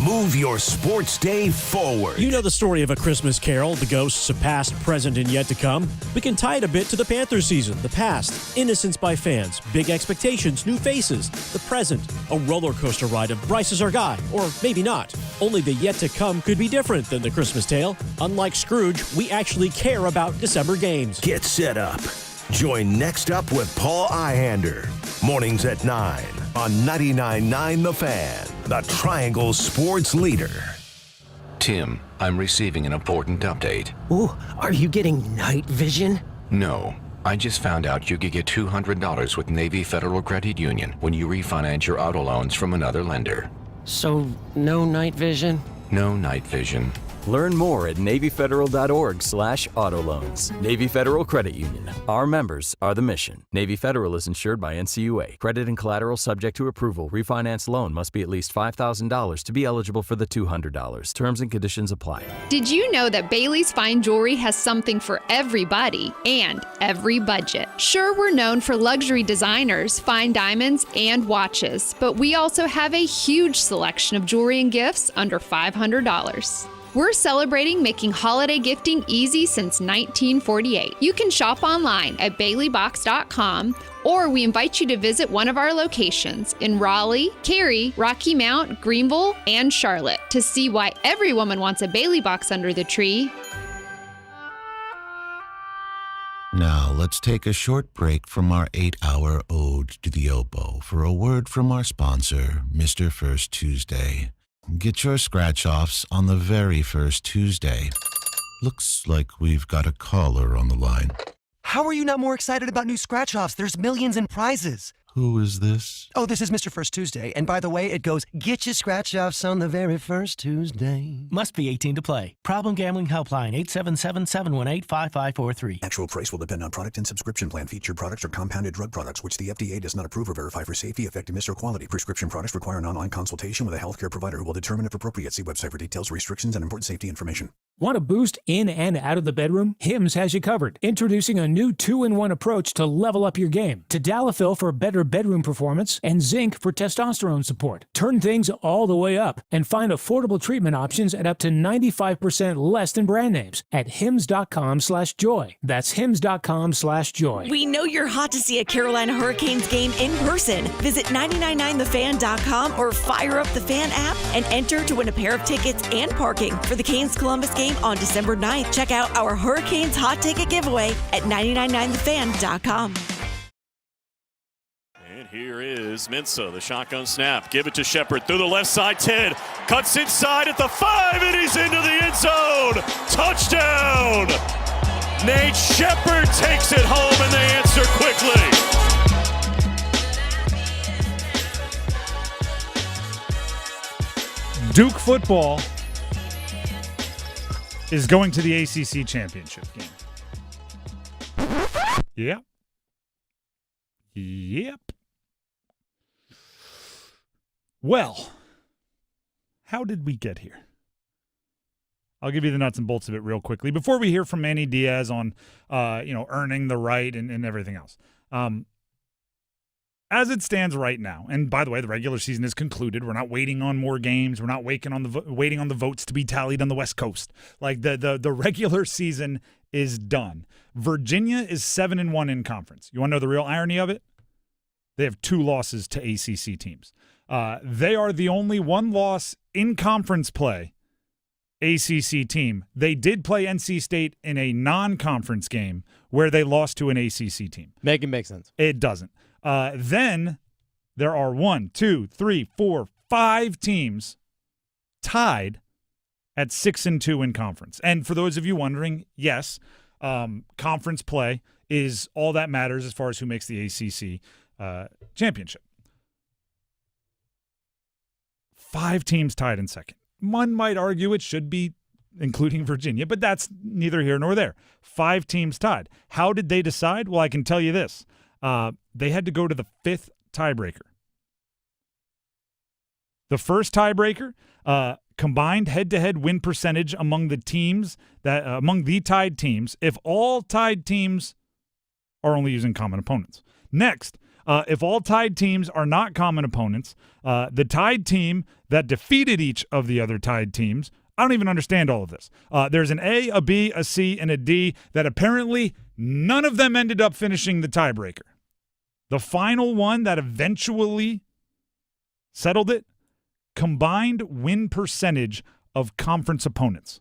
Move your sports day forward. You know the story of A Christmas Carol, the ghosts of past, present, and yet to come. We can tie it a bit to the Panthers season, the past, innocence by fans, big expectations, new faces, the present, a roller coaster ride of Bryce is our guy, or maybe not. Only the yet to come could be different than the Christmas tale. Unlike Scrooge, we actually care about December games. Get set up. Join Next Up with Paul Ihander. Mornings at 9 on 99.9 The Fan, the Triangle Sports Leader. Tim, I'm receiving an important update. Ooh, are you getting night vision? No, I just found out you could get $200 with Navy Federal Credit Union when you refinance your auto loans from another lender. So, no night vision? No night vision. Learn more at NavyFederal.org/auto loans. Navy Federal Credit Union. Our members are the mission. Navy Federal is insured by NCUA. Credit and collateral subject to approval. Refinance loan must be at least $5,000 to be eligible for the $200. Terms and conditions apply. Did you know that Bailey's Fine Jewelry has something for everybody and every budget? Sure, we're known for luxury designers, fine diamonds, and watches, but we also have a huge selection of jewelry and gifts under $500. We're celebrating making holiday gifting easy since 1948. You can shop online at baileybox.com, or we invite you to visit one of our locations in Raleigh, Cary, Rocky Mount, Greenville, and Charlotte to see why every woman wants a Bailey box under the tree. Now, let's take a short break from our 8-hour ode to the oboe for a word from our sponsor, Mr. First Tuesday. Get your scratch-offs on the very first Tuesday. Looks like we've got a caller on the line. How are you not more excited about new scratch-offs? There's millions in prizes. Who is this? Oh, this is Mr. First Tuesday. And by the way, it goes, get your scratch-offs on the very first Tuesday. Must be 18 to play. Problem Gambling Helpline, 877-718-5543. Actual price will depend on product and subscription plan. Featured products are compounded drug products, which the FDA does not approve or verify for safety, effectiveness, or quality. Prescription products require an online consultation with a healthcare provider who will determine if appropriate. See website for details, restrictions, and important safety information. Want to boost in and out of the bedroom? Hims has you covered. Introducing a new 2-in-1 approach to level up your game. Tadalafil for better bedroom performance and zinc for testosterone support. Turn things all the way up and find affordable treatment options at up to 95% less than brand names at hims.com/joy. That's hims.com/joy. We know you're hot to see a Carolina Hurricanes game in person. Visit 999thefan.com or fire up the Fan app and enter to win a pair of tickets and parking for the Canes-Columbus game on December 9th. Check out our Hurricanes hot ticket giveaway at 999thefan.com. And here is Mensah, the shotgun snap. Give it to Shepard through the left side, 10. Cuts inside at the 5, and he's into the end zone. Touchdown! Nate Shepard takes it home, and they answer quickly. Duke football is going to the ACC championship game. Yep. Yep. Well, how did we get here? I'll give you the nuts and bolts of it real quickly before we hear from Manny Diaz on, earning the right and everything else. As it stands right now, and by the way, the regular season is concluded. We're not waiting on more games. We're not waiting on the votes to be tallied on the West Coast. Like the regular season is done. Virginia is 7-1 in conference. You want to know the real irony of it? They have 2 losses to ACC teams. They are the only 1-loss in conference play ACC team. They did play NC State in a non-conference game where they lost to an ACC team. Make it make sense. It doesn't. Then there are 1, 2, 3, 4, 5 teams tied at 6-2 in conference. And for those of you wondering, yes, conference play is all that matters as far as who makes the ACC championship. 5 teams tied in second. One might argue it should be including Virginia, but that's neither here nor there. 5 teams tied. How did they decide? Well, I can tell you this. They had to go to the 5th tiebreaker. The first tiebreaker, combined head-to-head win percentage among the teams among the tied teams. If all tied teams are only using common opponents. Next, if all tied teams are not common opponents, the tied team that defeated each of the other tied teams. I don't even understand all of this. There's an A, a B, a C, and a D that apparently none of them ended up finishing the tiebreaker. The final one that eventually settled it, combined win percentage of conference opponents.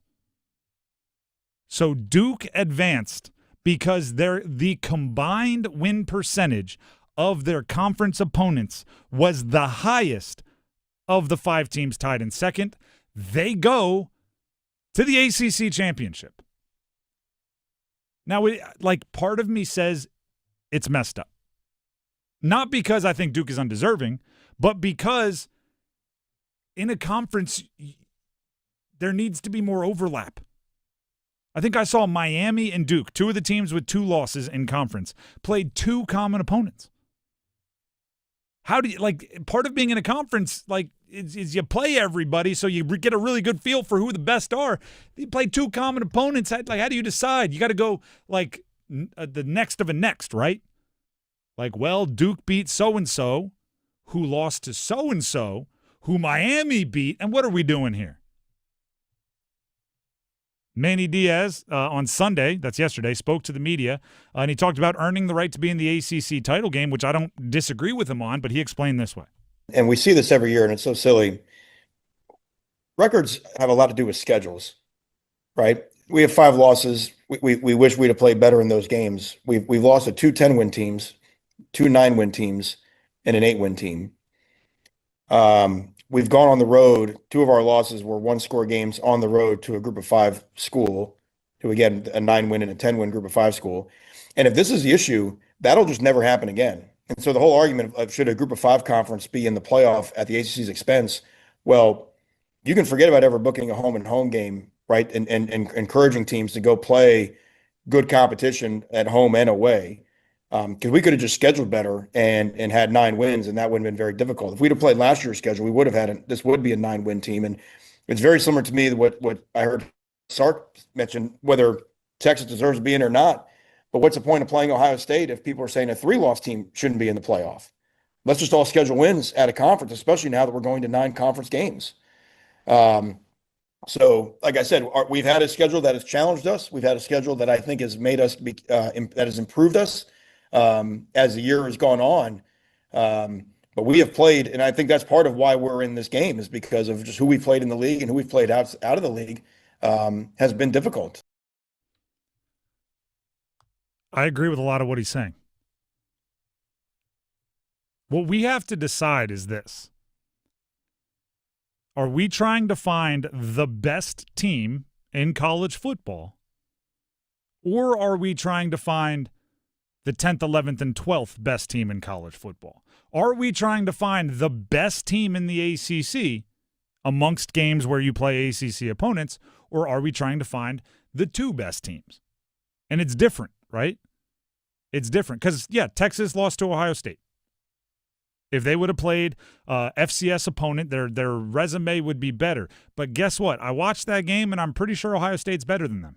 So Duke advanced because the combined win percentage of their conference opponents was the highest of the 5 teams tied in second. They go to the ACC championship. Now, part of me says it's messed up. Not because I think Duke is undeserving, but because in a conference, there needs to be more overlap. I think I saw Miami and Duke, two of the teams with 2 losses in conference, played 2 common opponents. How do you, part of being in a conference, is you play everybody so you get a really good feel for who the best are. You play 2 common opponents. How do you decide? You got to go, the next of a next, right? Duke beat so-and-so, who lost to so-and-so, who Miami beat, and what are we doing here? Manny Diaz on Sunday, that's yesterday, spoke to the media, and he talked about earning the right to be in the ACC title game, which I don't disagree with him on, but he explained this way. And we see this every year, and it's so silly. Records have a lot to do with schedules, right? We have 5 losses. We wish we'd have played better in those games. We've lost to 2 10-win teams, 2 9-win teams, and an 8-win team. We've gone on the road. 2 of our losses were 1-score games on the road to a group of 5 school, to, again, a 9-win and a 10-win group of 5 school. And if this is the issue, that'll just never happen again. And so the whole argument of should a group of 5 conference be in the playoff at the ACC's expense, well, you can forget about ever booking a home-and-home game, right, and encouraging teams to go play good competition at home and away. Because we could have just scheduled better and had 9 wins, and that would have been very difficult. If we'd have played last year's schedule, we would have had this would be a 9-win team. And it's very similar to me what I heard Sark mention, whether Texas deserves to be in or not. But what's the point of playing Ohio State if people are saying a 3-loss team shouldn't be in the playoff? Let's just all schedule wins at a conference, especially now that we're going to 9 conference games. So, like I said, we've had a schedule that has challenged us. We've had a schedule that I think has made us that has improved us as the year has gone on. But we have played, and I think that's part of why we're in this game, is because of just who we played in the league and who we've played out of the league has been difficult. I agree with a lot of what he's saying. What we have to decide is this. Are we trying to find the best team in college football, or are we trying to find the 10th, 11th, and 12th best team in college football? Are we trying to find the best team in the ACC amongst games where you play ACC opponents, or are we trying to find the 2 best teams? And it's different, right? It's different because, Texas lost to Ohio State. If they would have played FCS opponent, their resume would be better. But guess what? I watched that game, and I'm pretty sure Ohio State's better than them.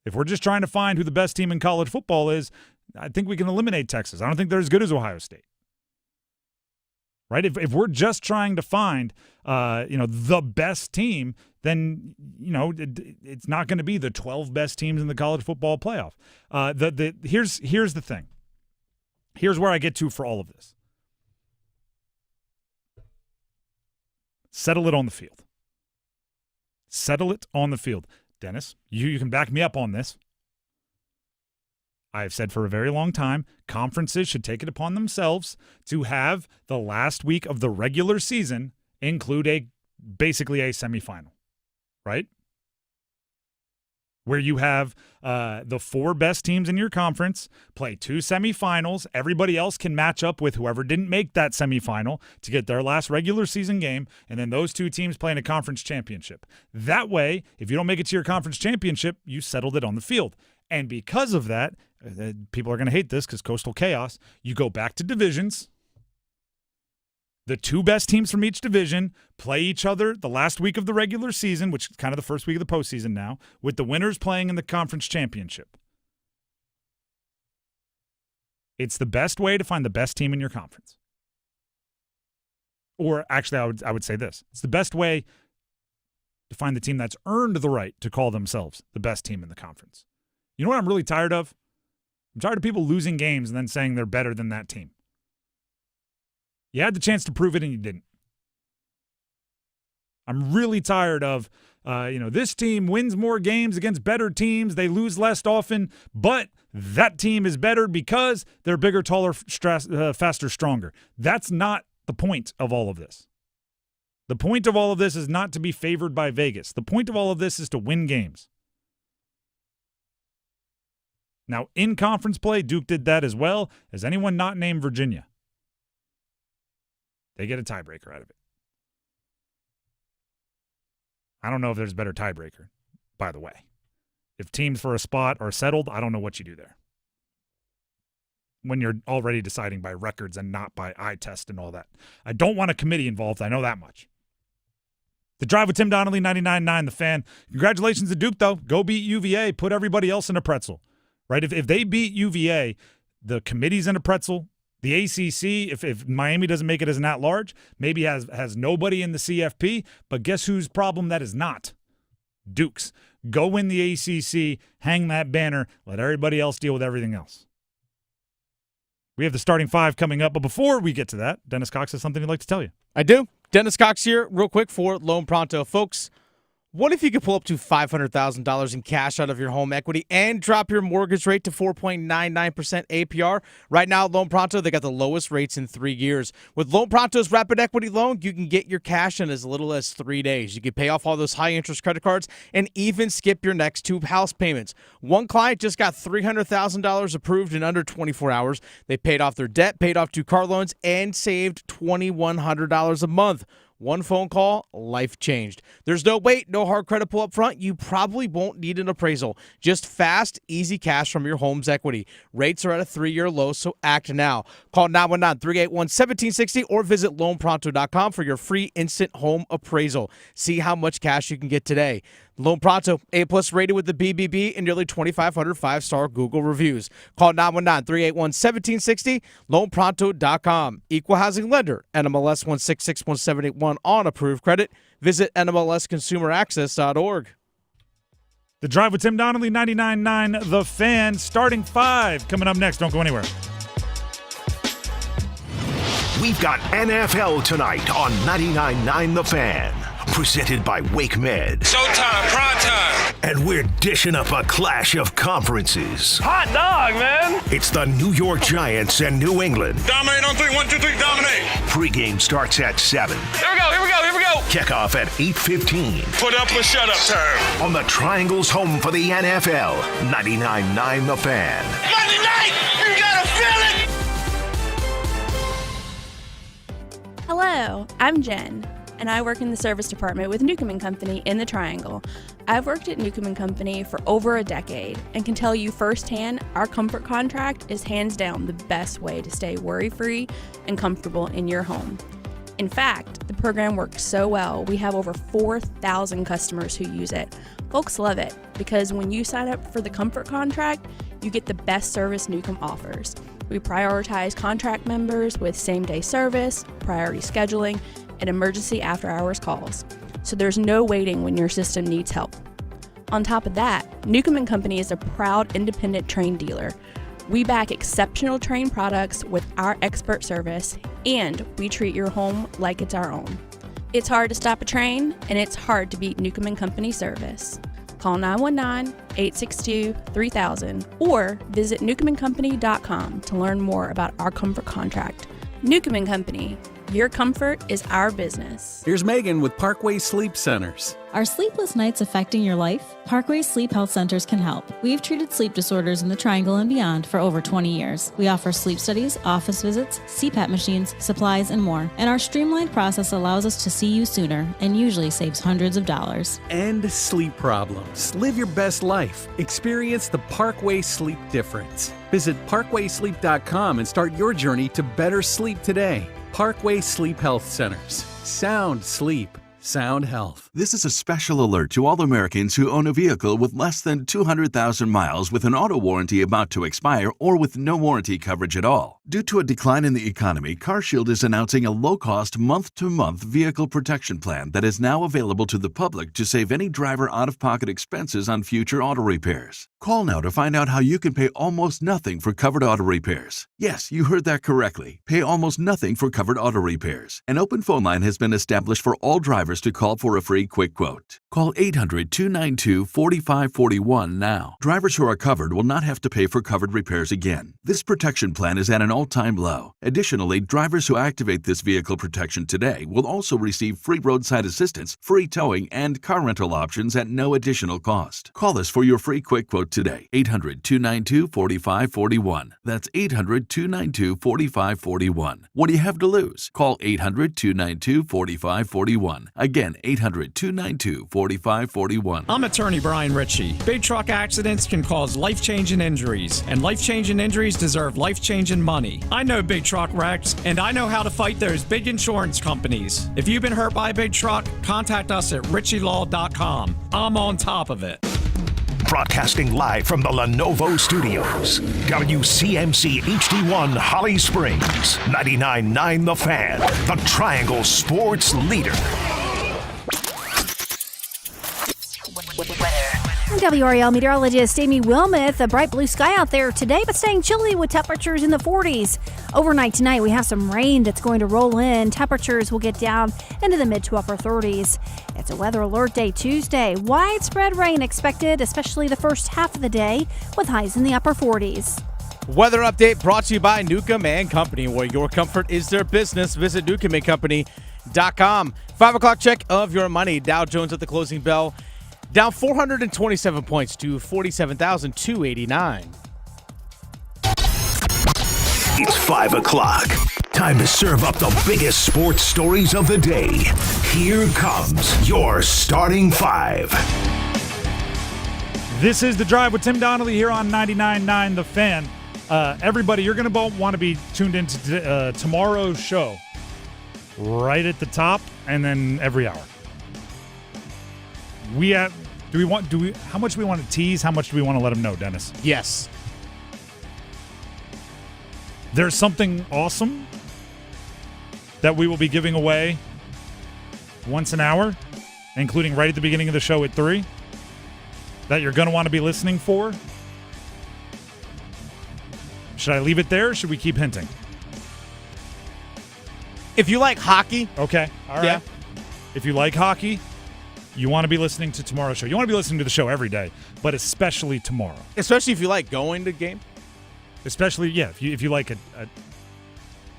If we're just trying to find who the best team in college football is, I think we can eliminate Texas. I don't think they're as good as Ohio State. Right? If we're just trying to find, the best team, then, it's not going to be the 12 best teams in the college football playoff. Here's the thing. Here's where I get to for all of this. Settle it on the field. Settle it on the field. Dennis, you can back me up on this. I have said for a very long time, conferences should take it upon themselves to have the last week of the regular season include basically a semifinal, right? Where you have the 4 best teams in your conference play 2 semifinals. Everybody else can match up with whoever didn't make that semifinal to get their last regular season game, and then those 2 teams play in a conference championship. That way, if you don't make it to your conference championship, you settled it on the field. And because of that, people are going to hate this because coastal chaos, you go back to divisions. The 2 best teams from each division play each other the last week of the regular season, which is kind of the first week of the postseason now, with the winners playing in the conference championship. It's the best way to find the best team in your conference. Or actually, I would say this. It's the best way to find the team that's earned the right to call themselves the best team in the conference. You know what I'm really tired of? I'm tired of people losing games and then saying they're better than that team. You had the chance to prove it and you didn't. I'm really tired of, this team wins more games against better teams. They lose less often, but that team is better because they're bigger, taller, faster, stronger. That's not the point of all of this. The point of all of this is not to be favored by Vegas. The point of all of this is to win games. Now, in conference play, Duke did that as well as anyone not named Virginia. They get a tiebreaker out of it. I don't know if there's a better tiebreaker, by the way. If teams for a spot are settled, I don't know what you do there. When you're already deciding by records and not by eye test and all that. I don't want a committee involved. I know that much. The Drive with Tim Donnelly, 99.9 The Fan. Congratulations to Duke, though. Go beat UVA. Put everybody else in a pretzel. Right? If they beat UVA, the committee's in a pretzel. The ACC, if Miami doesn't make it as an at-large, maybe has nobody in the CFP. But guess whose problem that is not? Duke's. Go win the ACC, hang that banner, let everybody else deal with everything else. We have the starting five coming up, but before we get to that, Dennis Cox has something he'd like to tell you. I do. Dennis Cox here, real quick for Loan Pronto. Folks, what if you could pull up to $500,000 in cash out of your home equity and drop your mortgage rate to 4.99% APR? Right now, Loan Pronto, they got the lowest rates in 3 years. With Loan Pronto's Rapid Equity Loan, you can get your cash in as little as 3 days. You can pay off all those high-interest credit cards and even skip your next 2 house payments. One client just got $300,000 approved in under 24 hours. They paid off their debt, paid off 2 car loans, and saved $2,100 a month. One phone call, life changed. There's no wait, no hard credit pull up front. You probably won't need an appraisal. Just fast, easy cash from your home's equity. Rates are at a 3-year low, so act now. Call 919-381-1760 or visit loanpronto.com for your free instant home appraisal. See how much cash you can get today. Loan Pronto, A+ rated with the BBB and nearly 2,500 5-star Google reviews. Call 919-381-1760, loanpronto.com. Equal housing lender, NMLS 1661781 on approved credit. Visit NMLSconsumeraccess.org. The Drive with Tim Donnelly, 99.9 The Fan, starting five coming up next. Don't go anywhere. We've got NFL tonight on 99.9 The Fan. Presented by Wake Med. Showtime, prime time. And we're dishing up a clash of conferences. Hot dog, man. It's the New York Giants and New England. Dominate on 3, 1, 2, 3, dominate. Pregame starts at 7. Here we go. Kickoff at 8:15. Put up or shut up time. On the Triangle's home for the NFL, 99.9 The Fan. Monday night, you gotta feel it. Hello, I'm Jen, and I work in the service department with Newcomb & Company in the Triangle. I've worked at Newcomb & Company for over a decade and can tell you firsthand our comfort contract is hands down the best way to stay worry-free and comfortable in your home. In fact, the program works so well, we have over 4,000 customers who use it. Folks love it because when you sign up for the comfort contract, you get the best service Newcomb offers. We prioritize contract members with same-day service, priority scheduling, and emergency after-hours calls. So there's no waiting when your system needs help. On top of that, Newcomb & Company is a proud independent Trane dealer. We back exceptional Trane products with our expert service, and we treat your home like it's our own. It's hard to stop a Trane, and it's hard to beat Newcomb & Company service. Call 919-862-3000 or visit newcombandcompany.com to learn more about our comfort contract. Newcomb & Company, your comfort is our business. Here's Megan with Parkway Sleep Centers. Are sleepless nights affecting your life? Parkway Sleep Health Centers can help. We've treated sleep disorders in the Triangle and beyond for over 20 years. We offer sleep studies, office visits, CPAP machines, supplies, and more. And our streamlined process allows us to see you sooner and usually saves hundreds of dollars. End sleep problems. Live your best life. Experience the Parkway Sleep difference. Visit parkwaysleep.com and start your journey to better sleep today. Parkway Sleep Health Centers. Sound sleep. Sound health. This is a special alert to all Americans who own a vehicle with less than 200,000 miles with an auto warranty about to expire or with no warranty coverage at all. Due to a decline in the economy, CarShield is announcing a low-cost month-to-month vehicle protection plan that is now available to the public to save any driver out-of-pocket expenses on future auto repairs. Call now to find out how you can pay almost nothing for covered auto repairs. Yes, you heard that correctly. Pay almost nothing for covered auto repairs. An open phone line has been established for all drivers to call for a free quick quote. Call 800-292-4541 now. Drivers who are covered will not have to pay for covered repairs again. This protection plan is at an all-time low. Additionally, drivers who activate this vehicle protection today will also receive free roadside assistance, free towing, and car rental options at no additional cost. Call us for your free quick quote today. 800-292-4541. That's 800-292-4541. What do you have to lose? Call 800-292-4541. Again, 800-292-4541. I'm attorney Brian Ritchie. Big truck accidents can cause life-changing injuries, and life-changing injuries deserve life-changing money. I know big truck wrecks, and I know how to fight those big insurance companies. If you've been hurt by a big truck, contact us at ritchielaw.com. I'm on top of it. Broadcasting live from the Lenovo Studios. WCMC HD1 Holly Springs. 99.9 The Fan. The Triangle Sports Leader. WRAL meteorologist Amy Wilmoth. A bright blue sky out there today, but staying chilly with temperatures in the 40s. Overnight tonight, we have some rain that's going to roll in. Temperatures will get down into the mid to upper 30s. It's a weather alert day Tuesday. Widespread rain expected, especially the first half of the day, with highs in the upper 40s. Weather update brought to you by Newcomb & Company, where your comfort is their business. Visit newcombandcompany.com. 5 o'clock check of your money. Dow Jones at the closing bell, down 427 points to 47,289. It's 5 o'clock. Time to serve up the biggest sports stories of the day. Here comes your starting five. This is The Drive with Tim Donnelly here on 99.9 The Fan. Everybody, you're going to want to be tuned into tomorrow's show right at the top and then every hour. How much do we want to tease? How much do we want to let them know, Dennis? Yes. There's something awesome that we will be giving away once an hour, including right at the beginning of the show at 3, that you're going to want to be listening for. Should I leave it there, or should we keep hinting? If you like hockey. Okay. All right. Yeah. If you like hockey, you want to be listening to tomorrow's show. You want to be listening to the show every day, but especially tomorrow. Especially if you like going to game. Especially, yeah, if you like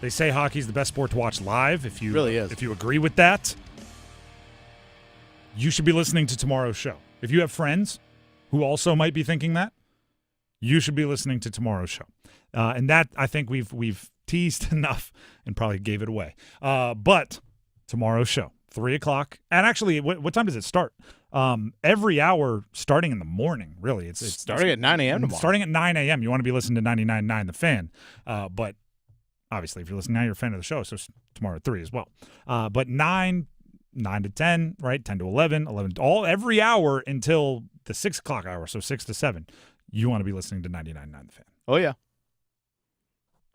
they say hockey's the best sport to watch live. If you really is. If you agree with that, you should be listening to tomorrow's show. If you have friends who also might be thinking that, you should be listening to tomorrow's show. And that, I think we've teased enough and probably gave it away. But tomorrow's show, 3 o'clock. And actually, what time does it start? Every hour starting in the morning, really. It's starting at 9 a.m. tomorrow. Starting at 9 a.m. You want to be listening to 99.9 The Fan. But obviously, if you're listening now, you're a fan of the show, so tomorrow at 3 as well. But 9 to 10, right? 10 to 11, every hour until the 6 o'clock hour, so 6 to 7. You want to be listening to 99.9 The Fan. Oh, yeah.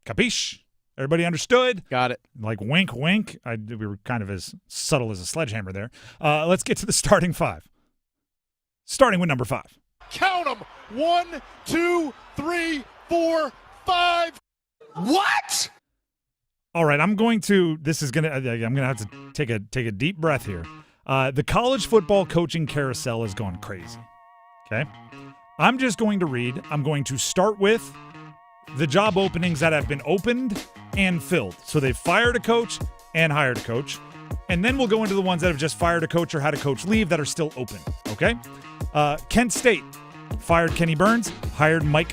Capiche? Everybody understood? Got it. Like wink, wink. We were kind of as subtle as a sledgehammer there. Let's get to the starting five. Starting with number 5. Count them. 1, 2, 3, 4, 5. What? All right, I'm going to have to take a deep breath here. The college football coaching carousel has gone crazy. Okay? I'm going to start with the job openings that have been opened and filled. So they've fired a coach and hired a coach. And then we'll go into the ones that have just fired a coach or had a coach leave that are still open. Okay? Kent State fired Kenny Burns, hired Mark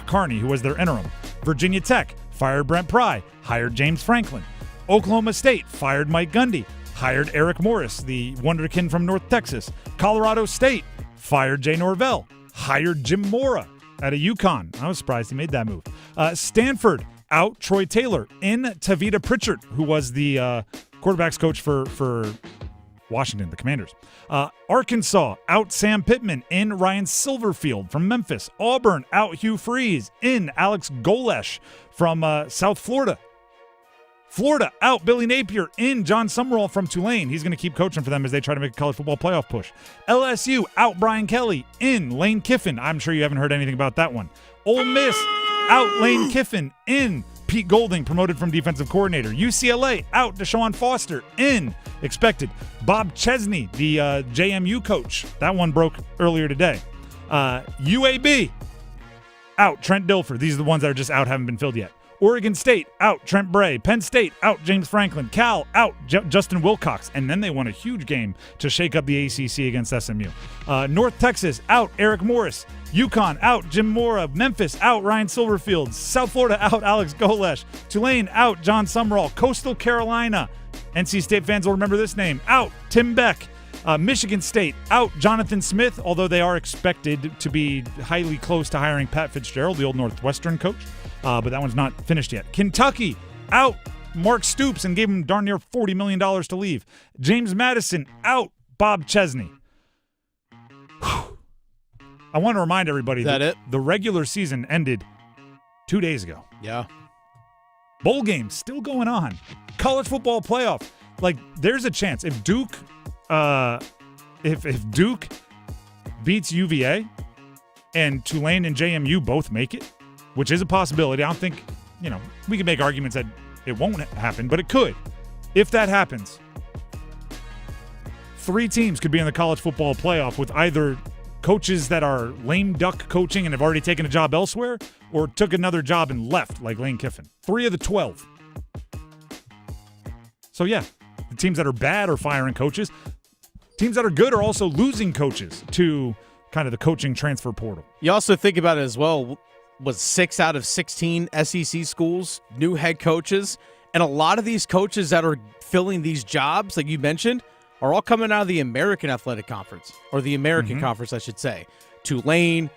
Carney, who was their interim. Virginia Tech fired Brent Pry, hired James Franklin. Oklahoma State fired Mike Gundy, hired Eric Morris, the wonderkin from North Texas. Colorado State fired Jay Norvell, hired Jim Mora out of UConn. I was surprised he made that move. Stanford out Troy Taylor, in Tavita Pritchard, who was the quarterbacks coach for Washington, the Commanders. Arkansas out Sam Pittman, in Ryan Silverfield from Memphis. Auburn out Hugh Freeze, in Alex Golesh from South Florida. Florida out Billy Napier, in John Summerall from Tulane. He's going to keep coaching for them as they try to make a college football playoff push. LSU out Brian Kelly, in Lane Kiffin. I'm sure you haven't heard anything about that one. Ole Miss out Lane Kiffin, in Pete Golding, promoted from defensive coordinator. UCLA out Deshaun Foster, in expected Bob Chesney, the JMU coach. That one broke earlier today. UAB out Trent Dilfer. These are the ones that are just out, haven't been filled yet. Oregon State out Trent Bray. Penn State out James Franklin. Cal out Justin Wilcox. And then they won a huge game to shake up the ACC against SMU. North Texas out Eric Morris. UConn out Jim Mora. Memphis out Ryan Silverfield. South Florida out Alex Golesh. Tulane out John Summerall. Coastal Carolina NC State fans will remember this name. Out, Tim Beck. Michigan State, out, Jonathan Smith, although they are expected to be highly close to hiring Pat Fitzgerald, the old Northwestern coach, but that one's not finished yet. Kentucky, out, Mark Stoops, and gave him darn near $40 million to leave. James Madison, out, Bob Chesney. I want to remind everybody that the regular season ended 2 days ago. Yeah. Bowl games still going on. College football playoff. Like, there's a chance. If Duke beats UVA and Tulane and JMU both make it, which is a possibility, I don't think, we can make arguments that it won't happen, but it could. If that happens, 3 teams could be in the college football playoff with either coaches that are lame duck coaching and have already taken a job elsewhere or took another job and left, like Lane Kiffin. 3 of the 12. So, yeah, the teams that are bad are firing coaches. Teams that are good are also losing coaches to kind of the coaching transfer portal. You also think about it as well, was 6 out of 16 SEC schools, new head coaches, and a lot of these coaches that are filling these jobs, like you mentioned, are all coming out of the American Athletic Conference, or the American Conference, I should say. Tulane,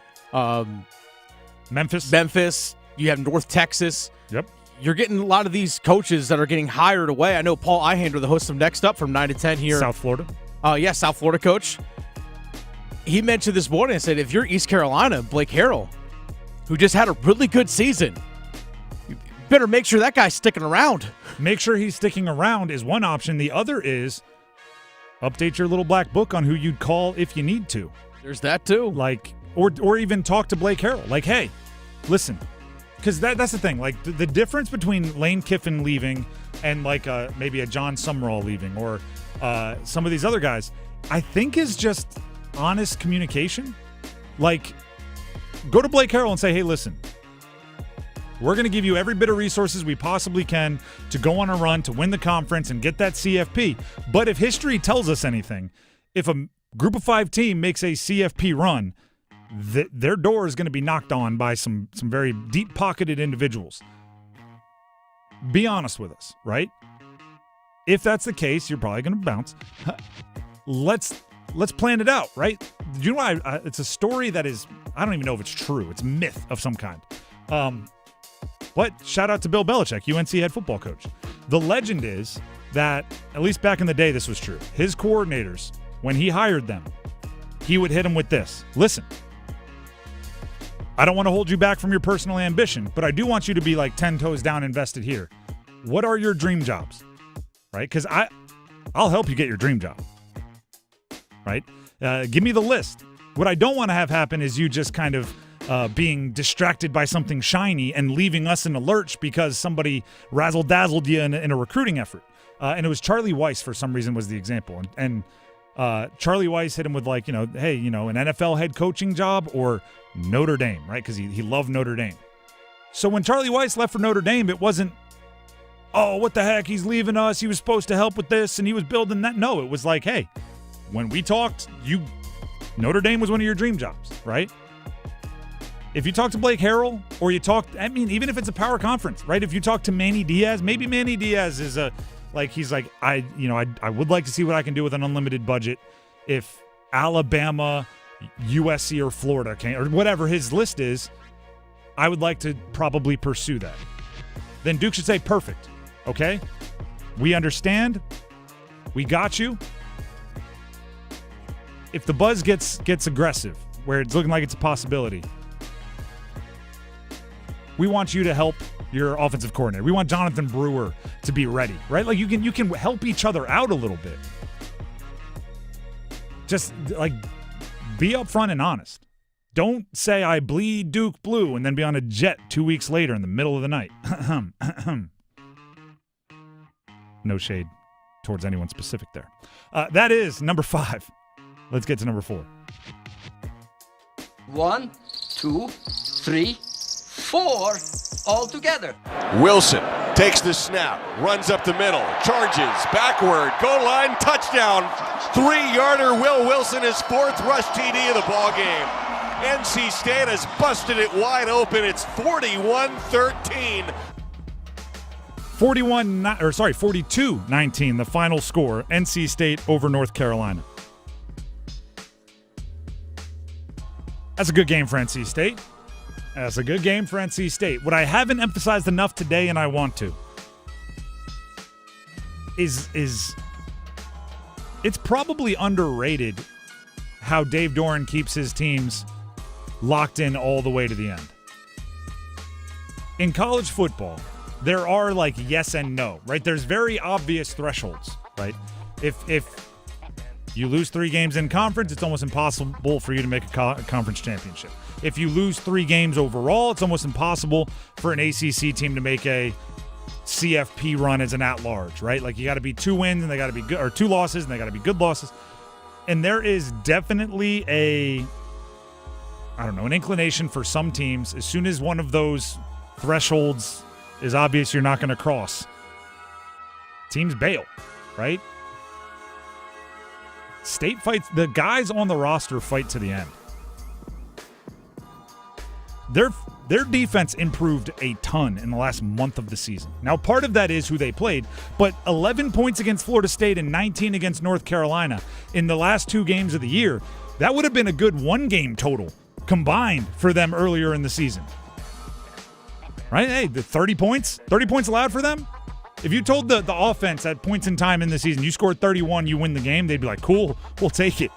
Memphis, you have North Texas. Yep. You're getting a lot of these coaches that are getting hired away. I know Paul Ihander, the host of Next Up from 9 to 10 here. South Florida. South Florida coach. He mentioned this morning, I said, if you're East Carolina, Blake Harrell, who just had a really good season, you better make sure that guy's sticking around. Make sure he's sticking around is one option. The other is update your little black book on who you'd call if you need to. There's that too. Like, or even talk to Blake Harrell. Like, hey, listen, because that's the thing. Like, the difference between Lane Kiffin leaving and like maybe a John Sumrall leaving or some of these other guys, I think is just honest communication. Like, go to Blake Harrell and say, hey, listen, we're going to give you every bit of resources we possibly can to go on a run, to win the conference and get that CFP. But if history tells us anything, if a group of 5 team makes a CFP run, their door is going to be knocked on by some very deep-pocketed individuals. Be honest with us, right? If that's the case, you're probably going to bounce. Let's plan it out, right? You know, it's a story that is, I don't even know if it's true. It's myth of some kind. But shout out to Bill Belichick, UNC head football coach. The legend is that, at least back in the day, this was true. His coordinators, when he hired them, he would hit them with this. Listen, I don't want to hold you back from your personal ambition, but I do want you to be like 10 toes down invested here. What are your dream jobs? Right? Because I'll help you get your dream job. Right? Give me the list. What I don't want to have happen is you just kind of being distracted by something shiny and leaving us in a lurch because somebody razzle-dazzled you in a recruiting effort. And it was Charlie Weiss, for some reason, was the example. And Charlie Weiss hit him with like, hey, an NFL head coaching job or Notre Dame, right? Because he loved Notre Dame. So when Charlie Weiss left for Notre Dame, it wasn't, oh, what the heck, he's leaving us. He was supposed to help with this and he was building that. No, it was like, hey, when we talked, Notre Dame was one of your dream jobs, right? If you talk to Blake Harrell or you talk, even if it's a power conference, right? If you talk to Manny Diaz, maybe Manny Diaz is he's like, I would like to see what I can do with an unlimited budget. If Alabama, USC, or Florida can, or whatever his list is, I would like to probably pursue that. Then Duke should say, perfect. Okay? We understand. We got you. If the buzz gets aggressive, where it's looking like it's a possibility, we want you to help your offensive coordinator. We want Jonathan Brewer to be ready, right? Like you can help each other out a little bit. Just like be upfront and honest. Don't say I bleed Duke blue and then be on a jet 2 weeks later in the middle of the night. No shade towards anyone specific there. That is number 5. Let's get to number 4. 1, 2, 3, 4, all together. Wilson takes the snap, runs up the middle, charges, backward, goal line, touchdown. 3-yarder, Will Wilson, his 4th rush TD of the ball game. NC State has busted it wide open. It's 41-13. 42-19, the final score. NC State over North Carolina. That's a good game for NC State. What I haven't emphasized enough today, and I want to, is it's probably underrated how Dave Doeren keeps his teams locked in all the way to the end. In college football, there are like yes and no, right? There's very obvious thresholds, right? If you lose 3 games in conference, it's almost impossible for you to make a conference championship. If you lose 3 games overall, it's almost impossible for an ACC team to make a CFP run as an at-large, right? Like you got to be 2 wins and they got to be good, or 2 losses and they got to be good losses. And there is definitely an inclination for some teams, as soon as one of those thresholds is obvious you're not going to cross, teams bail, right? State fights, the guys on the roster fight to the end. Their defense improved a ton in the last month of the season. Now, part of that is who they played, but 11 points against Florida State and 19 against North Carolina in the last 2 games of the year, that would have been a good 1-game total combined for them earlier in the season. Right? Hey, the 30 points allowed for them? If you told the offense at points in time in the season, you scored 31, you win the game, they'd be like, cool, we'll take it.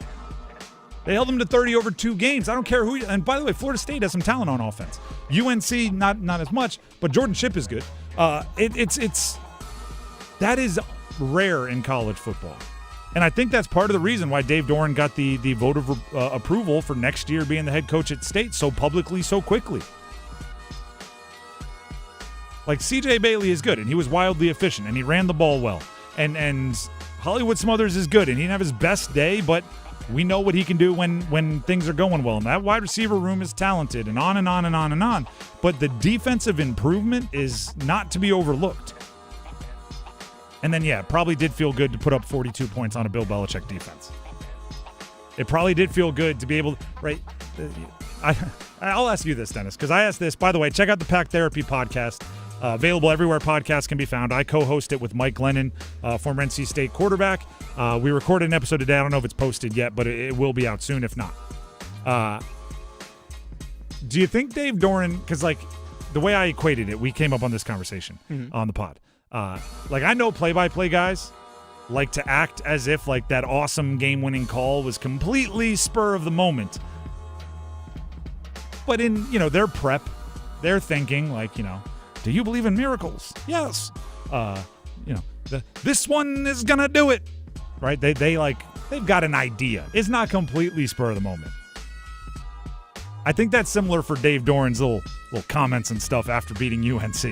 They held them to 30 over 2 games. I don't care who. And by the way, Florida State has some talent on offense. UNC, not as much, but Jordan Shipp is good. That is rare in college football. And I think that's part of the reason why Dave Doeren got the vote of approval for next year being the head coach at State so publicly, so quickly. Like, C.J. Bailey is good, and he was wildly efficient, and he ran the ball well. And Hollywood Smothers is good, and he didn't have his best day, but we know what he can do when things are going well. And that wide receiver room is talented, and on and on and on and on. But the defensive improvement is not to be overlooked. And then, yeah, it probably did feel good to put up 42 points on a Bill Belichick defense. It probably did feel good to be able to, right? I'll ask you this, Dennis, because I asked this. By the way, check out the Pack Therapy podcast. Available everywhere podcasts can be found. I co-host it with Mike Glennon, former NC State quarterback. We recorded an episode today. I don't know if it's posted yet, but it will be out soon if not. Do you think Dave Doeren, because like the way I equated it, we came up on this conversation on the pod. Like I know play-by-play guys like to act as if like that awesome game-winning call was completely spur of the moment. But in, their prep, they're thinking like, do you believe in miracles? Yes. This one is going to do it. Right? They've got an idea. It's not completely spur of the moment. I think that's similar for Dave Doeren's little comments and stuff after beating UNC.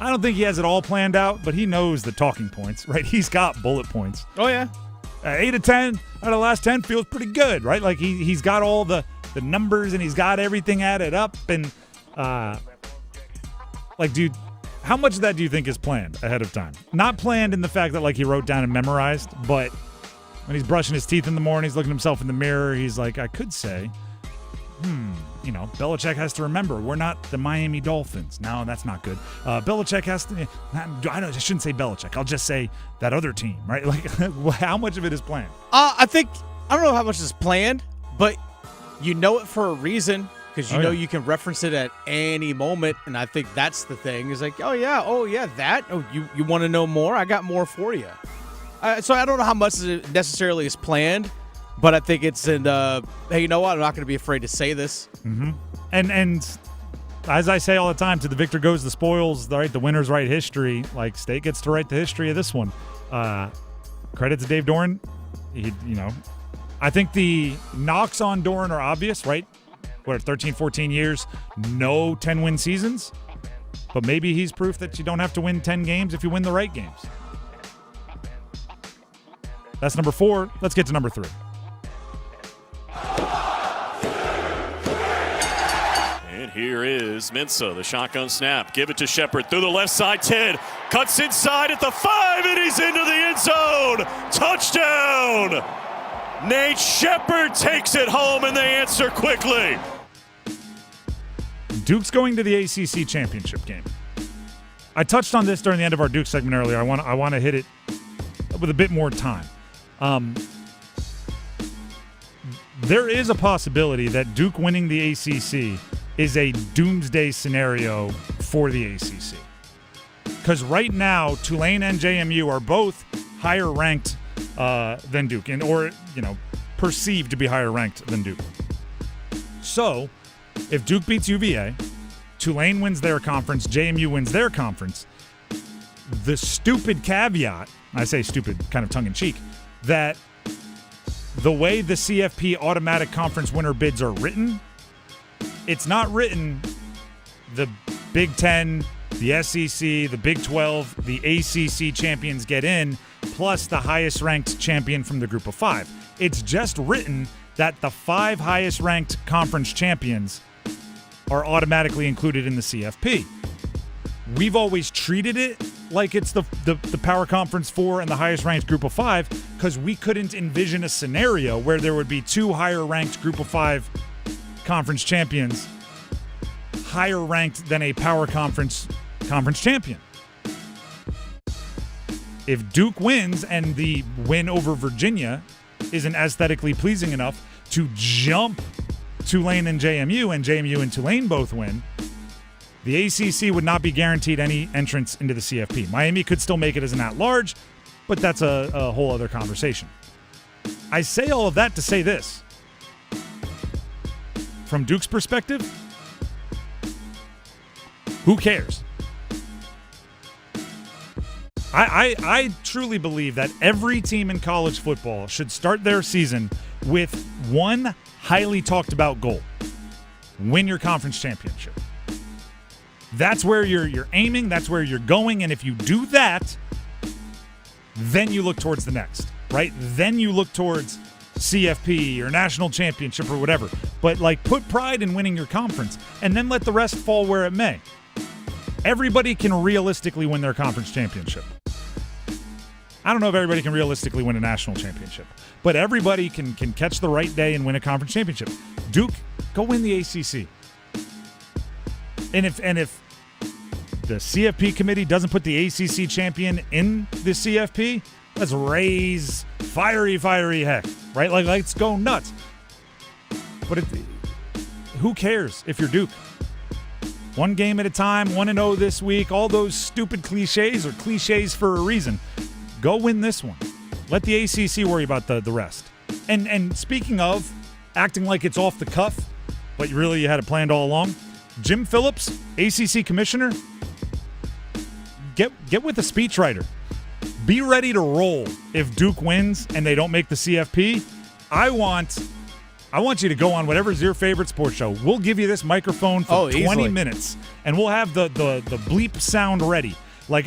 I don't think he has it all planned out, but he knows the talking points, right? He's got bullet points. Oh, yeah. 8 of 10 out of the last 10 feels pretty good, right? Like he's got all the numbers and he's got everything added up. And dude, how much of that do you think is planned ahead of time? Not planned in the fact that he wrote down and memorized, but when he's brushing his teeth in the morning, he's looking at himself in the mirror, he's like, I could say, Belichick has to remember, we're not the Miami Dolphins. No, that's not good. Belichick has to, I shouldn't say Belichick. I'll just say that other team, right? How much of it is planned? I don't know how much is planned, but you know it for a reason because you can reference it at any moment. And I think that's the thing is like, oh yeah, that. Oh, you want to know more? I got more for you. So I don't know how much necessarily is planned. But I think it's in hey, you know what? I'm not going to be afraid to say this. Mm-hmm. And as I say all the time, to the victor goes the spoils, right? The winners write history. State gets to write the history of this one. Credit to Dave Doeren. I think the knocks on Doeren are obvious, right? 13, 14 years, no 10-win seasons. But maybe he's proof that you don't have to win 10 games if you win the right games. That's number 4. Let's get to number 3. And here is Mensah, the shotgun snap. Give it to Shepard through the left side, 10. Cuts inside at the 5, and he's into the end zone. Touchdown! Nate Shepard takes it home, and they answer quickly. Duke's going to the ACC championship game. I touched on this during the end of our Duke segment earlier. I want to hit it with a bit more time. There is a possibility that Duke winning the ACC is a doomsday scenario for the ACC. Because right now, Tulane and JMU are both higher ranked than Duke, or perceived to be higher ranked than Duke. So, if Duke beats UVA, Tulane wins their conference, JMU wins their conference, the stupid caveat, I say stupid kind of tongue-in-cheek, that the way the CFP automatic conference winner bids are written, it's not written the Big Ten, the SEC, the Big 12, the ACC champions get in, plus the highest-ranked champion from the group of 5. It's just written that the 5 highest-ranked conference champions are automatically included in the CFP. We've always treated it like it's the Power Conference 4 and the highest-ranked group of 5 because we couldn't envision a scenario where there would be 2 higher-ranked group of 5 conference champions higher ranked than a Power Conference champion. If Duke wins and the win over Virginia isn't aesthetically pleasing enough to jump Tulane and JMU and Tulane both win, the ACC would not be guaranteed any entrance into the CFP. Miami could still make it as an at-large, but that's a whole other conversation. I say all of that to say this. From Duke's perspective, who cares? I truly believe that every team in college football should start their season with one highly talked about goal: win your conference championship. That's where you're aiming, that's where you're going, and if you do that, then you look towards the next, right? Then you look towards CFP or national championship or whatever. But put pride in winning your conference and then let the rest fall where it may. Everybody can realistically win their conference championship. I don't know if everybody can realistically win a national championship, but everybody can catch the right day and win a conference championship. Duke, go win the ACC. And if the CFP committee doesn't put the ACC champion in the CFP, let's raise fiery heck, right? Let's go nuts. But who cares if you're Duke? One game at a time, 1-0 this week, all those stupid cliches are cliches for a reason. Go win this one. Let the ACC worry about the rest. And speaking of acting like it's off the cuff, but you had it planned all along, Jim Phillips, ACC commissioner, get with a speechwriter. Be ready to roll if Duke wins and they don't make the CFP. I want you to go on whatever's your favorite sports show. We'll give you this microphone for 20 minutes, and we'll have the bleep sound ready.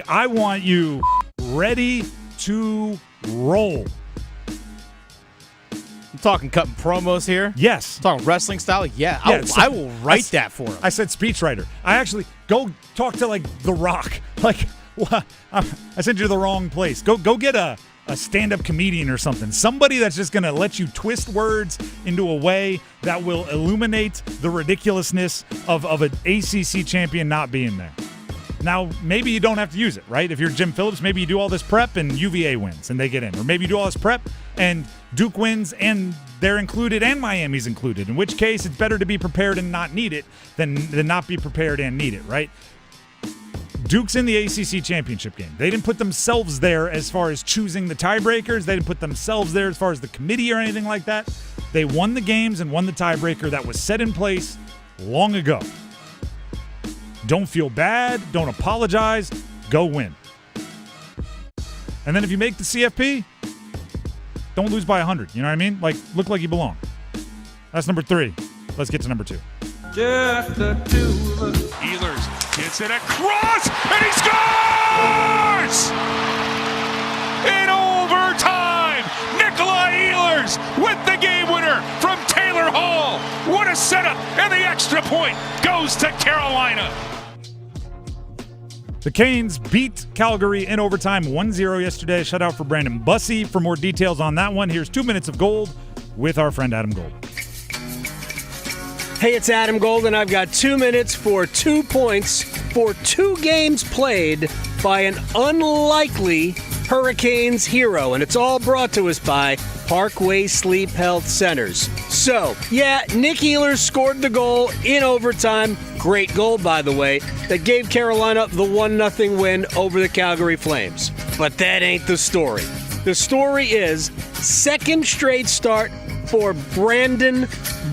I want you ready to roll. I'm talking cutting promos here. Yes. I'm talking wrestling style. Yeah. I will write that for him. I said speechwriter. I actually go talk to The Rock. I sent you to the wrong place. Go get a stand-up comedian or something. Somebody that's just going to let you twist words into a way that will illuminate the ridiculousness of an ACC champion not being there. Now, maybe you don't have to use it, right? If you're Jim Phillips, maybe you do all this prep and UVA wins and they get in. Or maybe you do all this prep and Duke wins and they're included and Miami's included, in which case it's better to be prepared and not need it than not be prepared and need it, right? Duke's in the ACC championship game. They didn't put themselves there as far as choosing the tiebreakers. They didn't put themselves there as far as the committee or anything like that. They won the games and won the tiebreaker that was set in place long ago. Don't feel bad. Don't apologize. Go win. And then if you make the CFP, don't lose by 100. You know what I mean? Look like you belong. That's number 3. Let's get to number 2. Just the two of us. Ehlers gets it across, and he scores! In overtime, Nikolai Ehlers with the game winner from Taylor Hall. What a setup, and the extra point goes to Carolina. The Canes beat Calgary in overtime 1-0 yesterday. Shout out for Brandon Bussey. For more details on that one, here's 2 minutes of gold with our friend Adam Gold. Hey, it's Adam Gold, and I've got 2 minutes for 2 points for 2 games played by an unlikely Hurricanes hero, and it's all brought to us by Parkway Sleep Health Centers. So, yeah, Nick Ehlers scored the goal in overtime. Great goal, by the way, that gave Carolina the 1-0 win over the Calgary Flames. But that ain't the story. The story is second straight start for Brandon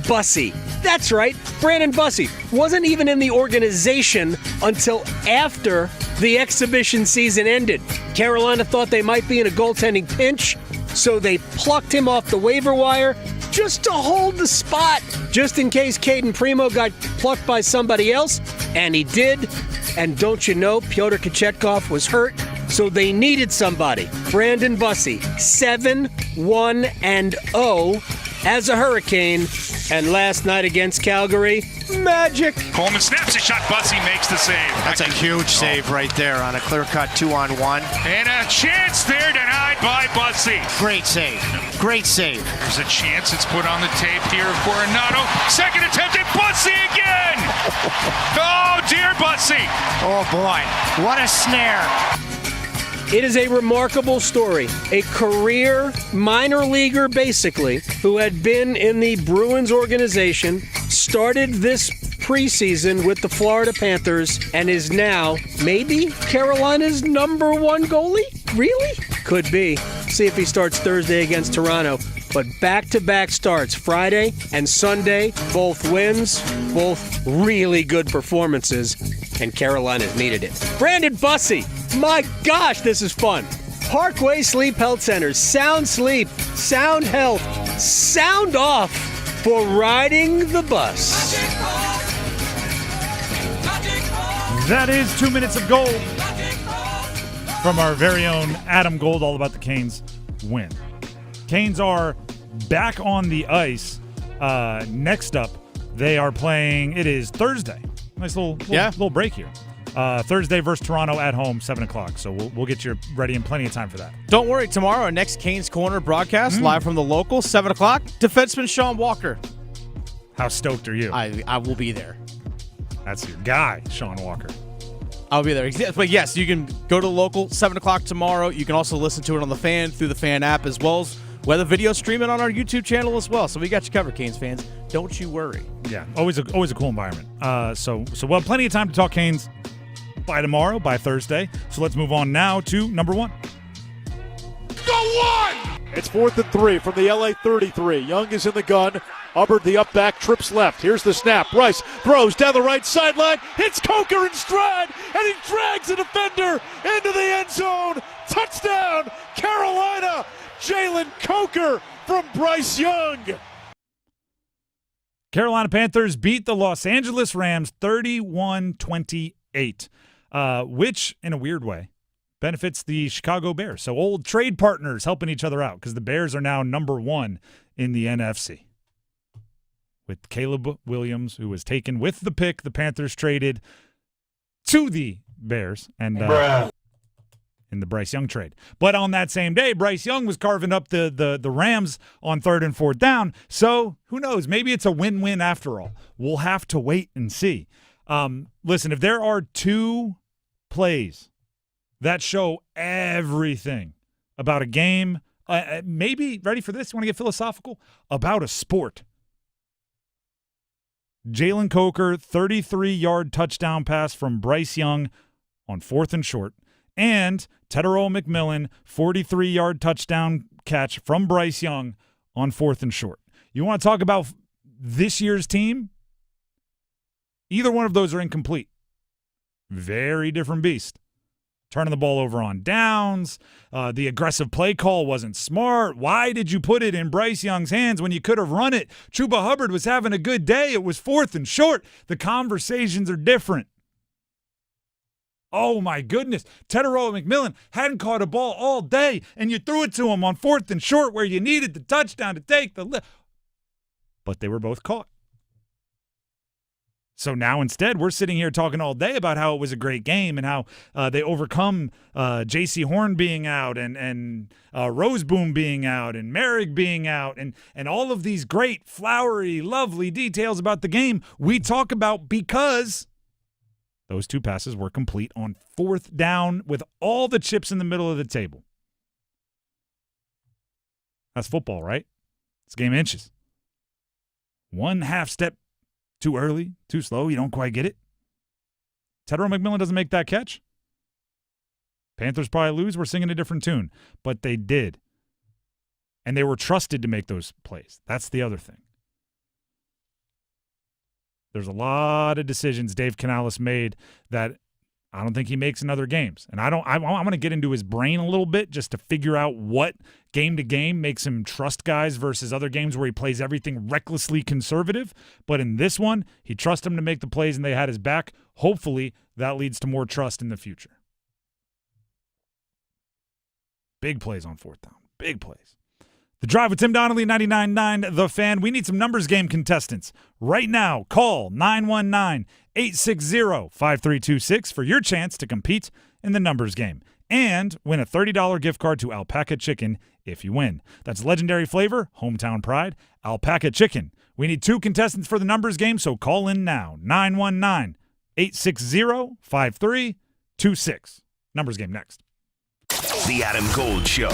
Bussi. That's right, Brandon Bussi wasn't even in the organization until after the exhibition season ended. Carolina thought they might be in a goaltending pinch, so they plucked him off the waiver wire just to hold the spot, just in case Caden Primo got plucked by somebody else, and he did. And don't you know, Pyotr Kochetkov was hurt, so they needed somebody. Brandon Bussi, 7-1-0 as a Hurricane, and last night against Calgary, magic. Coleman snaps a shot. Bussi makes the save. That's a huge save right there on a clear-cut 2-on-1. And a chance there denied by Bussi. Great save. Great save. There's a chance. It's put on the tape here for Renato. Second attempt at Bussi again. Oh, dear Bussi. Oh, boy. What a snare. It is a remarkable story. A career minor leaguer, basically, who had been in the Bruins organization, started this preseason with the Florida Panthers, and is now maybe Carolina's number 1 goalie? Really? Could be. See if he starts Thursday against Toronto. But back-to-back starts, Friday and Sunday, both wins, both really good performances, and Carolina's needed it. Brandon Bussi, my gosh, this is fun. Parkway Sleep Health Centers, sound sleep, sound health, sound off for riding the bus. That is 2 minutes of gold from our very own Adam Gold, all about the Canes win. Canes are back on the ice. Next up, they are playing, it is Thursday. Nice little break here. Thursday versus Toronto at home, 7 o'clock. So we'll get you ready in plenty of time for that. Don't worry, tomorrow our next Canes Corner broadcast, live from the local, 7 o'clock, defenseman Sean Walker. How stoked are you? I will be there. That's your guy, Sean Walker. I'll be there. But yes, you can go to the local, 7 o'clock tomorrow. You can also listen to it on the Fan, through the Fan app, as well as weather video streaming on our YouTube channel as well. So we got you covered, Canes fans. Don't you worry. Yeah, always a cool environment. So we'll have plenty of time to talk Canes by tomorrow, by Thursday. So let's move on now to number 1. Go 1! It's 4th and 3 from the LA 33. Young is in the gun. Hubbard, the up back, trips left. Here's the snap. Bryce throws down the right sideline. Hits Coker in stride, and he drags the defender into the end zone. Touchdown, Carolina. Jalen Coker from Bryce Young. Carolina Panthers beat the Los Angeles Rams 31-28, which, in a weird way, benefits the Chicago Bears. So old trade partners helping each other out, because the Bears are now number 1 in the NFC. With Caleb Williams, who was taken with the pick, the Panthers traded to the Bears and in the Bryce Young trade. But on that same day, Bryce Young was carving up the Rams on 3rd and 4th down. So who knows? Maybe it's a win-win after all. We'll have to wait and see. Listen, if there are 2 plays that show everything about a game, maybe, ready for this? You want to get philosophical? About a sport. Jalen Coker, 33-yard touchdown pass from Bryce Young on 4th and short. And Tetero McMillan, 43-yard touchdown catch from Bryce Young on 4th and short. You want to talk about this year's team? Either one of those are incomplete. Very different beast. Turning the ball over on downs. The aggressive play call wasn't smart. Why did you put it in Bryce Young's hands when you could have run it? Chuba Hubbard was having a good day. It was 4th and short. The conversations are different. Oh, my goodness. Tetero McMillan hadn't caught a ball all day, and you threw it to him on 4th and short where you needed the touchdown to take the lift. But they were both caught. So now instead, we're sitting here talking all day about how it was a great game and how they overcome J.C. Horn being out and Roseboom being out and Merrick being out and all of these great, flowery, lovely details about the game we talk about because Those 2 passes were complete on 4th down with all the chips in the middle of the table. That's football, right? It's a game of inches. 1 half step too early, too slow, you don't quite get it. Tedero McMillan doesn't make that catch. Panthers probably lose. We're singing a different tune. But they did. And they were trusted to make those plays. That's the other thing. There's a lot of decisions Dave Canales made that I don't think he makes in other games. And I'm going to get into his brain a little bit just to figure out what game to game makes him trust guys versus other games where he plays everything recklessly conservative. But in this one, he trusts them to make the plays and they had his back. Hopefully that leads to more trust in the future. Big plays on 4th down. Big plays. The Drive with Tim Donnelly, 99.9 The Fan. We need some numbers game contestants. Right now, call 919-860-5326 for your chance to compete in the numbers game. And win a $30 gift card to Alpaca Chicken if you win. That's legendary flavor, hometown pride, Alpaca Chicken. We need 2 contestants for the numbers game, so call in now. 919-860-5326. Numbers game next. The Adam Gold Show.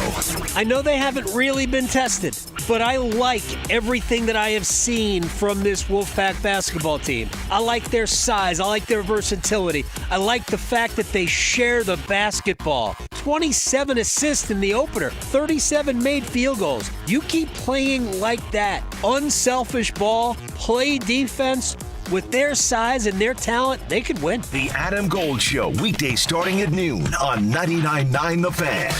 I know they haven't really been tested, but I like everything that I have seen from this Wolfpack basketball team. I like their size. I like their versatility. I like the fact that they share the basketball. 27 assists in the opener, 37 made field goals. You keep playing like that. Unselfish ball, play defense. With their size and their talent, they could win. The Adam Gold Show, weekdays starting at noon on 99.9 The Fan.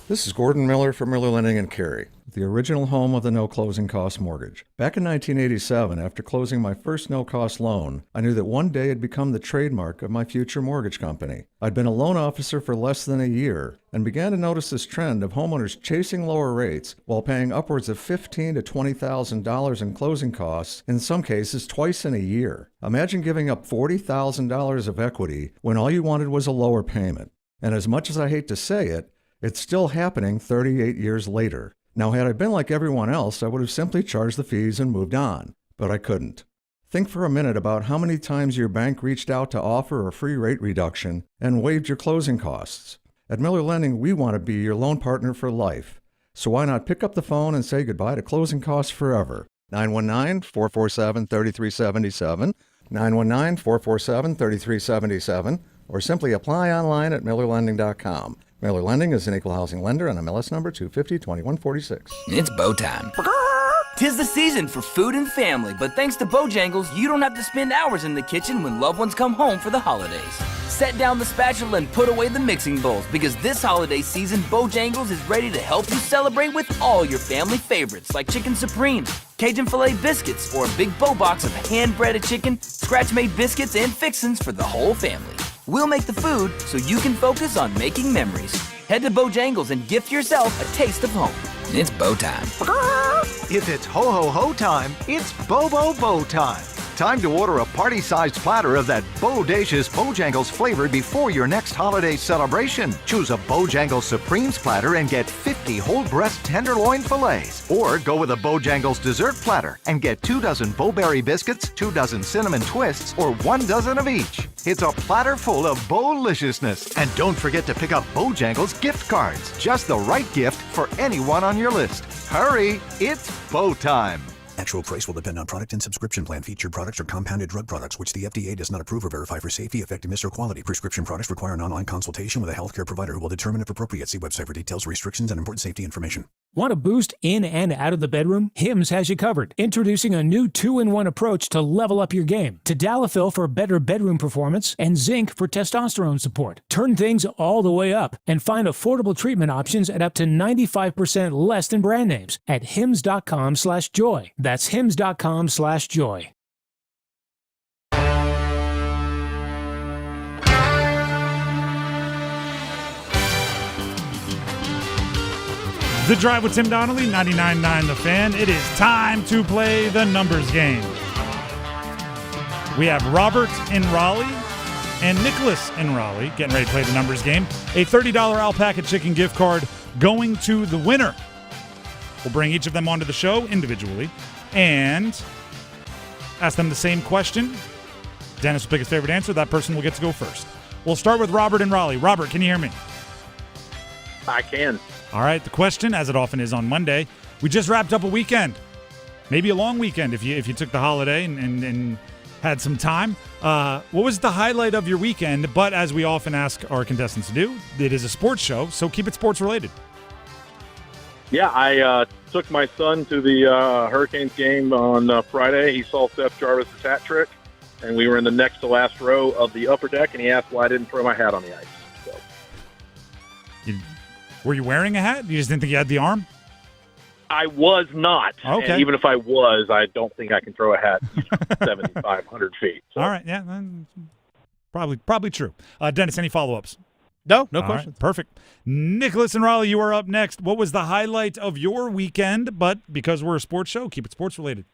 This is Gordon Miller from Miller Lending and Cary, the original home of the no closing cost mortgage. Back in 1987, after closing my first no-cost loan, I knew that one day it'd become the trademark of my future mortgage company. I'd been a loan officer for less than a year and began to notice this trend of homeowners chasing lower rates while paying upwards of $15,000 to $20,000 in closing costs, in some cases twice in a year. Imagine giving up $40,000 of equity when all you wanted was a lower payment. And as much as I hate to say it, it's still happening 38 years later. Now, had I been like everyone else, I would have simply charged the fees and moved on. But I couldn't. Think for a minute about how many times your bank reached out to offer a free rate reduction and waived your closing costs. At Miller Lending, we want to be your loan partner for life. So why not pick up the phone and say goodbye to closing costs forever? 919-447-3377, 919-447-3377, or simply apply online at millerlending.com. Miller Lending is an equal housing lender on MLS number 250-2146. It's bow time. 'Tis the season for food and family, but thanks to Bojangles, you don't have to spend hours in the kitchen when loved ones come home for the holidays. Set down the spatula and put away the mixing bowls, because this holiday season, Bojangles is ready to help you celebrate with all your family favorites like chicken supremes, Cajun filet biscuits, or a big bow box of hand-breaded chicken, scratch-made biscuits, and fixins for the whole family. We'll make the food so you can focus on making memories. Head to Bojangles and gift yourself a taste of home. It's bow time. If it's ho-ho-ho time, it's Bo-Bo-Bo time. Time to order a party-sized platter of that bodacious Bojangles flavor before your next holiday celebration. Choose a Bojangles Supremes platter and get 50 whole breast tenderloin fillets. Or go with a Bojangles dessert platter and get 2 dozen Bo-Berry biscuits, 2 dozen cinnamon twists, or 1 dozen of each. It's a platter full of Bo-liciousness. And don't forget to pick up Bojangles gift cards. Just the right gift for anyone on your list. Hurry, it's Bo time. Actual price will depend on product and subscription plan. Featured products are compounded drug products, which the FDA does not approve or verify for safety, effectiveness, or quality. Prescription products require an online consultation with a healthcare provider who will determine if appropriate. See website for details, restrictions, and important safety information. Want a boost in and out of the bedroom? Hims has you covered. Introducing a new 2-in-1 approach to level up your game. Tadalafil for better bedroom performance and zinc for testosterone support. Turn things all the way up and find affordable treatment options at up to 95% less than brand names at hims.com/joy. That's hims.com/joy. The Drive with Tim Donnelly, 99.9 The Fan. It is time to play the numbers game. We have Robert in Raleigh and Nicholas in Raleigh getting ready to play the numbers game. A $30 Alpaca Chicken gift card going to the winner. We'll bring each of them onto the show individually and ask them the same question. Dennis will pick his favorite answer. That person will get to go first. We'll start with Robert in Raleigh. Robert, can you hear me? I can. All right. The question, as it often is on Monday, we just wrapped up a weekend. Maybe a long weekend if you took the holiday and had some time. What was the highlight of your weekend? But as we often ask our contestants to do, it is a sports show, so keep it sports related. Yeah, I took my son to the Hurricanes game on Friday. He saw Seth Jarvis' hat trick, and we were in the next to last row of the upper deck, and he asked why I didn't throw my hat on the ice. So. Were you wearing a hat? You just didn't think you had the arm? I was not. Okay. And even if I was, I don't think I can throw a hat 7,500 feet. So. All right, yeah, probably true. Dennis, any follow-ups? No All questions. Right, perfect. Nicholas and Raleigh, you are up next. What was the highlight of your weekend? But because we're a sports show, keep it sports related.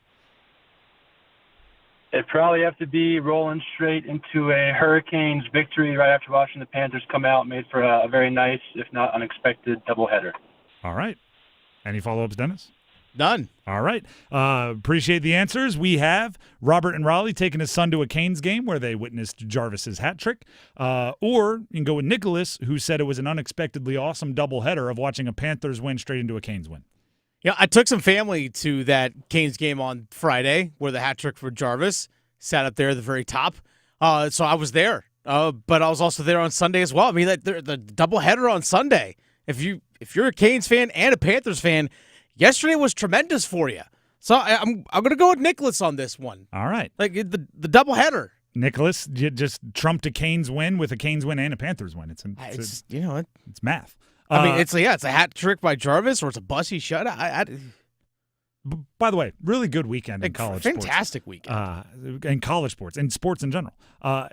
It'd probably have to be rolling straight into a Hurricanes victory right after watching the Panthers come out, made for a very nice, if not unexpected, doubleheader. All right. Any follow-ups, Dennis? None. All right. Appreciate the answers. We have Robert and Raleigh taking his son to a Canes game where they witnessed Jarvis's hat trick. Or you can go with Nicholas, who said it was an unexpectedly awesome doubleheader of watching a Panthers win straight into a Canes win. Yeah, I took some family to that Canes game on Friday where the hat trick for Jarvis sat up there at the very top. So I was there. But I was also there on Sunday as well. I mean, the doubleheader on Sunday. If you're a Canes fan and a Panthers fan, yesterday was tremendous for you. So I'm going to go with Nicholas on this one. All right. Like the doubleheader. Nicholas just trumped a Canes win with a Canes win and a Panthers win. It's math. I mean, it's a hat trick by Jarvis or it's a bussy shutout. By the way, really good weekend in college sports. Fantastic weekend. In college sports and sports in general.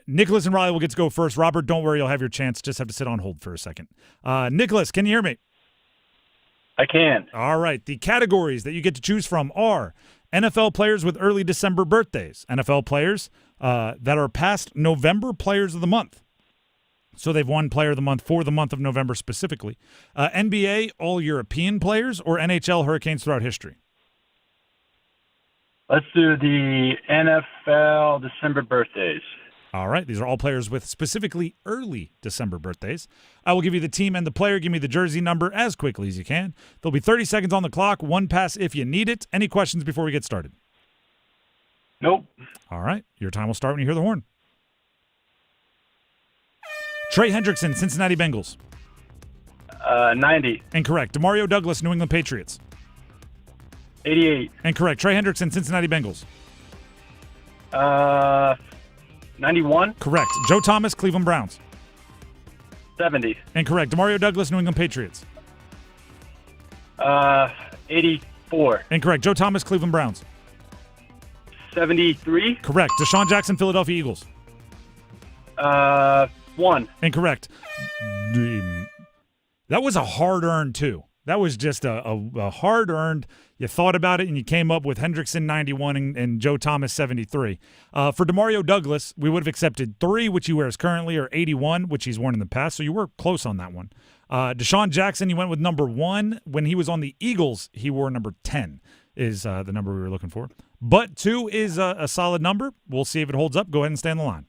Nicholas and Raleigh will get to go first. Robert, don't worry. You'll have your chance. Just have to sit on hold for a second. Nicholas, can you hear me? I can. All right. The categories that you get to choose from are NFL players with early December birthdays, NFL players that are past November players of the month. So they've won player of the month for the month of November specifically. NBA All-European players or NHL Hurricanes throughout history? Let's do the NFL December birthdays. All right. These are all players with specifically early December birthdays. I will give you the team and the player. Give me the jersey number as quickly as you can. There'll be 30 seconds on the clock. One pass if you need it. Any questions before we get started? Nope. All right. Your time will start when you hear the horn. Trey Hendrickson, Cincinnati Bengals. 90. Incorrect. Demario Douglas, New England Patriots. 88. Incorrect. Trey Hendrickson, Cincinnati Bengals. 91. Correct. Joe Thomas, Cleveland Browns. 70. Incorrect. Demario Douglas, New England Patriots. 84. Incorrect. Joe Thomas, Cleveland Browns. 73. Correct. Deshaun Jackson, Philadelphia Eagles. 1. Incorrect. That was a hard-earned, too. That was just a hard-earned. You thought about it, and you came up with Hendrickson 91 and Joe Thomas 73. For Demario Douglas, we would have accepted 3, which he wears currently, or 81, which he's worn in the past, so you were close on that one. Deshaun Jackson, you went with number 1. When he was on the Eagles, he wore number 10 is the number we were looking for. But 2 is a solid number. We'll see if it holds up. Go ahead and stay on the line.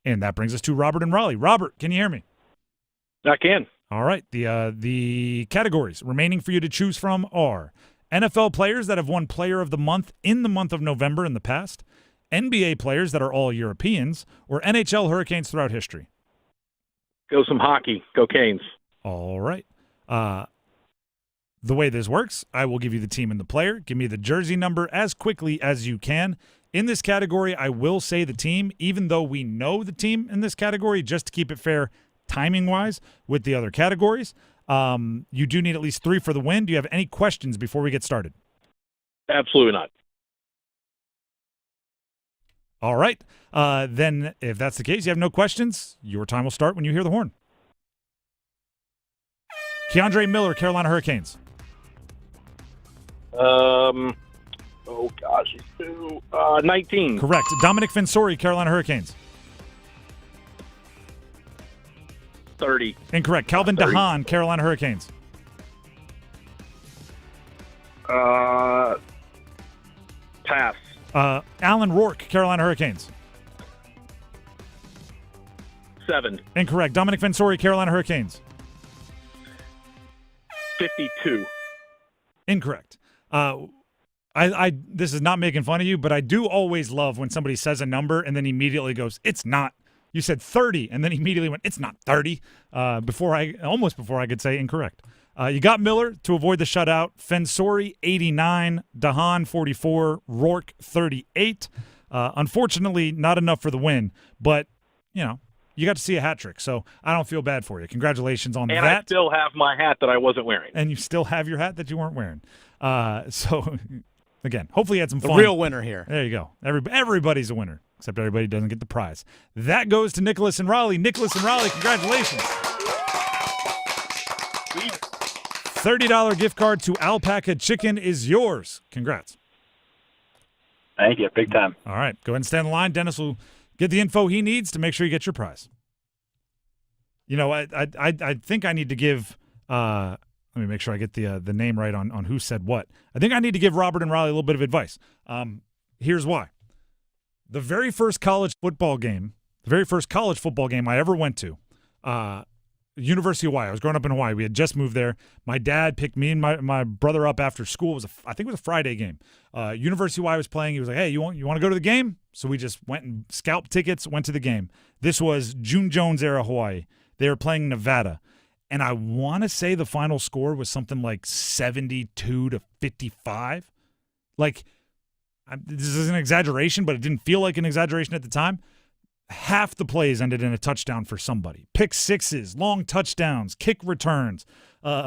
And that brings us to Robert and Raleigh. Robert, can you hear me? I can. All right. The categories remaining for you to choose from are NFL players that have won Player of the Month in the month of November in the past, NBA players that are all Europeans, or NHL Hurricanes throughout history. Go some hockey. Go Canes. All right. The way this works, I will give you the team and the player. Give me the jersey number as quickly as you can. In this category, I will say the team, even though we know the team in this category, just to keep it fair timing-wise with the other categories. You do need at least 3 for the win. Do you have any questions before we get started? Absolutely not. All right. Then if that's the case, you have no questions, your time will start when you hear the horn. Keandre Miller, Carolina Hurricanes. Oh, gosh, he's 19. Correct. Dominic Fensori, Carolina Hurricanes. 30. Incorrect. Calvin 30. DeHaan, Carolina Hurricanes. Pass. Alan Rourke, Carolina Hurricanes. 7. Incorrect. Dominic Fensori, Carolina Hurricanes. 52. Incorrect. I this is not making fun of you, but I do always love when somebody says a number and then immediately goes, "It's not." You said 30, and then immediately went, "It's not 30." Before I could say incorrect. You got Miller to avoid the shutout. Fensori 89, Dahan 44, Rourke 38. Unfortunately, not enough for the win, but you got to see a hat trick, so I don't feel bad for you. Congratulations on that. And I still have my hat that I wasn't wearing. And you still have your hat that you weren't wearing. So, again, hopefully you had some fun. The real winner here. There you go. Everybody's a winner, except everybody doesn't get the prize. That goes to Nicholas and Raleigh. Nicholas and Raleigh, congratulations. $30 gift card to Alpaca Chicken is yours. Congrats. Thank you. Big time. All right. Go ahead and stand in line. Dennis will get the info he needs to make sure you get your prize. I think I need to give let me make sure I get the name right on who said what. I think I need to give Robert and Raleigh a little bit of advice. Here's why. The very first college football game I ever went to, University of Hawaii. I was growing up in Hawaii. We had just moved there. My dad picked me and my brother up after school. I think it was a Friday game. University of Hawaii was playing. He was like, "Hey, you want to go to the game?" So we just went and scalped tickets, went to the game. This was June Jones era Hawaii. They were playing Nevada. And I want to say the final score was something like 72-55. Like, this is an exaggeration, but it didn't feel like an exaggeration at the time. Half the plays ended in a touchdown for somebody. Pick sixes, long touchdowns, kick returns,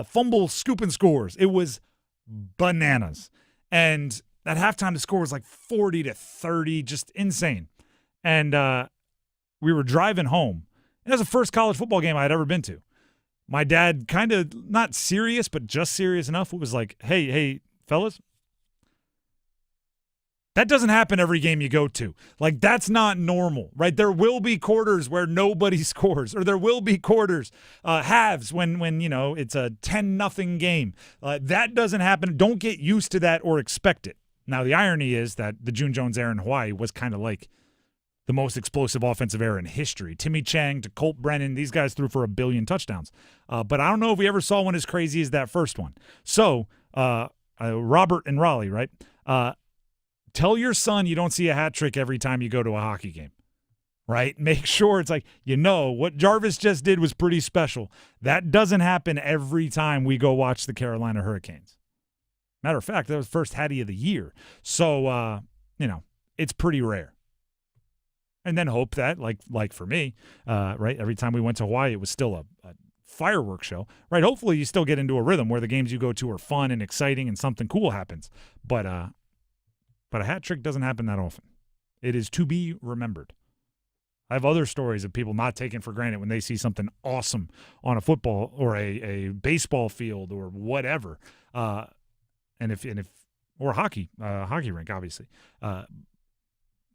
fumble, scoop and scores. It was bananas. And at halftime, the score was like 40-30, just insane. And we were driving home. And that was the first college football game I had ever been to. My dad kind of, not serious, but just serious enough, it was like, hey, fellas, that doesn't happen every game you go to. Like, that's not normal, right? There will be quarters where nobody scores, or there will be quarters, halves when it's a 10-0 game. That doesn't happen. Don't get used to that or expect it. Now, the irony is that the June Jones era in Hawaii was kind of like the most explosive offensive era in history. Timmy Chang to Colt Brennan, these guys threw for 1 billion touchdowns. But I don't know if we ever saw one as crazy as that first one. So, Robert and Raleigh, right? Tell your son you don't see a hat trick every time you go to a hockey game, right? Make sure it's like, what Jarvis just did was pretty special. That doesn't happen every time we go watch the Carolina Hurricanes. Matter of fact, that was first Hattie of the year. So, it's pretty rare. And then hope that, like for me, right, every time we went to Hawaii, it was still a fireworks show, right? Hopefully you still get into a rhythm where the games you go to are fun and exciting and something cool happens. But a hat trick doesn't happen that often. It is to be remembered. I have other stories of people not taken for granted when they see something awesome on a football or a baseball field or whatever, or a hockey rink, obviously.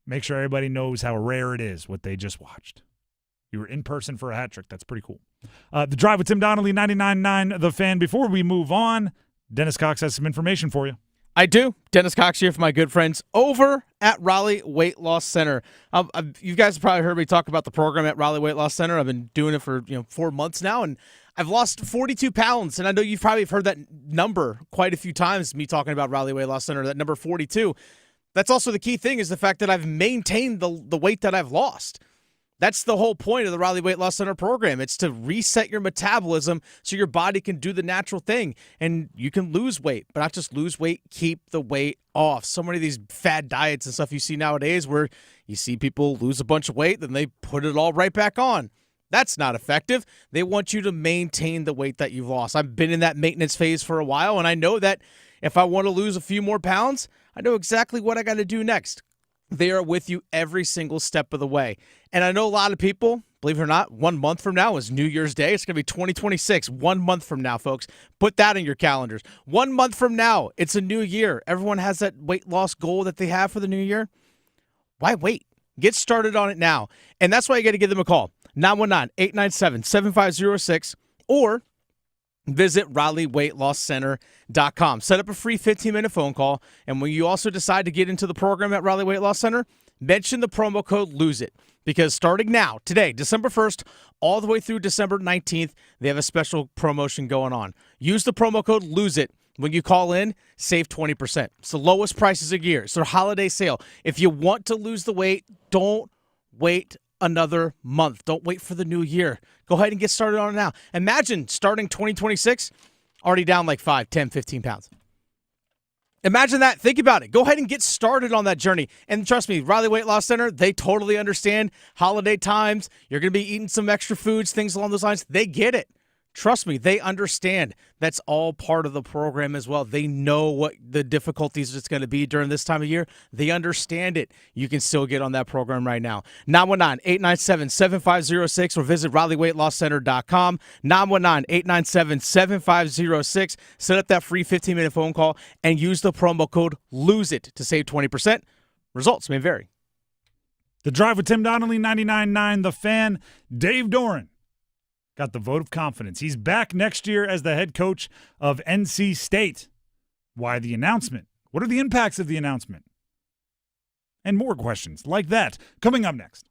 Make sure everybody knows how rare it is what they just watched. You were in person for a hat trick. That's pretty cool. The Drive with Tim Donnelly, 99.9 The Fan. Before we move on, Dennis Cox has some information for you. I do. Dennis Cox here for my good friends over at Raleigh Weight Loss Center. You guys have probably heard me talk about the program at Raleigh Weight Loss Center. I've been doing it for 4 months now, and I've lost 42 pounds. And I know you've probably heard that number quite a few times, me talking about Raleigh Weight Loss Center, that number 42. That's also the key thing, is the fact that I've maintained the weight that I've lost. That's the whole point of the Raleigh Weight Loss Center program. It's to reset your metabolism so your body can do the natural thing. And you can lose weight, but not just lose weight, keep the weight off. So many of these fad diets and stuff you see nowadays where you see people lose a bunch of weight, then they put it all right back on. That's not effective. They want you to maintain the weight that you've lost. I've been in that maintenance phase for a while, and I know that if I want to lose a few more pounds, I know exactly what I got to do next. They are with you every single step of the way. And I know a lot of people, believe it or not, 1 month from now is New Year's Day. It's going to be 2026, 1 month from now, folks. Put that in your calendars. 1 month from now, it's a new year. Everyone has that weight loss goal that they have for the new year. Why wait? Get started on it now. And that's why you got to give them a call. 919-897-7506, or Visit RaleighWeightLossCenter.com. Set up a free 15-minute phone call, and when you also decide to get into the program at Raleigh Weight Loss Center, mention the promo code LOSEIT, because starting now, today, December 1st, all the way through December 19th, they have a special promotion going on. Use the promo code LOSEIT. When you call in, save 20%. It's the lowest prices of year. It's their holiday sale. If you want to lose the weight, don't wait another month. Don't wait for the new year. Go ahead and get started on it now. Imagine starting 2026 already down like 5, 10, 15 pounds. Imagine that. Think about it. Go ahead and get started on that journey. And trust me, Raleigh Weight Loss Center, they totally understand holiday times. You're going to be eating some extra foods, things along those lines. They get it. Trust me, they understand. That's all part of the program as well. They know what the difficulties it's going to be during this time of year. They understand it. You can still get on that program right now. 919-897-7506 or visit RaleighWeightLossCenter.com. 919-897-7506. Set up that free 15-minute phone call and use the promo code LOSEIT to save 20%. Results may vary. The Drive with Tim Donnelly, 99.9 The Fan. Dave Doeren got the vote of confidence. He's back next year as the head coach of NC State. Why the announcement? What are the impacts of the announcement? And more questions like that coming up next.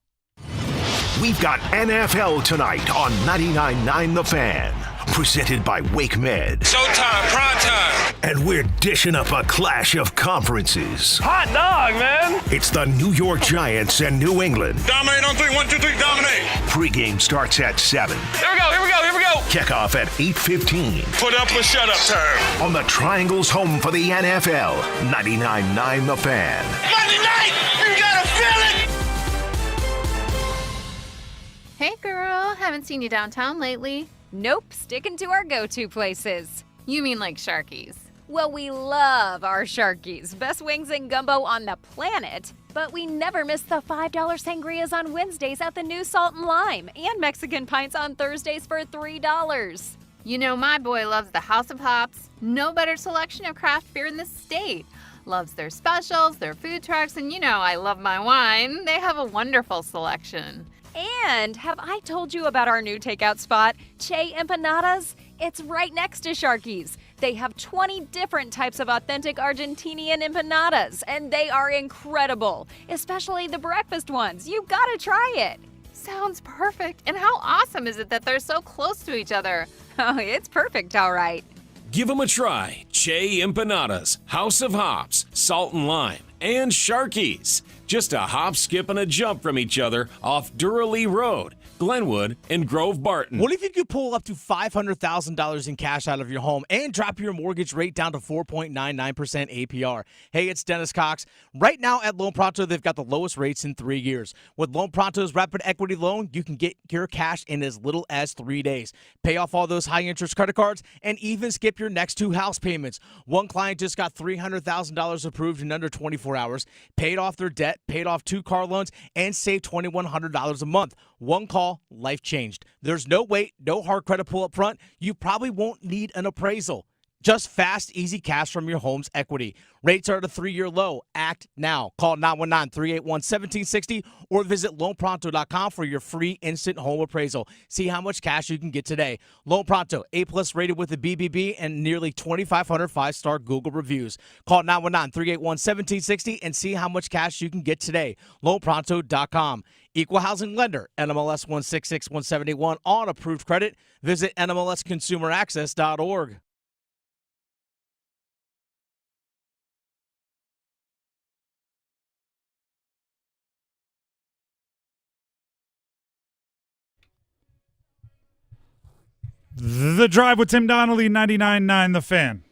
We've got NFL tonight on 99.9 The Fan. Presented by Wake Med. Showtime, prime time. And we're dishing up a clash of conferences. Hot dog, man. It's the New York Giants and New England. Dominate on 3, 1, 2, 3, dominate. Pregame starts at 7. Here we go. Kickoff at 8:15. Put up or shut up time. On the Triangle's home for the NFL, 99.9 The Fan. Monday night, you gotta feel it. Hey girl, haven't seen you downtown lately. Nope, sticking to our go-to places. You mean like Sharky's? Well, we love our Sharky's. Best wings and gumbo on the planet. But we never miss the $5 sangrias on Wednesdays at the new Salt and Lime, and Mexican pints on Thursdays for $3. You know, my boy loves the House of Hops. No better selection of craft beer in the state. Loves their specials, their food trucks, and you know I love my wine. They have a wonderful selection. And have I told you about our new takeout spot, Che Empanadas? It's right next to Sharky's. They have 20 different types of authentic Argentinian empanadas, and they are incredible, especially the breakfast ones. You gotta try it. Sounds perfect. And how awesome is it that they're so close to each other? Oh, it's perfect, all right. Give them a try. Che Empanadas, House of Hops, Salt and Lime, and Sharky's. Just a hop, skip, and a jump from each other off Durham Road, Glenwood, and Grove Barton. What if you could pull up to $500,000 in cash out of your home and drop your mortgage rate down to 4.99% APR? Hey, it's Dennis Cox. Right now at Loan Pronto, they've got the lowest rates in 3 years. With Loan Pronto's Rapid Equity Loan, you can get your cash in as little as 3 days. Pay off all those high-interest credit cards and even skip your next 2 house payments. One client just got $300,000 approved in under 24 hours, paid off their debt, paid off 2 car loans, and saved $2,100 a month. One call, life changed. There's no wait, no hard credit pull up front. You probably won't need an appraisal. Just fast, easy cash from your home's equity. Rates are at a 3-year low. Act now. Call 919-381-1760 or visit loanpronto.com for your free instant home appraisal. See how much cash you can get today. Loan Pronto, A+ rated with the BBB and nearly 2,500 5-star Google reviews. Call 919-381-1760 and see how much cash you can get today. Loanpronto.com. Equal housing lender, NMLS 166171 on approved credit. Visit NMLSconsumeraccess.org. The Drive with Tim Donnelly, 99.9 The Fan.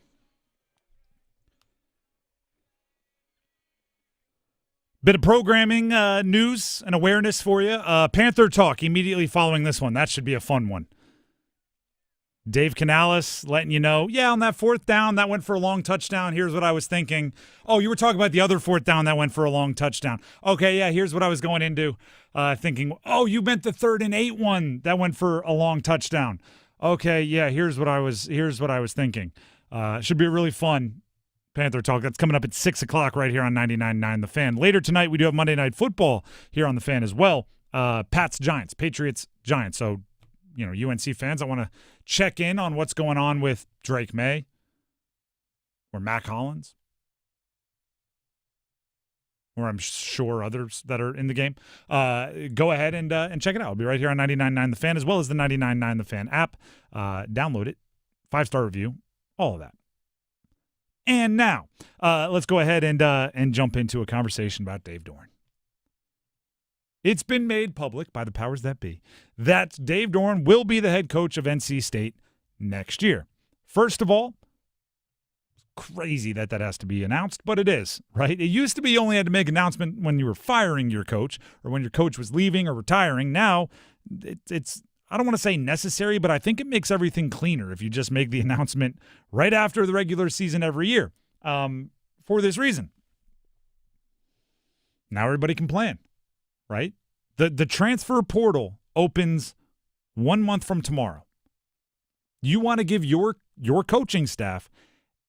Bit of programming news and awareness for you. Panther talk immediately following this one. That should be a fun one. Dave Canales letting you know, on that 4th down, that went for a long touchdown. Here's what I was thinking. Oh, you were talking about the other 4th down that went for a long touchdown. Okay, here's what I was going into. Thinking, oh, you meant the 3rd and 8 one that went for a long touchdown. Okay, here's what I was thinking. Should be a really fun Panther talk. That's coming up at 6 o'clock right here on 99.9 The Fan. Later tonight, we do have Monday Night Football here on The Fan as well. Pats Giants, Patriots Giants. So, UNC fans that want to check in on what's going on with Drake May or Mac Hollins, or I'm sure others that are in the game, go ahead and check it out. I'll be right here on 99.9 The Fan, as well as the 99.9 The Fan app. Download it, 5-star review, all of that. And now, let's go ahead and jump into a conversation about Dave Doeren. It's been made public by the powers that be that Dave Doeren will be the head coach of NC State next year. First of all, crazy that has to be announced, but it is, right? It used to be you only had to make an announcement when you were firing your coach or when your coach was leaving or retiring. Now, it's I don't want to say necessary, but I think it makes everything cleaner if you just make the announcement right after the regular season every year, for this reason. Now everybody can plan. Right? The transfer portal opens 1 month from tomorrow. You want to give your coaching staff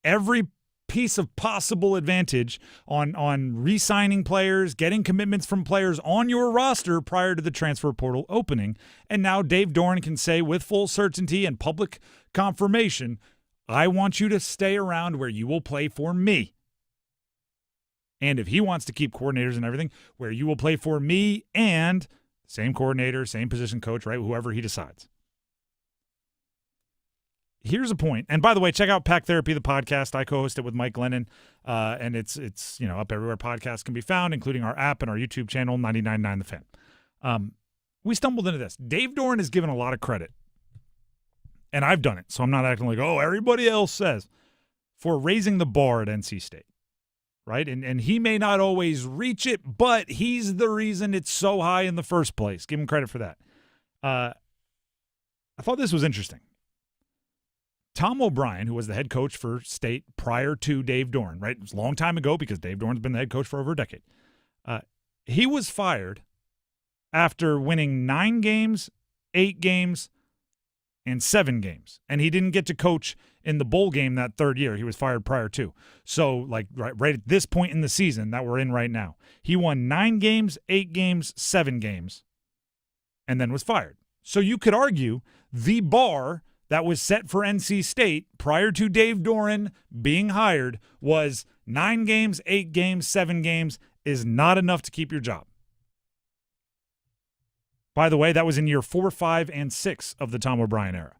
every piece of possible advantage on re-signing players, getting commitments from players on your roster prior to the transfer portal opening. And now Dave Doeren can say with full certainty and public confirmation, I want you to stay around where you will play for me. And if he wants to keep coordinators and everything, where you will play for me and same coordinator, same position coach, right? Whoever he decides. Here's a point. And by the way, check out Pack Therapy, the podcast. I co-host it with Mike Glennon. And it's up everywhere podcasts can be found, including our app and our YouTube channel, 99.9 The Fan. We stumbled into this. Dave Doeren is given a lot of credit. And I've done it, so I'm not acting like, everybody else says, for raising the bar at NC State. Right? And he may not always reach it, but he's the reason it's so high in the first place. Give him credit for that. I thought this was interesting. Tom O'Brien, who was the head coach for State prior to Dave Doeren, right? It was a long time ago because Dave Doeren's been the head coach for over a decade. He was fired after winning 9 games, 8 games, and 7 games. And he didn't get to coach in the bowl game that third year. He was fired prior to. So, right at this point in the season that we're in right now, he won 9 games, 8 games, 7 games, and then was fired. So you could argue the bar that was set for NC State prior to Dave Doeren being hired was 9 games, 8 games, 7 games is not enough to keep your job. By the way, that was in year 4, 5, and 6 of the Tom O'Brien era.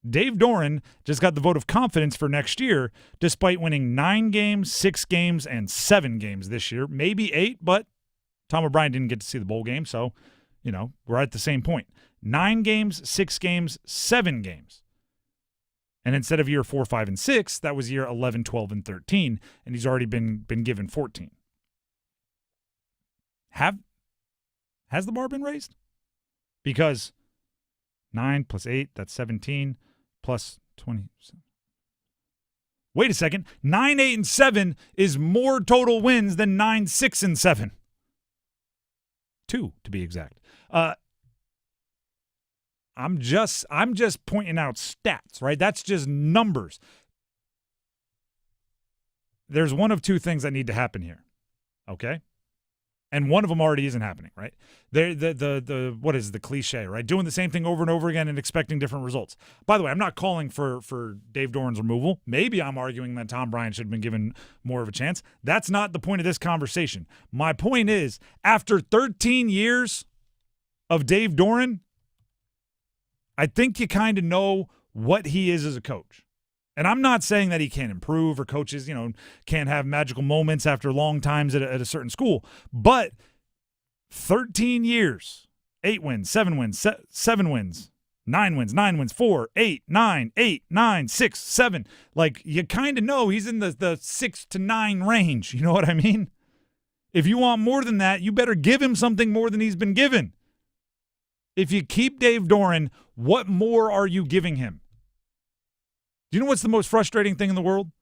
Dave Doeren just got the vote of confidence for next year, despite winning 9 games, 6 games, and 7 games this year. Maybe 8, but Tom O'Brien didn't get to see the bowl game, so, we're at the same point. 9 games, 6 games, 7 games. And instead of year 4, 5, and 6, that was year 11, 12, and 13, and he's already been given 14. Has the bar been raised? Because 9 plus 8, that's 17, plus 20. Wait a second. 9, 8, and 7 is more total wins than 9, 6, and 7. 2, to be exact. I'm just pointing out stats, right? That's just numbers. There's one of 2 things that need to happen here, okay? And one of them already isn't happening, right? The what is the cliche, right? Doing the same thing over and over again and expecting different results. By the way, I'm not calling for Dave Doeren's removal. Maybe I'm arguing that Tom Bryant should have been given more of a chance. That's not the point of this conversation. My point is, after 13 years of Dave Doeren, I think you kind of know what he is as a coach. And I'm not saying that he can't improve or coaches, can't have magical moments after long times at a certain school. But 13 years, 8 wins, 7 wins, 7 wins, 9 wins, 9 wins, 4, 8, 9, 8, 9, 6, 7. Like, you kind of know he's in the 6 to 9 range. You know what I mean? If you want more than that, you better give him something more than he's been given. If you keep Dave Doeren, what more are you giving him? Do you know what's the most frustrating thing in the world?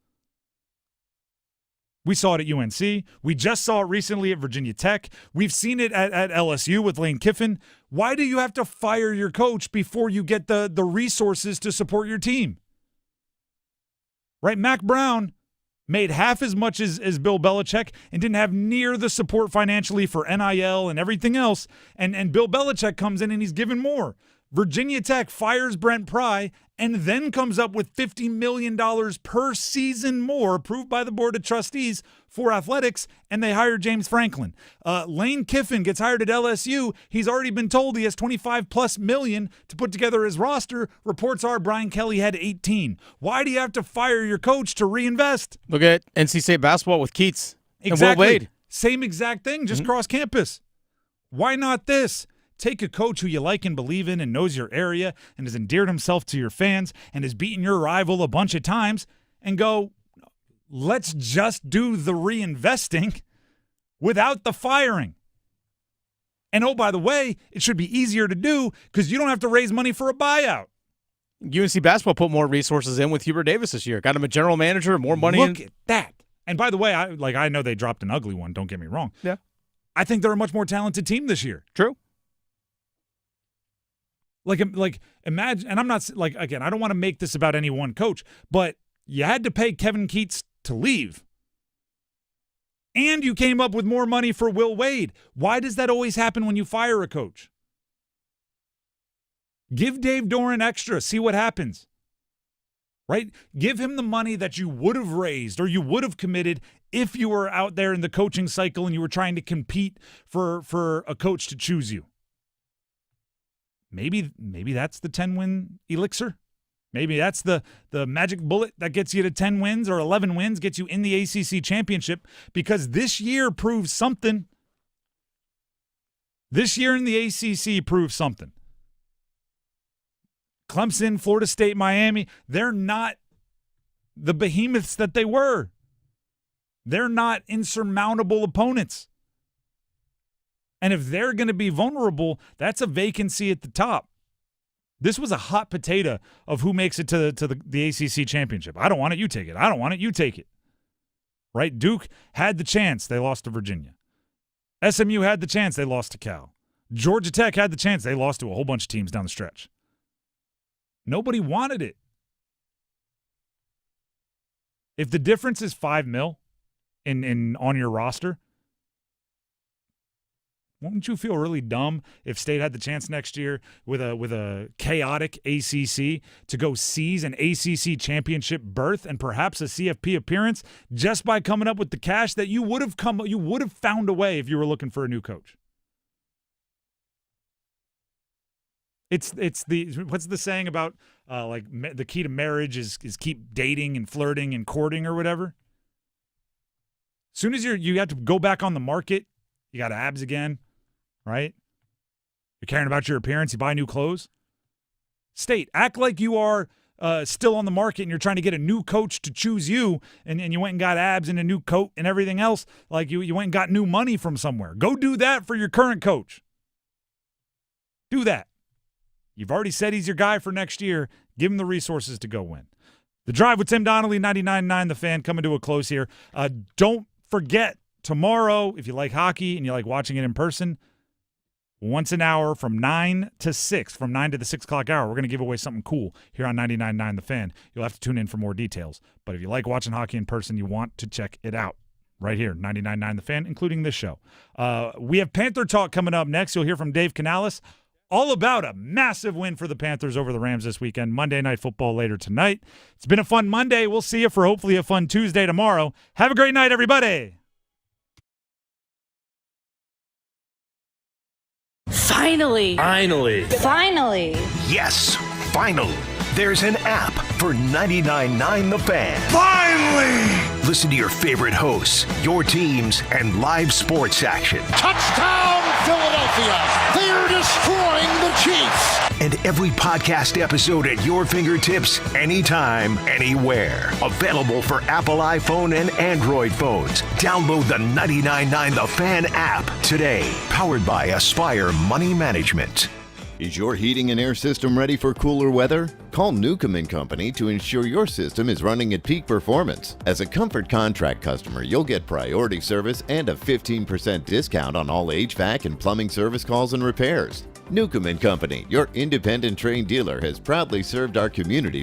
We saw it at UNC. We just saw it recently at Virginia Tech. We've seen it at LSU with Lane Kiffin. Why do you have to fire your coach before you get the resources to support your team? Right? Mac Brown made half as much as Bill Belichick and didn't have near the support financially for NIL and everything else. And Bill Belichick comes in and he's given more. Virginia Tech fires Brent Pry and then comes up with $50 million per season more approved by the Board of Trustees for athletics, and they hire James Franklin. Lane Kiffin gets hired at LSU. He's already been told he has $25+ million to put together his roster. Reports are Brian Kelly had 18. Why do you have to fire your coach to reinvest? Look at NC State basketball with Keats Exactly. and Will Wade. Same exact thing, just cross campus. Why not this? Take a coach who you like and believe in and knows your area and has endeared himself to your fans and has beaten your rival a bunch of times and go, let's just do the reinvesting without the firing. And oh, by the way, it should be easier to do because you don't have to raise money for a buyout. UNC basketball put more resources in with Hubert Davis this year. Got him a general manager, more money. Look at that. And by the way, I know they dropped an ugly one. Don't get me wrong. Yeah. I think they're a much more talented team this year. True. Like imagine, and I'm not like, again, I don't want to make this about any one coach, but you had to pay Kevin Keats to leave. And you came up with more money for Will Wade. Why does that always happen when you fire a coach? Give Dave Doeren extra, see what happens. Right? Give him the money that you would have raised or you would have committed if you were out there in the coaching cycle and you were trying to compete for a coach to choose you. Maybe that's the 10-win elixir. Maybe that's the magic bullet that gets you to 10 wins or 11 wins, gets you in the ACC championship, because this year proves something. This year in the ACC proves something. Clemson, Florida State, Miami, they're not the behemoths that they were. They're not insurmountable opponents. And if they're going to be vulnerable, that's a vacancy at the top. This was a hot potato of who makes it to the ACC championship. I don't want it, you take it. I don't want it, you take it. Right? Duke had the chance. They lost to Virginia. SMU had the chance. They lost to Cal. Georgia Tech had the chance. They lost to a whole bunch of teams down the stretch. Nobody wanted it. If the difference is $5 million in on your roster, wouldn't you feel really dumb if State had the chance next year with a chaotic ACC to go seize an ACC championship berth and perhaps a CFP appearance just by coming up with the cash that you would have found a way if you were looking for a new coach? It's the what's the saying about the key to marriage is keep dating and flirting and courting or whatever. As soon as you have to go back on the market, you got abs again. Right? You're caring about your appearance. You buy new clothes. State, act like you are still on the market and you're trying to get a new coach to choose you, and you went and got abs and a new coat and everything else, like you went and got new money from somewhere. Go do that for your current coach. Do that. You've already said he's your guy for next year. Give him the resources to go win. The Drive with Tim Donnelly, 99.9 The Fan, coming to a close here. Don't forget, tomorrow, if you like hockey and you like watching it in person, once an hour from 9 to 6, from 9 to the 6 o'clock hour, we're going to give away something cool here on 99.9 The Fan. You'll have to tune in for more details. But if you like watching hockey in person, you want to check it out right here, 99.9 The Fan, including this show. We have Panther Talk coming up next. You'll hear from Dave Canales all about a massive win for the Panthers over the Rams this weekend. Monday Night Football later tonight. It's been a fun Monday. We'll see you for hopefully a fun Tuesday tomorrow. Have a great night, everybody. Finally. Yes, finally. There's an app for 99.9 The Fan. Finally! Listen to your favorite hosts, your teams, and live sports action. Touchdown, Philadelphia! They are destroying the Chiefs! And every podcast episode at your fingertips, anytime, anywhere. Available for Apple iPhone and Android phones. Download the 99.9 The Fan app today. Powered by Aspire Money Management. Is your heating and air system ready for cooler weather? Call Newcomb & Company to ensure your system is running at peak performance. As a Comfort Contract customer, you'll get priority service and a 15% discount on all HVAC and plumbing service calls and repairs. Newcomb & Company, your independent trained dealer, has proudly served our community